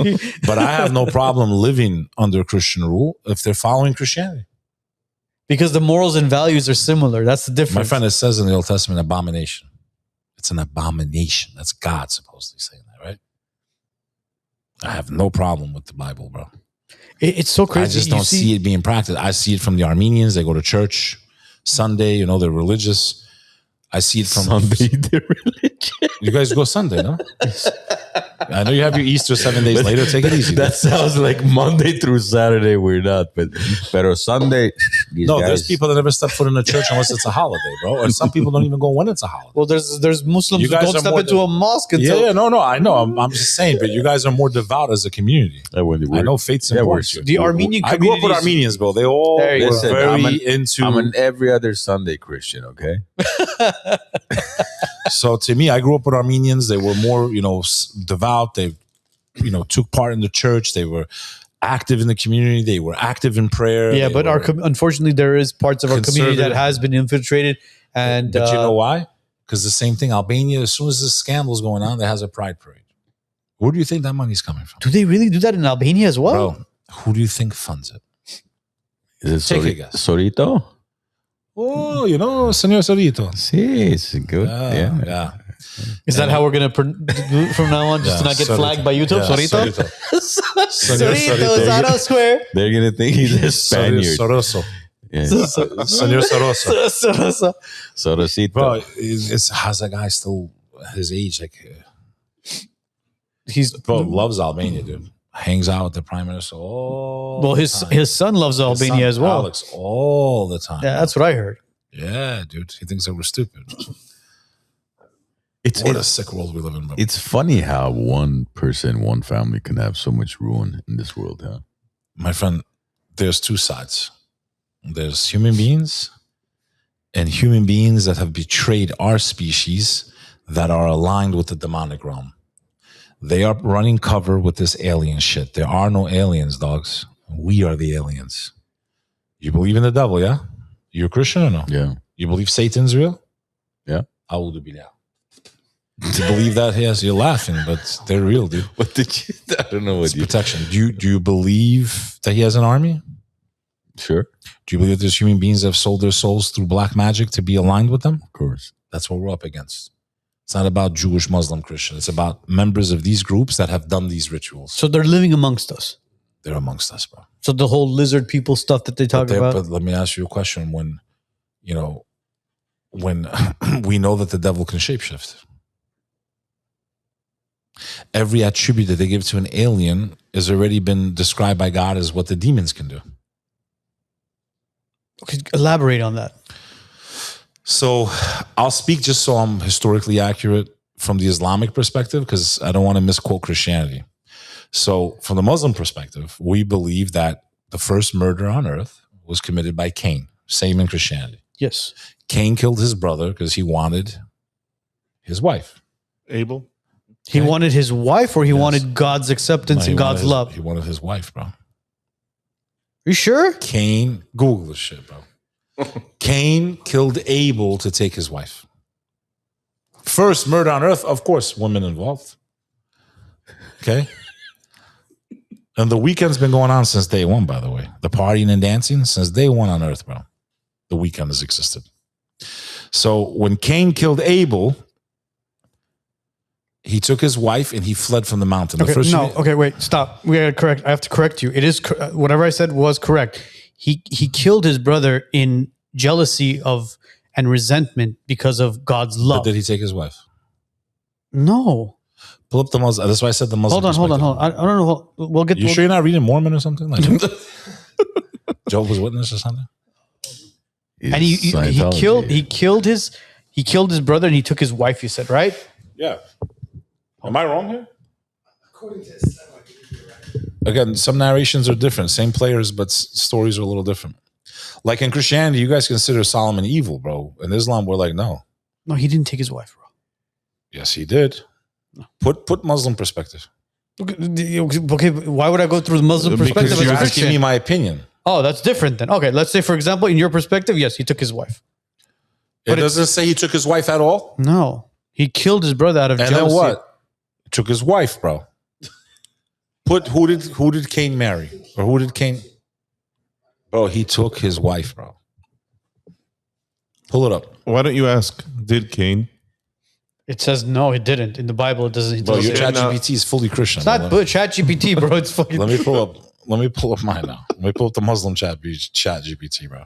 But I have no problem living under Christian rule if they're following Christianity. Because the morals and values are similar. That's the difference. My friend, it says in the Old Testament, abomination. It's an abomination. That's God supposedly saying that, right? I have no problem with the Bible, bro. It's so crazy. I just don't see it being practiced. I see it from the Armenians. They go to church Sunday, you know, they're religious. I see it from Sunday, they're religious. You guys go Sunday, no? I know you have your Easter 7 days later. Take it easy. That sounds like Monday through Saturday. We're not, but Sunday. There's people that never step foot in a church unless it's a holiday, bro. And some people don't even go when it's a holiday. Well, there's Muslims who don't step into a mosque until. No. I know. I'm just saying, but you guys are more devout as a community. I know faith's important. The Armenian community. I grew up with Armenians, bro. They all were very into. I'm an every other Sunday Christian, okay? So to me, I grew up with Armenians. They were more, devout. They, took part in the church. They were active in the community. They were active in prayer. Yeah, but unfortunately, there is parts of our community that has been infiltrated. But you know why? Because the same thing, Albania, as soon as this scandal is going on, there has a pride parade. Where do you think that money's coming from? Do they really do that in Albania as well? Bro, who do you think funds it? Is it Take a guess. Sorito? Oh, Senor Sorito. Sí, it's good. Yeah. Is that how we're gonna do from now on, just to not get flagged by YouTube? Sorito. Sorito, Zaro Square. They're gonna think he's a Spaniard. Soroso. Yeah. Senor Soroso. Sorosito. Bro, how's that guy still his age? Like, bro, loves Albania, dude. Hangs out with the prime minister all Well, the his time. son loves Albania as well. Alex, all the time. Yeah, that's what I heard. Yeah, dude. He thinks that we're stupid. What a sick world we live in, bro. It's funny how one person, one family can have so much ruin in this world, huh? My friend, there's two sides. There's human beings and human beings that have betrayed our species that are aligned with the demonic realm. They are running cover with this alien shit. There are no aliens, dogs. We are the aliens. You believe in the devil, yeah? You're a Christian or no? Yeah. You believe Satan's real? Yeah. A'udhu billah. To believe that, yes, you're laughing, but they're real, dude. What did you? I don't know what It's protection. Do you believe that he has an army? Sure. Do you believe that there's human beings that have sold their souls through black magic to be aligned with them? Of course. That's what we're up against. It's not about Jewish, Muslim, Christian. It's about members of these groups that have done these rituals. So they're living amongst us. They're amongst us, bro. So the whole lizard people stuff that they talk about. But let me ask you a question. When we know that the devil can shapeshift, every attribute that they give to an alien has already been described by God as what the demons can do. Okay, elaborate on that. So I'll speak just so I'm historically accurate from the Islamic perspective, because I don't want to misquote Christianity. So from the Muslim perspective, we believe that the first murder on earth was committed by Cain. Same in Christianity. Yes. Cain killed his brother because he wanted his wife. Abel. He wanted his wife, or he wanted God's acceptance and God's love? He wanted his wife, bro. You sure? Cain, Google this shit, bro. Cain killed Abel to take his wife. First murder on earth, of course, women involved. Okay? And the weekend's been going on since day one, by the way. The partying and dancing since day one on earth, bro. The weekend has existed. So when Cain killed Abel, he took his wife and he fled from the mountain. Okay, wait, stop. We gotta correct. I have to correct you. It is whatever I said was correct. He killed his brother in jealousy of and resentment because of God's love. But did he take his wife? No. Pull up the Muslim. That's why I said the Muslim. Hold on. I don't know. We'll get. You sure you're not reading Mormon or something like Jehovah's Witness or something? And he killed his brother and he took his wife. You said, right? Yeah. Am I wrong here? According to Islam, again, some narrations are different. Same players, but stories are a little different. Like in Christianity, you guys consider Solomon evil, bro. In Islam, we're like, no. No, he didn't take his wife, bro. Yes, he did. No. Put Muslim perspective. Okay, why would I go through the Muslim perspective? Because you're asking me my opinion. Oh, that's different then. Okay, let's say, for example, in your perspective, yes, he took his wife. It doesn't say he took his wife at all? No. He killed his brother out of jealousy. And then what? He took his wife, bro. Who did Cain marry? Or who did Cain? Bro, he took his wife, bro. Pull it up. Why don't you ask, did Cain? It says no, it didn't. In the Bible, it doesn't. Bro, your ChatGPT is fully Christian. It's not ChatGPT, bro. It's fucking. Let me pull up mine now. Let me pull up the Muslim ChatGPT, bro.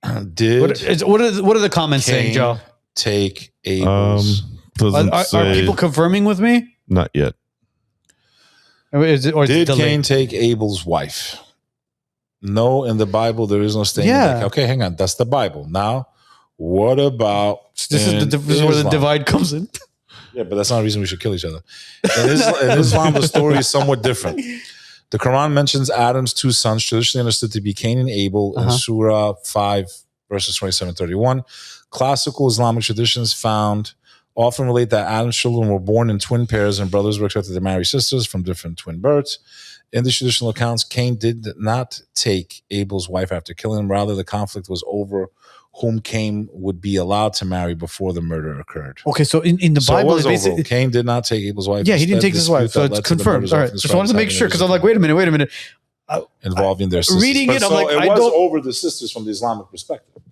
What are the comments saying, Joe? Take Abel's. Are people confirming with me? Not yet. Did Cain take Abel's wife? No, in the Bible there is no statement. Yeah. Like, okay, hang on. That's the Bible. Now, what about this is where the divide comes in. Yeah, but that's not a reason we should kill each other. In Islam, the story is somewhat different. The Quran mentions Adam's two sons, traditionally understood to be Cain and Abel, in Surah 5, verses 27-31. Classical Islamic traditions often relate that Adam's children were born in twin pairs and brothers were expected to marry sisters from different twin births. In the traditional accounts, Cain did not take Abel's wife after killing him. Rather, the conflict was over whom Cain would be allowed to marry before the murder occurred. Okay, so in the Bible, it's basically Cain did not take Abel's wife. Yeah, he didn't take his wife, so it's confirmed. All right, just wanted to make sure because I'm like, wait a minute. Involving their sisters. Reading it, I'm like, it was over the sisters from the Islamic perspective.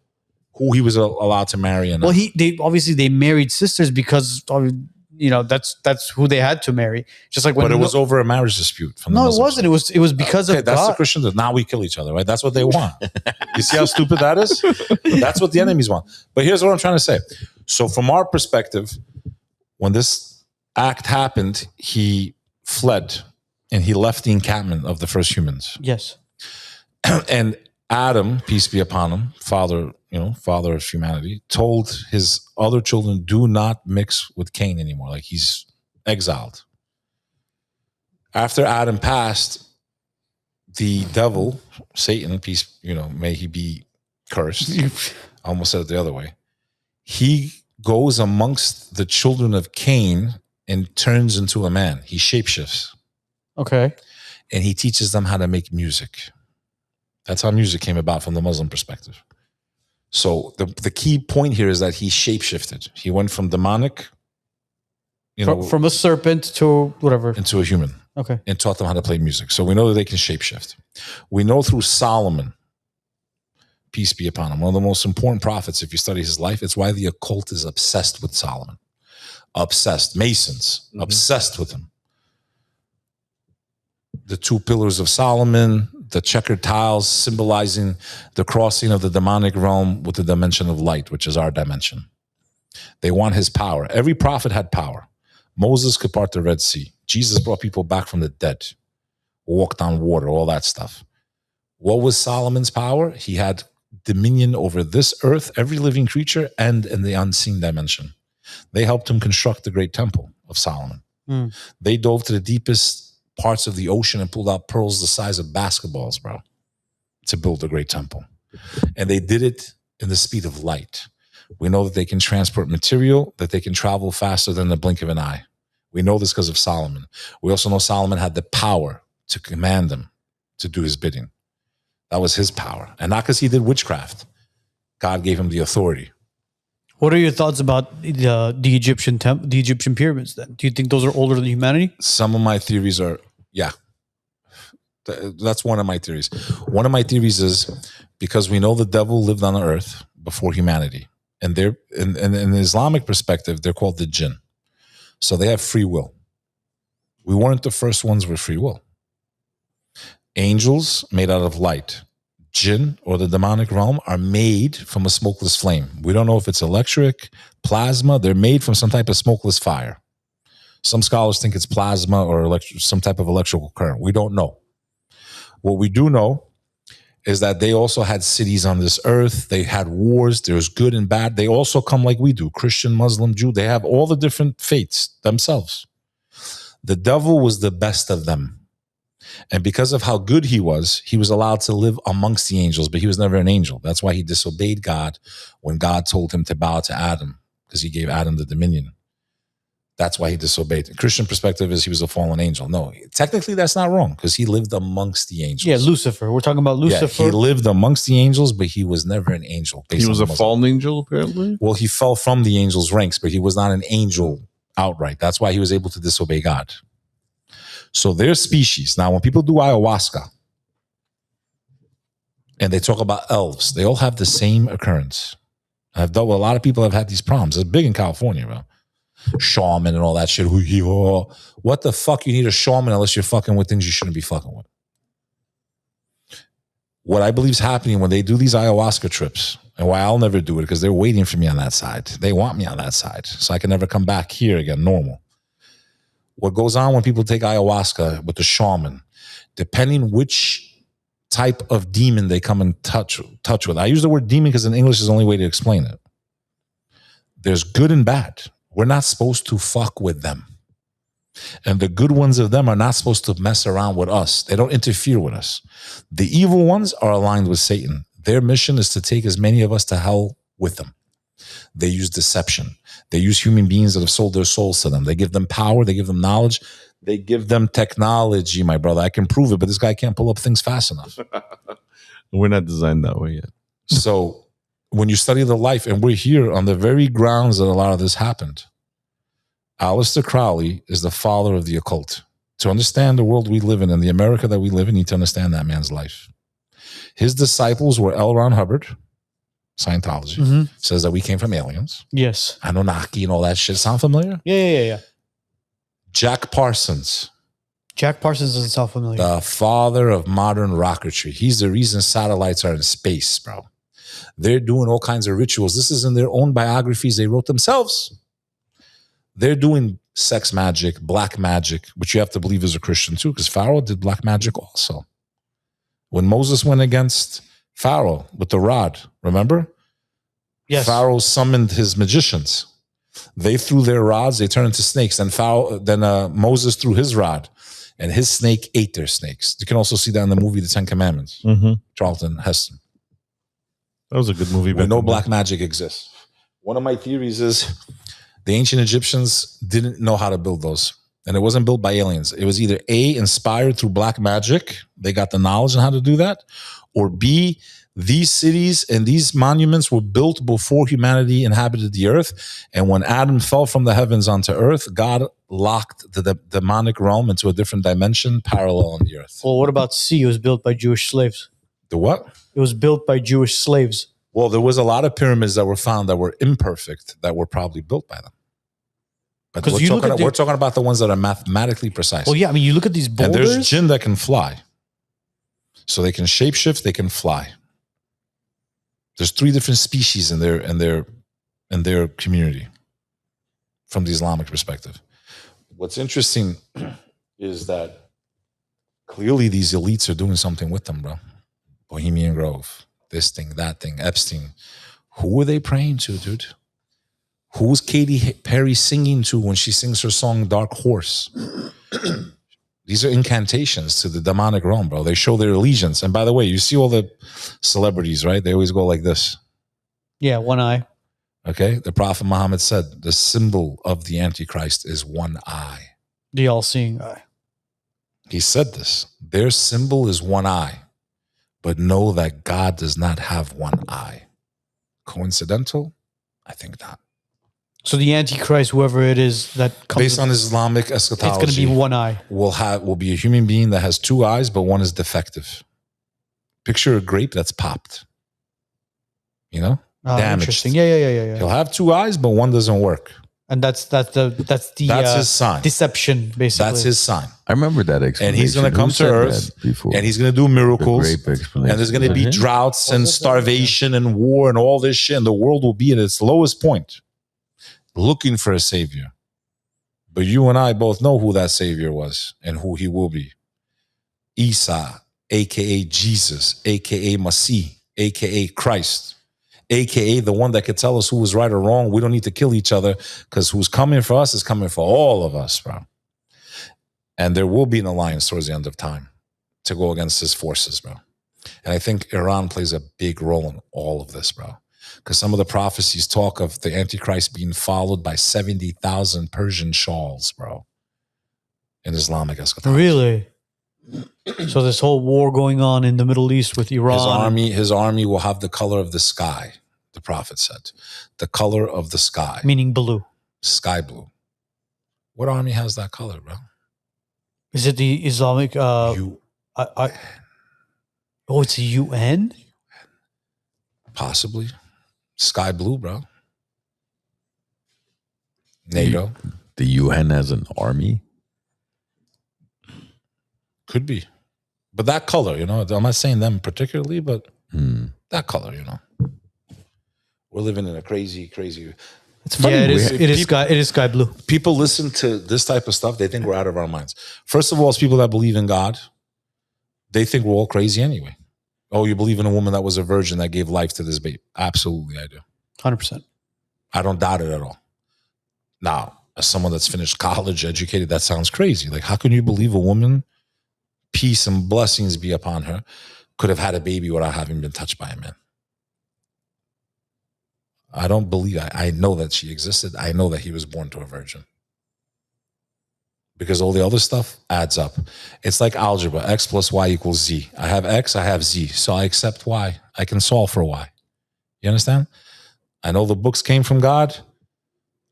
who he was allowed to marry. And Well, they married sisters because that's who they had to marry. Just like when but it was over a marriage dispute. From no, the it Muslim wasn't. side. It was because of That's the God. Christians. Now we kill each other, right? That's what they want. You see how stupid that is? That's what the enemies want. But here's what I'm trying to say. So from our perspective, when this act happened, he fled and he left the encampment of the first humans. Yes. And Adam, peace be upon him, father of humanity, told his other children, do not mix with Cain anymore. Like he's exiled. After Adam passed, the devil, Satan, peace, may he be cursed. I almost said it the other way. He goes amongst the children of Cain and turns into a man. He shapeshifts. Okay. And he teaches them how to make music. That's how music came about from the Muslim perspective. So the key point here is that he shapeshifted. He went from demonic, from a serpent to whatever, into a human. Okay. And taught them how to play music. So we know that they can shapeshift. We know through Solomon, peace be upon him, one of the most important prophets, if you study his life, it's why the occult is obsessed with Solomon. Obsessed. Masons, obsessed with him. The 2 pillars of Solomon, the checkered tiles symbolizing the crossing of the demonic realm with the dimension of light, which is our dimension. They want his power. Every prophet had power. Moses could part the Red Sea. Jesus brought people back from the dead, walked on water, all that stuff. What was Solomon's power? He had dominion over this earth, every living creature, and in the unseen dimension. They helped him construct the great temple of Solomon. They dove to the deepest parts of the ocean and pulled out pearls the size of basketballs, bro, to build the great temple. And they did it in the speed of light. We know that they can transport material, that they can travel faster than the blink of an eye. We know this because of Solomon. We also know Solomon had the power to command them to do his bidding. That was his power. And not because he did witchcraft. God gave him the authority. What are your thoughts about the Egyptian pyramids then? Do you think those are older than humanity? Some of my theories are, yeah. That's one of my theories. One of my theories is because we know the devil lived on the earth before humanity. And they're in the Islamic perspective, they're called the jinn. So they have free will. We weren't the first ones with free will. Angels made out of light. Jinn, or the demonic realm, are made from a smokeless flame. We don't know if it's electric, plasma. They're made from some type of smokeless fire. Some scholars think it's plasma or some type of electrical current. We don't know. What we do know is that they also had cities on this earth. They had wars. There's good and bad. They also come like we do, Christian, Muslim, Jew. They have all the different faiths themselves. The devil was the best of them. And because of how good he was allowed to live amongst the angels, but he was never an angel. That's why he disobeyed God when God told him to bow to Adam, because he gave Adam the dominion. That's why he disobeyed. The Christian perspective is he was a fallen angel. No, technically that's not wrong, because he lived amongst the angels. Yeah, Lucifer. We're talking about Lucifer. Yeah, he lived amongst the angels, but he was never an angel. He was a fallen angel, apparently? Well, he fell from the angels' ranks, but he was not an angel outright. That's why he was able to disobey God. So their species. Now, when people do ayahuasca and they talk about elves, they all have the same occurrence. I've dealt with a lot of people that have had these problems. It's big in California, bro. Shaman and all that shit. What the fuck you need a shaman unless you're fucking with things you shouldn't be fucking with? What I believe is happening when they do these ayahuasca trips, and why I'll never do it, because they're waiting for me on that side. They want me on that side, so I can never come back here again normal. What goes on when people take ayahuasca with the shaman, depending which type of demon they come in touch with. I use the word demon because in English is the only way to explain it. There's good and bad. We're not supposed to fuck with them. And the good ones of them are not supposed to mess around with us. They don't interfere with us. The evil ones are aligned with Satan. Their mission is to take as many of us to hell with them. They use deception. They use human beings that have sold their souls to them. They give them power. They give them knowledge. They give them technology, my brother. I can prove it, but this guy can't pull up things fast enough. We're not designed that way yet. So when you study the life, and we're here on the very grounds that a lot of this happened, Aleister Crowley is the father of the occult. To understand the world we live in and the America that we live in, you need to understand that man's life. His disciples were L. Ron Hubbard, Scientology, says that we came from aliens. Yes. Anunnaki and all that shit. Sound familiar? Yeah. Jack Parsons, Jack Parsons doesn't sound familiar. the father of modern rocketry. He's the reason satellites are in space, bro. They're doing all kinds of rituals. This is in their own biographies they wrote themselves. They're doing sex magic, black magic, which you have to believe is a Christian too, because Pharaoh did black magic also. When Moses went against Pharaoh with the rod, remember? Yes. Pharaoh summoned his magicians. They threw their rods, they turned into snakes. Then Moses threw his rod, and his snake ate their snakes. You can also see that in the movie The Ten Commandments. Charlton Heston. That was a good movie. Where no black magic exists. One of my theories is the ancient Egyptians didn't know how to build those. And it wasn't built by aliens. It was either A, inspired through black magic. They got the knowledge on how to do that. Or B, these cities and these monuments were built before humanity inhabited the earth. And when Adam fell from the heavens onto earth, God locked the demonic realm into a different dimension parallel on the earth. Well, what about C? It was built by Jewish slaves. The what? It was built by Jewish slaves. Well, there was a lot of pyramids that were found that were imperfect that were probably built by them. But we're talking about the ones that are mathematically precise. Well, yeah, I mean, you look at these boulders. And there's jinn that can fly. So they can shapeshift, they can fly. There's 3 different species in their community from the Islamic perspective. What's interesting is that clearly these elites are doing something with them, bro. Bohemian Grove, this thing, that thing, Epstein. Who are they praying to, dude? Who's Katy Perry singing to when she sings her song Dark Horse? These are incantations to the demonic realm, bro. They show their allegiance. And by the way, you see all the celebrities, right? They always go like this. Yeah, one eye. Okay? The Prophet Muhammad said the symbol of the Antichrist is one eye. The all-seeing eye. He said this. Their symbol is one eye. But know that God does not have one eye. Coincidental? I think not. So the Antichrist, whoever it is that comes based on Islamic eschatology, it's going to be one eye. Will be a human being that has 2 eyes, but one is defective. Picture a grape that's popped. You know? Damaged. Interesting. Yeah. He'll have 2 eyes, but one doesn't work. And that's his sign. Deception, basically. That's his sign. I remember that explanation. And he's going to come to earth, and he's going to do miracles. And there's going to be droughts and starvation and war and all this shit, and the world will be at its lowest point, looking for a savior. But you and I both know who that savior was and who he will be. Isa, a.k.a. Jesus, a.k.a. Masih, a.k.a. Christ, a.k.a. the one that could tell us who was right or wrong. We don't need to kill each other because who's coming for us is coming for all of us, bro. And there will be an alliance towards the end of time to go against his forces, bro. And I think Iran plays a big role in all of this, bro. Because some of the prophecies talk of the Antichrist being followed by 70,000 Persian shawls, bro, in Islamic eschatology. Really? So this whole war going on in the Middle East with Iran. His army will have the color of the sky, the prophet said. The color of the sky. Meaning blue. Sky blue. What army has that color, bro? Is it the Islamic... it's a UN? Possibly. Sky blue, bro. NATO. The UN has an army? Could be. But that color, you know, I'm not saying them particularly, but that color, you know. We're living in a crazy... It's funny. Yeah, it is sky blue. People listen to this type of stuff, they think we're out of our minds. First of all, it's people that believe in God. They think we're all crazy anyway. Oh, you believe in a woman that was a virgin that gave life to this babe? Absolutely, I do. 100%. I don't doubt it at all. Now, as someone that's finished college, educated, that sounds crazy. Like, how can you believe a woman, peace and blessings be upon her, could have had a baby without having been touched by a man? I don't believe that. I know that she existed. I know that he was born to a virgin. Because all the other stuff adds up. It's like algebra. X plus Y equals Z. I have X, I have Z. So I accept Y. I can solve for Y. You understand? I know the books came from God.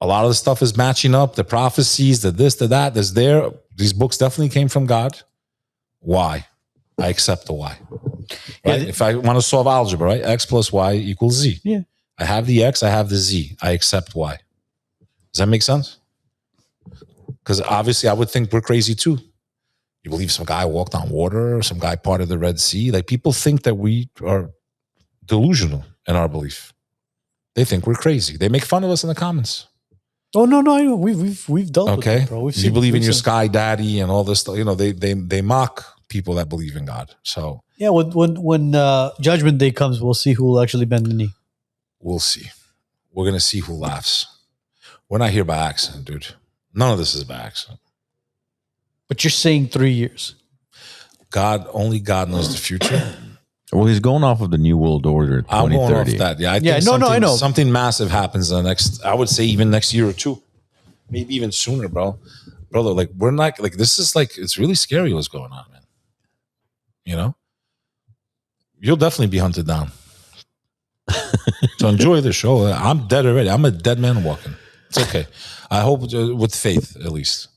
A lot of the stuff is matching up. The prophecies, the this, the that, there. These books definitely came from God. Why? I accept the why. Right? If I want to solve algebra, right? X plus Y equals Z. Yeah. I have the X, I have the Z. I accept Y. Does that make sense? Because obviously I would think we're crazy too. You believe some guy walked on water or some guy parted the Red Sea? Like people think that we are delusional in our belief. They think we're crazy. They make fun of us in the comments. Oh no, I know. We've dealt with it, bro. You believe in your sky daddy and all this stuff. You know, they mock people that believe in God. So yeah, when Judgment Day comes, we'll see who will actually bend the knee. We'll see. We're gonna see who laughs. We're not here by accident, dude. None of this is by accident. But you're saying 3 years. Only God knows the future. Well, he's going off of the New World Order 2030. I'm going off that. Yeah, I think I know. Something massive happens in the next, I would say even next year or two. Maybe even sooner, bro. Brother, like we're not, like this is like, it's really scary what's going on, man. You know? You'll definitely be hunted down. So enjoy the show. I'm dead already. I'm a dead man walking. It's okay. I hope with faith, at least.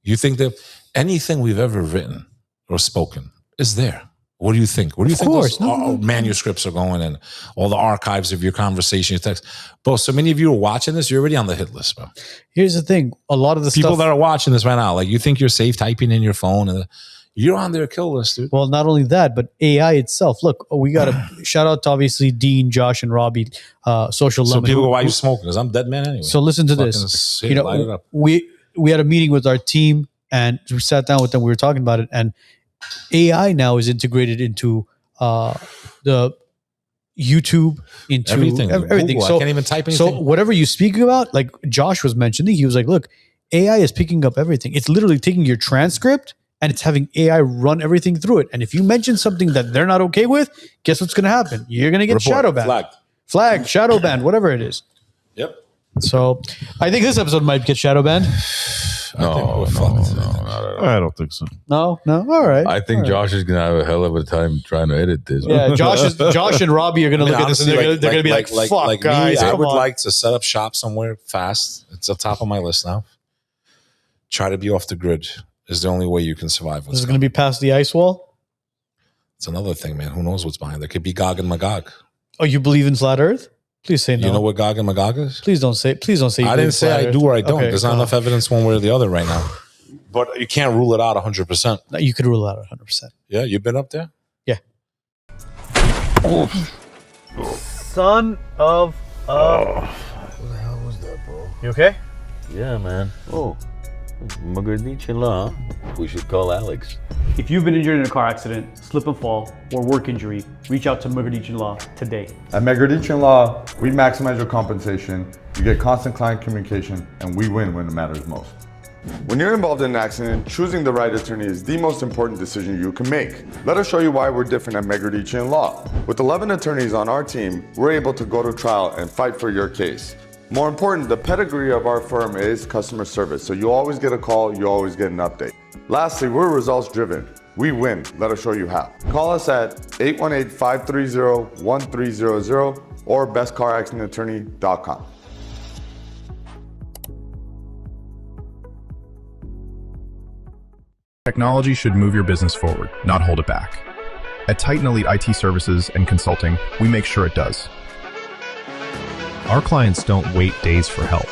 You think that anything we've ever written or spoken is there? What do you think? What do you think those manuscripts are going and all the archives of your conversation, your text? Bro, so many of you are watching this. You're already on the hit list, bro. Here's the thing. A lot of the people stuff that are watching this right now, like you think you're safe typing in your phone and you're on their kill list, dude. Well, not only that, but AI itself. Look, we got a shout out to obviously Dean, Josh, and Robbie, Social Lemon. So people go, why are you smoking? Because I'm dead man anyway. So listen to this. You know, we had a meeting with our team and we sat down with them. We were talking about it, and AI now is integrated into the YouTube, into everything. Google, so I can't even type anything. So whatever you speak about, like Josh was mentioning, he was like, look, AI is picking up everything. It's literally taking your transcript and it's having AI run everything through it. And if you mention something that they're not okay with, guess what's going to happen? You're going to get shadow banned. Flagged, shadow banned, whatever it is. Yep. So I think this episode might get shadow banned. No, I don't think so. No. All right. I think Josh is gonna have a hell of a time trying to edit this. Yeah, Josh and Robbie are gonna look at this and they're gonna be like, "Fuck, guys!" I would like to set up shop somewhere fast. It's on top of my list now. Try to be off the grid is the only way you can survive. This is gonna be past the ice wall. It's another thing, man. Who knows what's behind? There could be Gog and Magog. Oh, you believe in flat Earth? Please say no. You know what Gog and Magog is? Please don't say. I didn't say I do or I don't. There's not enough evidence one way or the other right now. But you can't rule it out 100%. No, you could rule it out 100%. Yeah, you've been up there? Yeah. Son of a... What the hell was that, bro? You okay? Yeah, man. Oh, Megeredchian Law. We should call Alex. If you've been injured in a car accident, slip and fall, or work injury, reach out to Megeredchian Law today. At Megeredchian Law, we maximize your compensation, you get constant client communication, and we win when it matters most. When you're involved in an accident, choosing the right attorney is the most important decision you can make. Let us show you why we're different at Megeredchian Law. With 11 attorneys on our team, we're able to go to trial and fight for your case. More important, the pedigree of our firm is customer service, so you always get a call, you always get an update. Lastly, we're results driven. We win. Let us show you how. Call us at 818-530-1300 or bestcaraccidentattorney.com. Technology should move your business forward, not hold it back. At Titan Elite IT Services and Consulting, we make sure it does. Our clients don't wait days for help.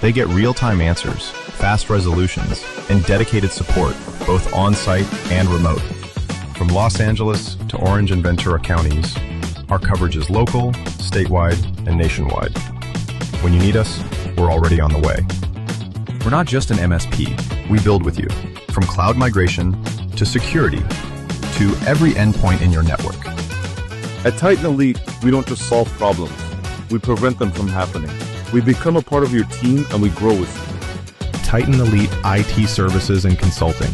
They get real-time answers, fast resolutions, and dedicated support, both on-site and remote. From Los Angeles to Orange and Ventura counties, our coverage is local, statewide, and nationwide. When you need us, we're already on the way. We're not just an MSP. We build with you, from cloud migration to security to every endpoint in your network. At Titan Elite, we don't just solve problems. We prevent them from happening. We become a part of your team and we grow with you. Titan Elite IT Services and Consulting.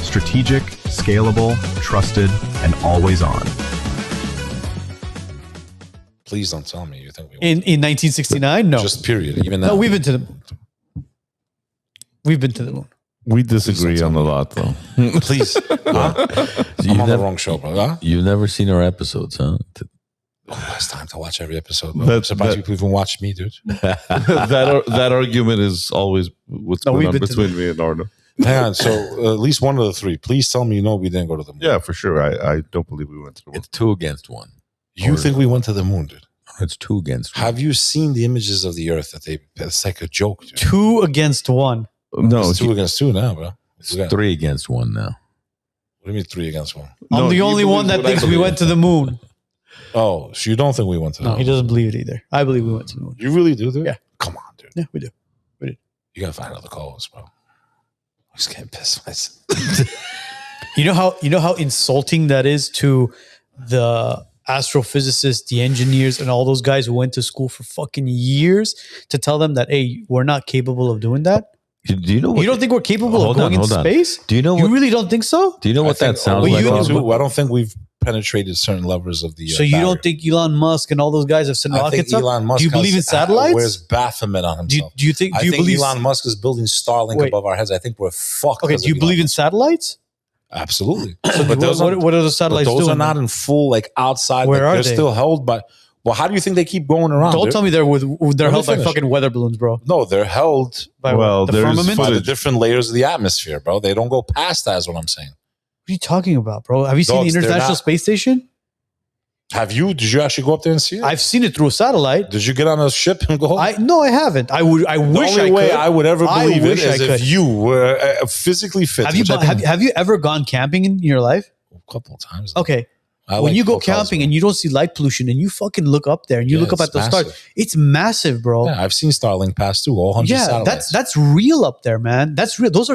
Strategic, scalable, trusted, and always on. Please don't tell me you think we in 1969? No. Just period. Even now. No, we've been to the moon. We've been to the moon. We disagree on a lot, though. Please. I'm on the wrong show, bro. Huh? You've never seen our episodes, huh? It's time to watch every episode. I'm surprised people even watch me, dude. that argument is always what's going on between me and Arno. Hang on. So at least one of the three. Please tell me we didn't go to the moon. Yeah, for sure. I don't believe we went to the moon. It's 2 against 1. You think we went to the moon, dude? It's 2 against 1. Have you seen the images of the Earth it's like a joke, dude. 2 against 1. No, It's 2 against 2 now, bro. It's 3 against 1 now. What do you mean 3 against 1? I'm the only one that thinks we went to the moon. Oh, so you don't think we went to the No, moon? he doesn't believe it either. I believe we went to the moon. You really do, dude? Yeah. Come on, dude. Yeah, we do. You gotta find other calls, bro. I'm just getting pissed myself. You know how insulting that is to the astrophysicists, the engineers, and all those guys who went to school for fucking years to tell them that, hey, we're not capable of doing that? Do you know what You don't think we're capable of going into space? Do you know You what, really don't think so? do you know what that sounds well, like? you- I don't think we've penetrated certain levels of the. So you don't think Elon Musk and all those guys have sent I think rockets up? Elon Musk Do you believe in satellites? wears Baphomet on Do you, himself. do you think? Do I you think believe? Elon Musk is building Starlink Wait. above our heads. I think we're fucked. Okay. because Do you of believe Elon in Musk. satellites? Absolutely. What, what are the satellites those doing? are not in full outside. Where are they're they? still held by. Well, how do you think they keep going around? Don't tell me they're me held by finish. fucking weather balloons, bro. No, they're held By Well, the there's firmament. by What the different layers of the atmosphere, bro. They don't go past that. Is what I'm saying. are you talking about, bro? Have you seen Dogs, the they're International not- Space Station? Have you? Did you actually go up there and see it? I've seen it through a satellite. Did you get on a ship and go? No, I haven't. I wish the I only way could. I would ever I believe it wish I is if could. you were physically fit. Have you, which I think have you ever gone camping in your life? a couple of times? Okay. I When like you go hotels, camping bro. and you don't see light pollution and you fucking look up there and you Yeah, look up it's at the stars, massive. it's massive, bro. Yeah, I've seen Starlink pass through all 100 Yeah, satellites. that's real up there, man. That's real. Those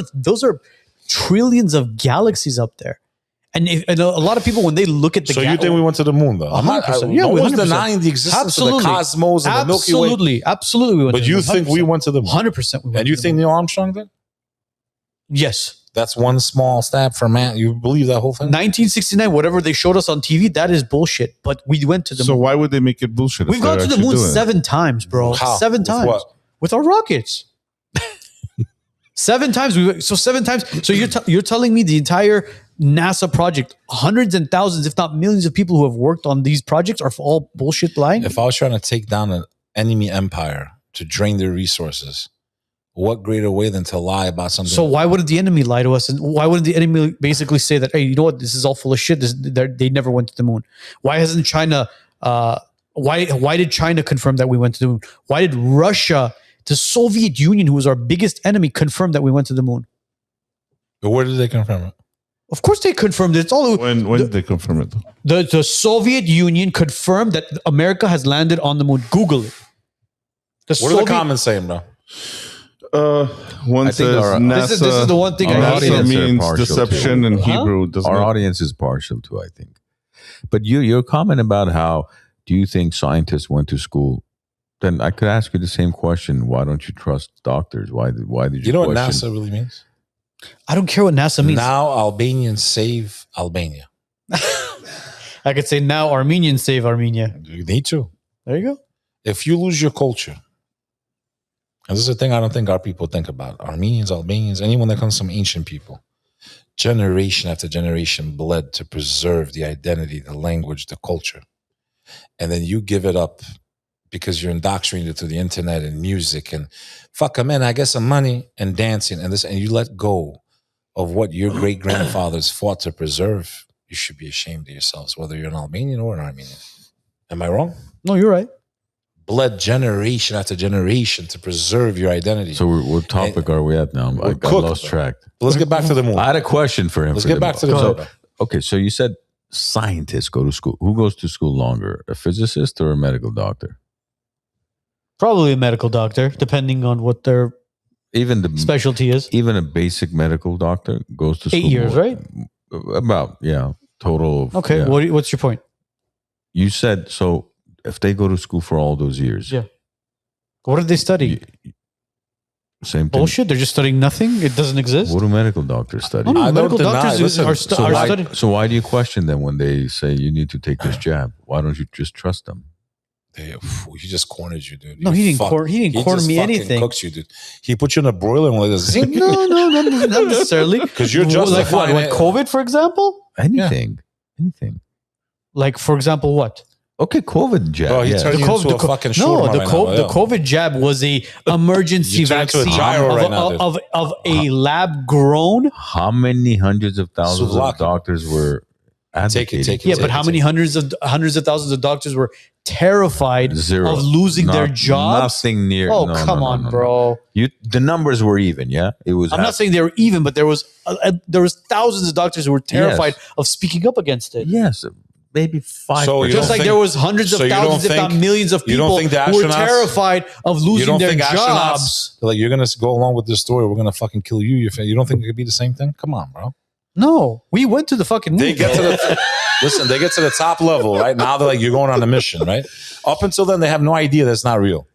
are trillions of galaxies up there. And a lot of people, when they look at the so you think we went to the moon, though? 100%. No one's 100%. denying the existence of the cosmos and the Milky Way. Absolutely. We went But to the you moon. think we went to the moon? 100%. We went And you to the think moon. Neil Armstrong did? Yes. That's one small step for man. You believe that whole thing? 1969, whatever they showed us on TV, that is bullshit. But we went to the So moon. why would they make it bullshit? if We've gone they're to the actually moon doing it? 7 times, bro. How? 7 With times. what? With our rockets. 7 times. So 7 times. So you're telling me the entire NASA project, hundreds and thousands, if not millions of people who have worked on these projects are all bullshit lying? If I was trying to take down an enemy empire to drain their resources, what greater way than to lie about something? So why wouldn't the enemy lie to us? And why wouldn't the enemy basically say that, hey, you know what? This is all full of shit. They never went to the moon. Why hasn't China, why did China confirm that we went to the moon? Why did Russia, the Soviet Union, who was our biggest enemy, confirm that we went to the moon? But where did they confirm it? Of course they confirmed it. It's all When did they confirm it? the Soviet Union confirmed that America has landed on the moon. Google it. What are the comments saying, bro? One I think says our- NASA. This is the one thing our I hate. audience NASA are means partial deception to. in Huh? Hebrew. Doesn't Our it? audience is partial to, I think. But your comment about how do you think scientists went to school? Then I could ask you the same question. Why don't you trust doctors? Why did you? You know what question? NASA really means? I don't care what NASA means. Now Albanians save Albania. I could say now Armenians save Armenia. You need to. There you go. If you lose your culture, and this is a thing I don't think our people think about. Armenians, Albanians, anyone that comes from ancient people, generation after generation bled to preserve the identity, the language, the culture. And then you give it up because you're indoctrinated through the internet and music and fuck man, I get some money and dancing and this, and you let go of what your great grandfathers fought to preserve. You should be ashamed of yourselves, whether you're an Albanian or an Armenian. Am I wrong? No, you're right. Bled generation after generation to preserve your identity. So what topic are we at now? I got cooked, lost bro. track. Let's get back to the moon. I had a question for him. Let's for get the- back to the Go moon. ahead. Okay, so you said scientists go to school. Who goes to school longer, a physicist or a medical doctor? Probably a medical doctor, depending on what their Even the specialty is. even a basic medical doctor goes to 8 school. years, right? About total. Of, Okay, yeah. what's your point? You said so. If they go to school for all those years, Yeah. What did they study? same thing. Bullshit. They're just studying nothing. It doesn't exist. What do medical doctors study? Oh, no, I don't medical deny- doctors listen, are So why, studying. so why do you question them when they say you need to take this jab? Why don't you just trust them? He just cornered you, dude. No, You he didn't fuck- corner. He didn't corner just me fucking anything. Cooks you, dude. He put you in a broiler and like this. No, not necessarily. 'Cause you're Like justifying what? it. COVID, for example. Anything. Like for example, what? Okay, COVID jab. Bro, he yeah. turned you into a fucking shawarma right now, the COVID jab was a emergency You turned into a vaccine gyro right now, of a lab grown. How many hundreds of thousands of Souvlaki. doctors were advocating? Take it. Yeah, but how many hundreds of thousands of doctors were terrified Zero. of losing their Not- jobs? Nothing near. Oh, no, come no, on, no, no. bro. The numbers were even. Yeah, it was. I'm not saying they were even, but there was thousands of doctors who were terrified of speaking up against it. Yes, maybe 5%. So you Just don't like think- there was hundreds of so you don't thousands, if not think- millions of you don't people think the who were astronauts- terrified of You losing don't their think jobs. astronauts, like, you're going to go along with this story, we're going to fucking kill you. You don't think it could be the same thing? Come on, bro. No, we went to the fucking moon. They get to the listen. They get to the top level, right? Now they're like, you're going on a mission, right? Up until then, they have no idea that's not real.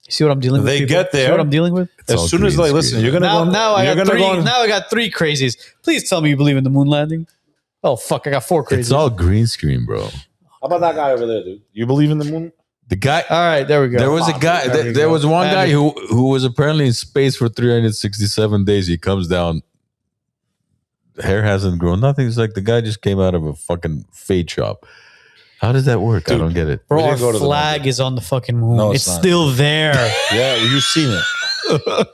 You see what I'm dealing with? They people? get there. See what I'm dealing with? As all soon as green they listen, screen. you're gonna go. Now I you're got gonna three. go. Now I got three crazies. Please tell me you believe in the moon landing. Oh fuck! I got four crazies. it's all green screen, bro. How about that guy over there, dude? You believe in the moon? The guy. All right, there we go. There was a guy. There was one guy who was apparently in space for 367 days. He comes down. Hair hasn't grown. Nothing. It's like the guy just came out of a fucking fade shop. How does that work? I don't get it. Bro, We our didn't go to the flag moon. is on the fucking moon. No, it's it's not. still there. Yeah, you've seen it.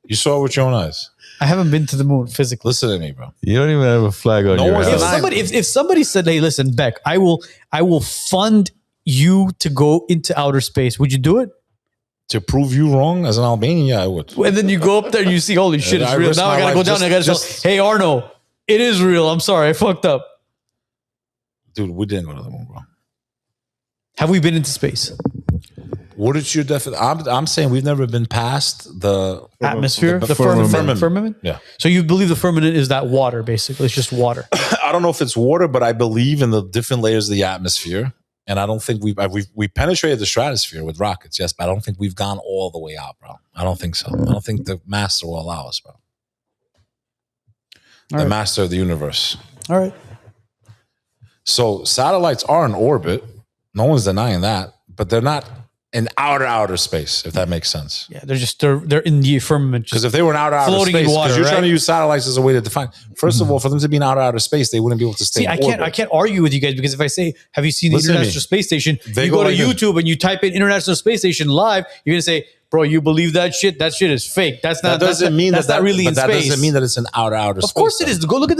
You saw it with your own eyes. I haven't been to the moon physically. Listen to me, bro. You don't even have a flag on No your one's If house. denying- somebody said, "Hey, listen, Beck, I will fund you to go into outer space," would you do it? To prove you wrong as an Albanian, yeah, I would. And then you go up there and you see, holy shit, it's I real. risk Now my I gotta life go down and I gotta just- tell, hey, Arno, it is real. I'm sorry, I fucked up. Dude, we didn't go to the moon, bro. Have we been into space? What is your definition? I'm saying we've never been past the Atmosphere? The firmament. firmament? Yeah. So you believe the firmament is that water, basically. It's just water. I don't know if it's water, but I believe in the different layers of the atmosphere. And I don't think we penetrated the stratosphere with rockets, yes, but I don't think we've gone all the way out, bro. I don't think so. I don't think the master will allow us, bro. The right. master of the universe. All right. So satellites are in orbit. No one's denying that, but they're not in outer space, if that makes sense. Yeah, they're in the firmament. Because Just if they were in outer floating in space, water, because you're right? trying to use satellites as a way to define. First of all, for them to be in outer space, they wouldn't be able to stay. see, in I orbit. can't argue with you guys because if I say, have you seen the Listen to me. International Space Station? They You go go to like this. YouTube and you type in International Space Station live, you're gonna say, bro, you believe that shit? That shit is fake. That's not. That doesn't mean that's that not really in but that space. doesn't mean that it's in outer space. Of course it is. Go look at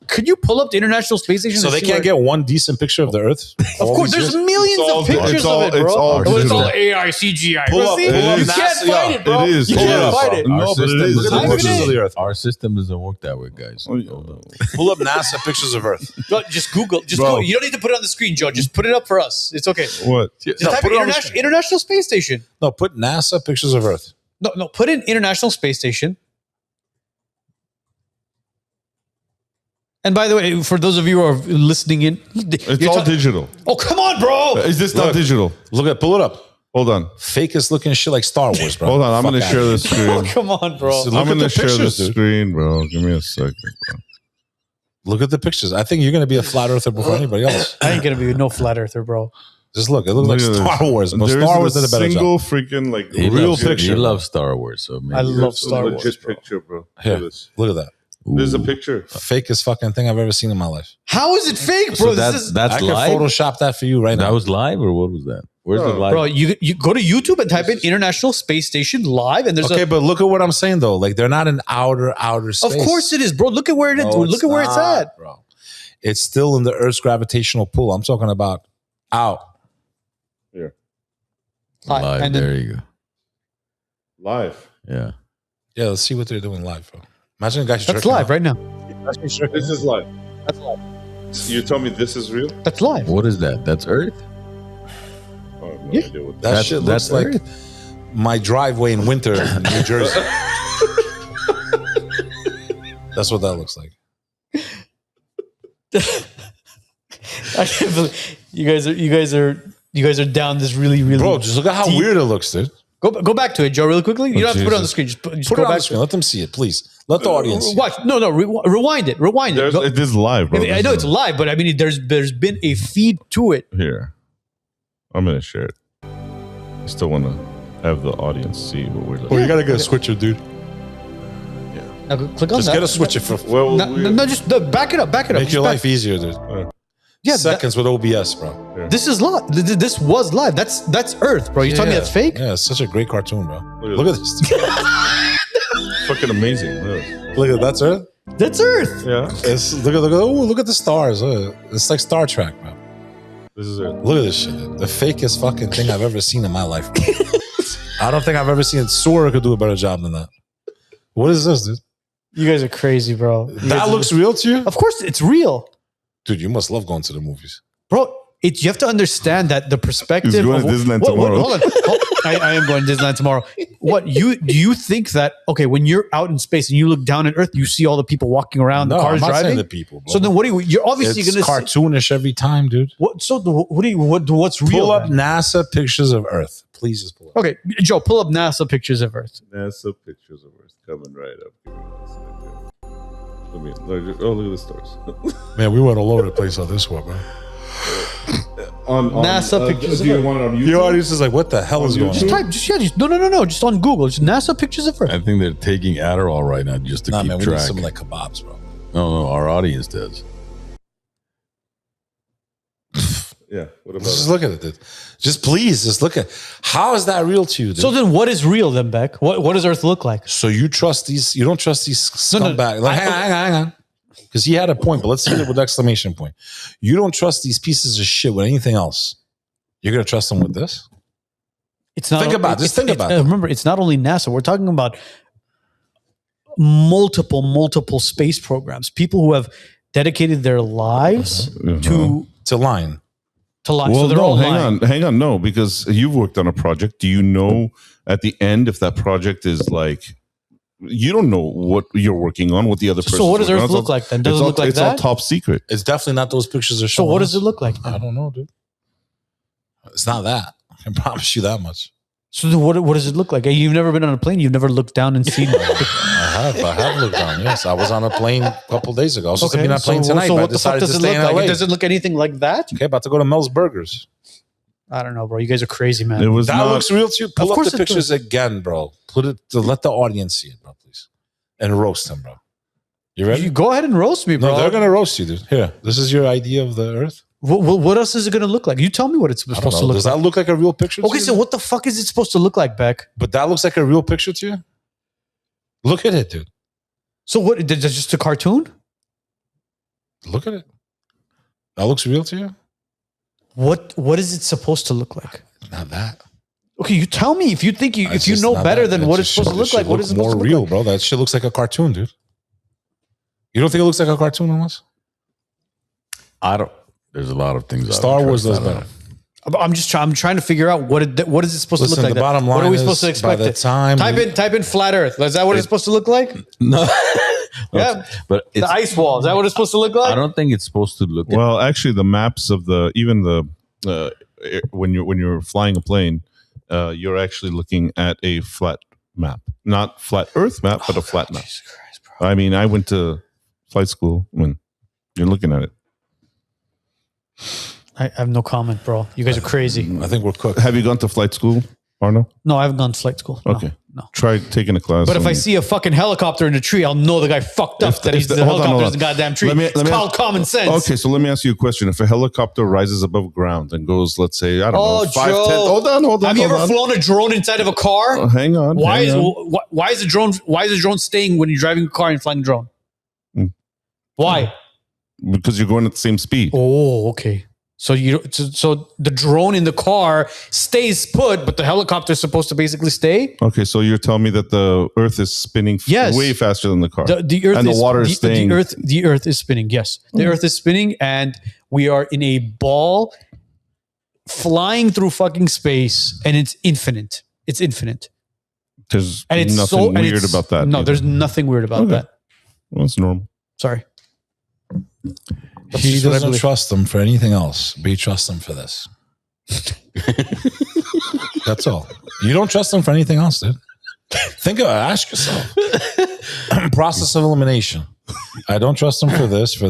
could you pull up the International Space Station? So and they see can't where- get one decent picture of the Earth. Of course, there's millions It's all- of pictures it's all- of it, bro. it's all It's digital. all AI, CGI. Pull Bro, up- see? pull up You NASA, can't fight it, bro. It is. You Pull can't it up. fight it. No, Our but system it is. Look at the Type it pictures in. of the Earth. Our system doesn't work that way, guys. Hold on. Pull up NASA pictures of Earth. Bro, just Google. Just Bro. Google. You don't need to put it on the screen, Joe. Just put it up for us. It's okay. What? Just No, type put in it on the screen. International Space Station. No, put NASA pictures of Earth. No. Put in International Space Station. And by the way, for those of you who are listening in, It's all digital. Oh, come on, bro. Is this not Look. digital? Pull it up. Hold on. Fakest looking shit like Star Wars, bro. Hold on. I'm Fuck going to outta share here. the screen. Oh, come on, bro. So I'm look at going to the share the pictures, dude. screen, bro. Give me a second, bro. Look at the pictures. I think you're going to be a flat earther before anybody else. I ain't gonna be no flat earther, bro. Just look. It looks like Look at Star this. Wars. But There Star Wars isn't did a better single job. freaking like He Real loves, picture. He loves Star Wars, so maybe I love It's a Star Wars. legit picture, bro. Look Here, at this. look at that. There's a picture. Fakest fucking thing I've ever seen in my life. How is it fake, bro? So that's I can live. Photoshop that for you right That now. was live, or what was that? Where's the live? bro. You go to YouTube and type in International Space Station live, and there's Okay, but look at what I'm saying though. Like they're not in outer space. Of course it is, bro. Look at where it is. No, Look at where it's not, at. bro. It's still in the Earth's gravitational pull. I'm talking about out. Here. live. And then- There you go. Live. Yeah. Yeah, let's see what they're doing live, bro. Imagine a guy That's live right now. This is live. That's live. You tell me this is real? That's live. What is that? That's Earth. Oh, I have no Yeah. idea what That shit looks like Earth. my driveway in winter in New Jersey. That's what that looks like. I can't believe you guys are down this really Bro, just look at how deep- weird it looks, dude. Go back to it, Joe, really quickly. You don't have to put it on the Jesus. screen. Just Put go it on back the screen. Let them see it, please. Let the audience see it. Watch. No, rewind it. Rewind it. Go- It is live, bro. I know it's live, but I mean, there's been a feed to it. Here. I'm going to share it. I still want to have the audience see what we're looking Oh, you gotta get a switcher, dude. Now click on Just that. get a switcher for Well, No, just back it up. Back it up. make Just your back- life easier, dude. Yeah, seconds with OBS, bro. This is live. This was live. That's Earth, bro. You telling me that's fake? Yeah, it's such a great cartoon, bro. Look at this. Fucking amazing. Look at that's Earth. That's Earth. Yeah. Look at the stars. It's like Star Trek, bro. This is it. Look at this shit. The fakest fucking thing I've ever seen in my life, bro. I don't think I've ever seen Sora could do a better job than that. What is this, dude? You guys are crazy, bro. That looks real to you? Of course, it's real, Dude, you must love going to the movies. bro. You have to understand that the perspective. He's going to Disneyland tomorrow. Hold on. I am going to Disneyland tomorrow. Do you think that when you're out in space and you look down at Earth, you see all the people walking around, the cars I'm not driving? saying the people, bro. So then, you're obviously It's going to cartoonish every time, dude. what's real? Pull up then? NASA pictures of Earth. Please just pull up. Okay, Joe, pull up NASA pictures of Earth. NASA pictures of Earth coming right up. Give me 1 second. Look at the stars. Man, we went all over the place on this one, bro. on NASA pictures Do of you Earth. want it on YouTube? The audience is like, what the hell is going Just on? type, no, just on Google. Just NASA pictures of Earth. I think they're taking Adderall right now just to Nah, keep man, we need track. some like kebabs, bro. No, our audience does. Yeah. What about Just look at it, dude. Just look at how is that real to you, dude? So then, what is real then, Beck? What does Earth look like? So you trust these? You don't trust these No, no, scumbags? Like, hang on, because he had a point, but let's see it with exclamation point. You don't trust these pieces of shit with anything else. You're gonna trust them with this? It's not. Think about it. Just think about it. Remember, it's not only NASA. We're talking about multiple space programs. People who have dedicated their lives to line. life. Well, So they're no, all lying. hang on, no, because you've worked on a project. Do you know at the end if that project is like? You don't know what you're working on, what the other person. So what does Earth look like then? Does it look like it's all that? top secret. It's definitely not those pictures are So showing. what does it look like? I don't know, dude. It's not that. I can promise you that much. So then what does it look like? You've never been on a plane. You've never looked down and seen. I have looked down. Yes, I was on a plane a couple days ago. I was supposed to be on a plane tonight, So but I what the fuck decided does to it stay look in like? LA. Does it look anything like that? Okay, about to go to Mel's Burgers. I don't know, bro. You guys are crazy, man. It was That not, looks real to you. Pull Of up course the it pictures does. again, bro. Put it to let the audience see it, bro, please, and roast them, bro. You ready? You go ahead and roast me, bro. No, they're gonna roast you, dude. Here, this is your idea of the Earth. What else is it going to look like? You tell me what it's I don't supposed to know. look Does like. that look like a real picture? Okay, to so you? what the fuck is it supposed to look like, Beck? But that looks like a real picture to you. Look at it, dude. So what? Is it just a cartoon? Look at it. That looks real to you. What is it supposed to look like? Not that. Okay, you tell me if you think It's if you just know not better that. than It what it's just supposed to should- look like. What is it more supposed to real, look bro? That shit looks like a cartoon, dude. You don't think it looks like a cartoon unless I don't. There's a lot of things. Star Wars does better? like? I'm trying to figure out what is it supposed to Listen, look like. the bottom what are line we is supposed to by expect? the time type in flat Earth. Is that what it's supposed to look like? No, Yeah. but it's, The ice wall. Is that what it's supposed to look like? I don't think it's supposed to look. well, actually, the maps of when you're flying a plane, you're actually looking at a flat map, not flat Earth map, but a flat map. Jesus Christ, bro. I mean, I went to flight school when you're looking at it. I have no comment, bro. You guys are crazy. I think we're cooked. Have you gone to flight school, Arno? No, I haven't gone to flight school. No, Okay. No. Try taking a class. But if I and- see a fucking helicopter in a tree, I'll know the guy fucked up that he's the hold on, helicopter's hold in on. the goddamn tree. Let me- It's let me called common sense. Okay, so let me ask you a question. If a helicopter rises above ground and goes, let's say, I don't Oh, know, 5, Joe. 10. Hold on. Have you ever hold on. flown a drone inside of a car? Hang on. Why hang is on. why is a drone staying when you're driving a car and flying a drone? Mm. Why? Because you're going at the same speed. Oh, okay. So so the drone in the car stays put, but the helicopter is supposed to basically stay. Okay, so you're telling me that the Earth is spinning Yes. way faster than the car. The Earth And the is, water is staying- The Earth is spinning. Yes, the Earth is spinning, and we are in a ball flying through fucking space, and it's infinite. It's infinite, There's and it's nothing so and weird it's- about that. No, either. there's nothing weird about Okay. that. Well, it's normal. Sorry. That's He just what I doesn't believe. trust them for anything else, but he trusts them for this. That's all. You don't trust them for anything else, dude. Think about it. Ask yourself. Process of elimination. I don't trust them for this, for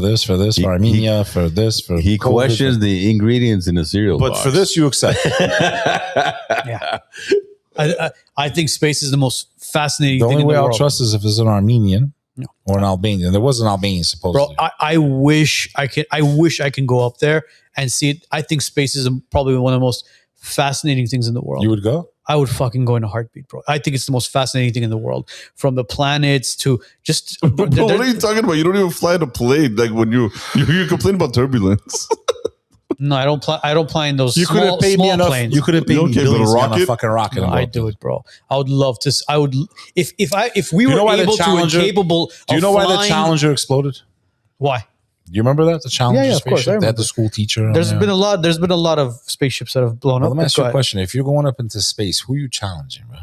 Armenia, for this, for He COVID. questions the ingredients in a cereal But box. for this, you accept. Yeah. I think space is the most fascinating The thing only in way the I'll world. trust is if it's an Armenian or an Albanian. There was an Albanian supposedly. Bro, I wish I could. I wish I can go up there and see it. I think space is probably one of the most fascinating things in the world. You would go? I would fucking go in a heartbeat, bro. I think it's the most fascinating thing in the world. From the planets to just. Bro, what are you talking about? You don't even fly in a plane. Like when you complain about turbulence. No, I don't. I don't fly in those You small, couldn't pay me small eno- planes. You couldn't pay me Okay, but a billions on a rocket? fucking rocket. No, and I'd go. do it, bro. I would love to. I would if we were know why the able to Challenger- incapable. Do you of know why the flying- Challenger exploded? Why? Do you remember that? The Challenger Yeah, of course, spaceship? I They had remember. the school teacher. on There's there. been a lot. There's been a lot of spaceships that have blown Well, up. let me ask Go you a ahead. question. If you're going up into space, who are you challenging, bro?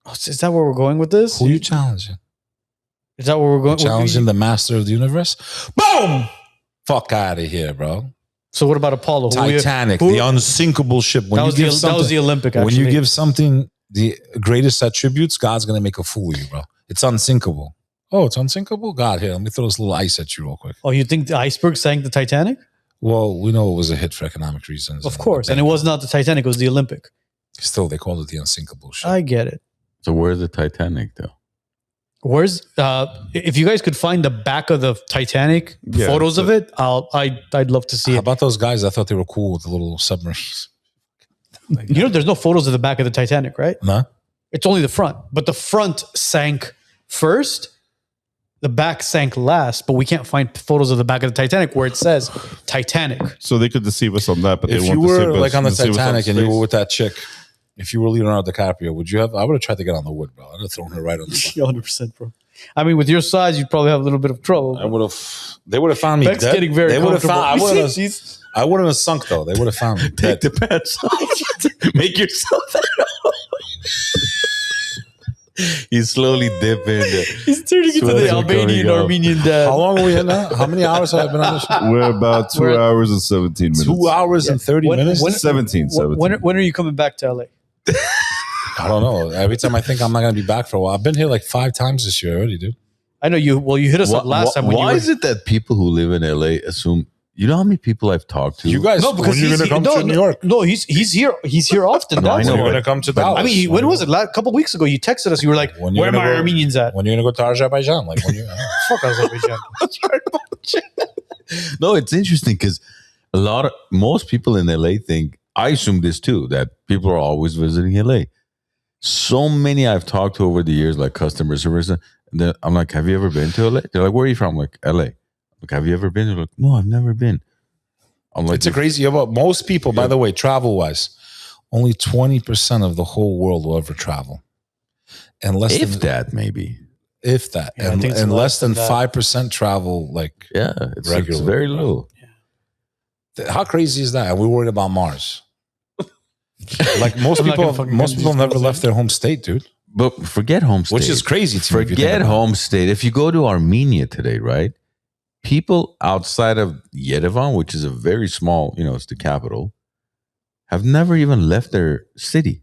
Oh, is that where we're going with this? Who are you challenging? Is that where we're going? Challenging the master of the universe? Boom! Fuck out of here, bro. So what about Apollo? Titanic, who- the unsinkable ship. When That you was, give that something, was the Olympic. when Actually, you give something the greatest attributes, God's gonna make a fool of you, bro. It's unsinkable. Oh, it's unsinkable? God, here, let me throw this little ice at you real quick. oh, you think the iceberg sank the Titanic? Well, we know it was a hit for economic reasons. Of course, and it was not the Titanic; it was the Olympic. Still, they called it the unsinkable ship. I get it. So where's the Titanic though? Where's if you guys could find the back of the Titanic, Yeah, photos of it, I'd love to see How it. about those guys? I thought they were cool with the little submarines. You know, there's no photos of the back of the Titanic, right? No? It's only the front, but the front sank first. The back sank last, but we can't find photos of the back of the Titanic where it says Titanic. So they could deceive us on that, but If they you want to were deceive us- like on the deceive us Titanic and you space. were with that chick, if you were Leonardo DiCaprio, would you have? I would have tried to get on the wood, bro. I'd have thrown her right on the fucking. 100%, bro. I mean, with your size, you'd probably have a little bit of trouble. I would have. They would have found me Beck's dead. getting very They would have comfortable. found. You I see, wouldn't have. I wouldn't have sunk though. They would have found me dead. the pants off. Make yourself at home. You slowly dip in. He's turning into Sweats the are Albanian coming up. Armenian dad. How long are we in now? How many hours have I been on this? We're about 2 We're- hours and 17 minutes. 2 hours and 30 When- minutes. when- 17. When are you coming back to LA? I don't know. Every time I think I'm not gonna be back for a while, I've been here like 5 times this year already, dude. I know you. Well, you hit us up last time. When Why you were, is it that people who live in LA assume? You know how many people I've talked to? You guys, No, because when you're he's gonna come no, to New York? No, he's here. He's here often. No, I That's know. When you're why. gonna come to Dallas? I mean, when was it? A couple weeks ago, you texted us. You were like, When you're "Where are gonna my go- Armenians at?" When you're gonna go to Azerbaijan? Like when you? Fuck Azerbaijan. No, it's interesting because most people in LA think, I assume this too, that people are always visiting LA. So many I've talked to over the years, like customer service, and then I'm like, have you ever been to LA? They're like, where are you from? I'm like, LA. Like, have you ever been? They're like, no, I've never been. I'm like, It's a crazy about most people, by the way, travel wise, only 20% of the whole world will ever travel. And less if than that, maybe. if that. Yeah, I and think it's and less less than than that. 5% travel like Yeah, it's Regular. very low. how crazy is that? And we're worried about Mars. Like most I'm not gonna people fucking most get people these never girls left their home state, dude. But forget home state. Which is crazy to me. if you think Forget about it. home state. If you go to Armenia today, right? People outside of Yerevan, which is a very small, it's the capital, have never even left their city.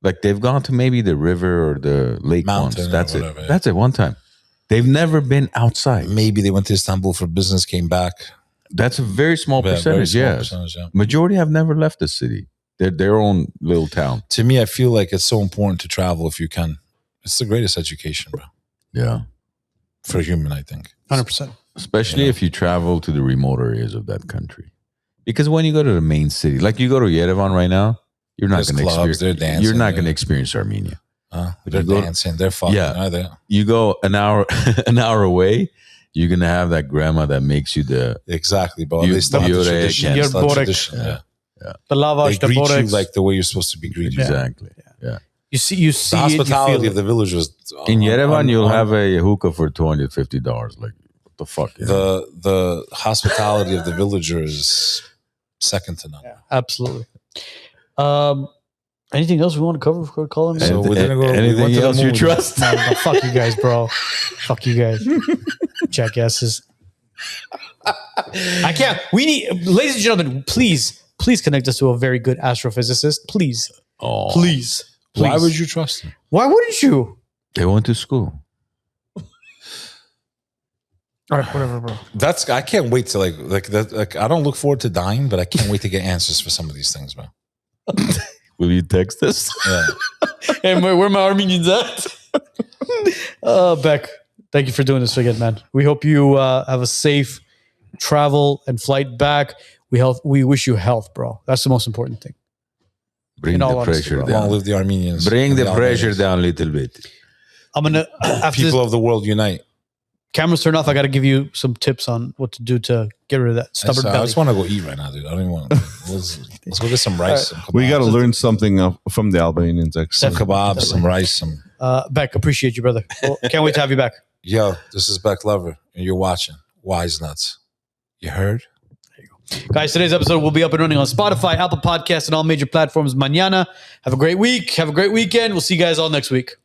Like they've gone to maybe the river or the lake Mountain once. or That's whatever, it. yeah. That's it. One time. They've never been outside. Maybe they went to Istanbul for business, came back. That's a very small Yeah, very percentage. small Yes. percentage, yeah. Majority have never left the city. They're their own little town. To me, I feel like it's so important to travel if you can. It's the greatest education, bro, Yeah. for a human, I think. 100%. Especially if you travel to the remote areas of that country. Because when you go to the main city, like you go to Yerevan right now, you're not There's going to clubs, experience. they're dancing, You're not yeah. going to experience Armenia. They're You go- dancing, they're fucking. Yeah. Are they? You go an hour away, you're gonna have that grandma that makes you the Exactly, bro. You- They still have the Burek tradition. and- They still have Burek. tradition, yeah. The lavash, They the greet you borax. like the way you're supposed to be greeted. exactly. you see The it, you hospitality feel of the village was In Yerevan, you'll have a hookah for $250. Like what the fuck? Yeah. the hospitality of the villagers is second to none. Yeah, absolutely. Anything else we want to cover before calling? So we didn't go. We Anything went to the else you movie. trust? No, fuck you guys, bro. Fuck you guys. Jackasses. I can't. We need, ladies and gentlemen, please connect us to a very good astrophysicist. Please. Oh, Please. Why would you trust him? Why wouldn't you? they went to school. All right, whatever, bro. That's. I can't wait to like that. Like I don't look forward to dying, but I can't wait to get answers for some of these things, bro. Will you text us? Yeah. Hey, where my Armenians at? Beck, Thank you for doing this again, man. We hope you have a safe travel and flight back. We wish you health, bro. That's the most important thing. Bring In the all honesty, pressure bro. Long down. live the Armenians. Bring and the pressure Albanians. down a little bit. I'm gonna after People this, of the world unite. cameras turn off. I got to give you some tips on what to do to get rid of that stubborn I belly. just want to go eat right now, dude. I don't even want. Let's go get some rice. Some We got to kebabs. learn something from the Albanians, actually. some kebabs, some rice, some. Beck, appreciate you, brother. Well, can't wait to have you back. Yo, this is Bek Lover, and you're watching WiseNuts. You heard? Guys, today's episode will be up and running on Spotify, Apple Podcasts, and all major platforms mañana. Have a great week. Have a great weekend. We'll see you guys all next week.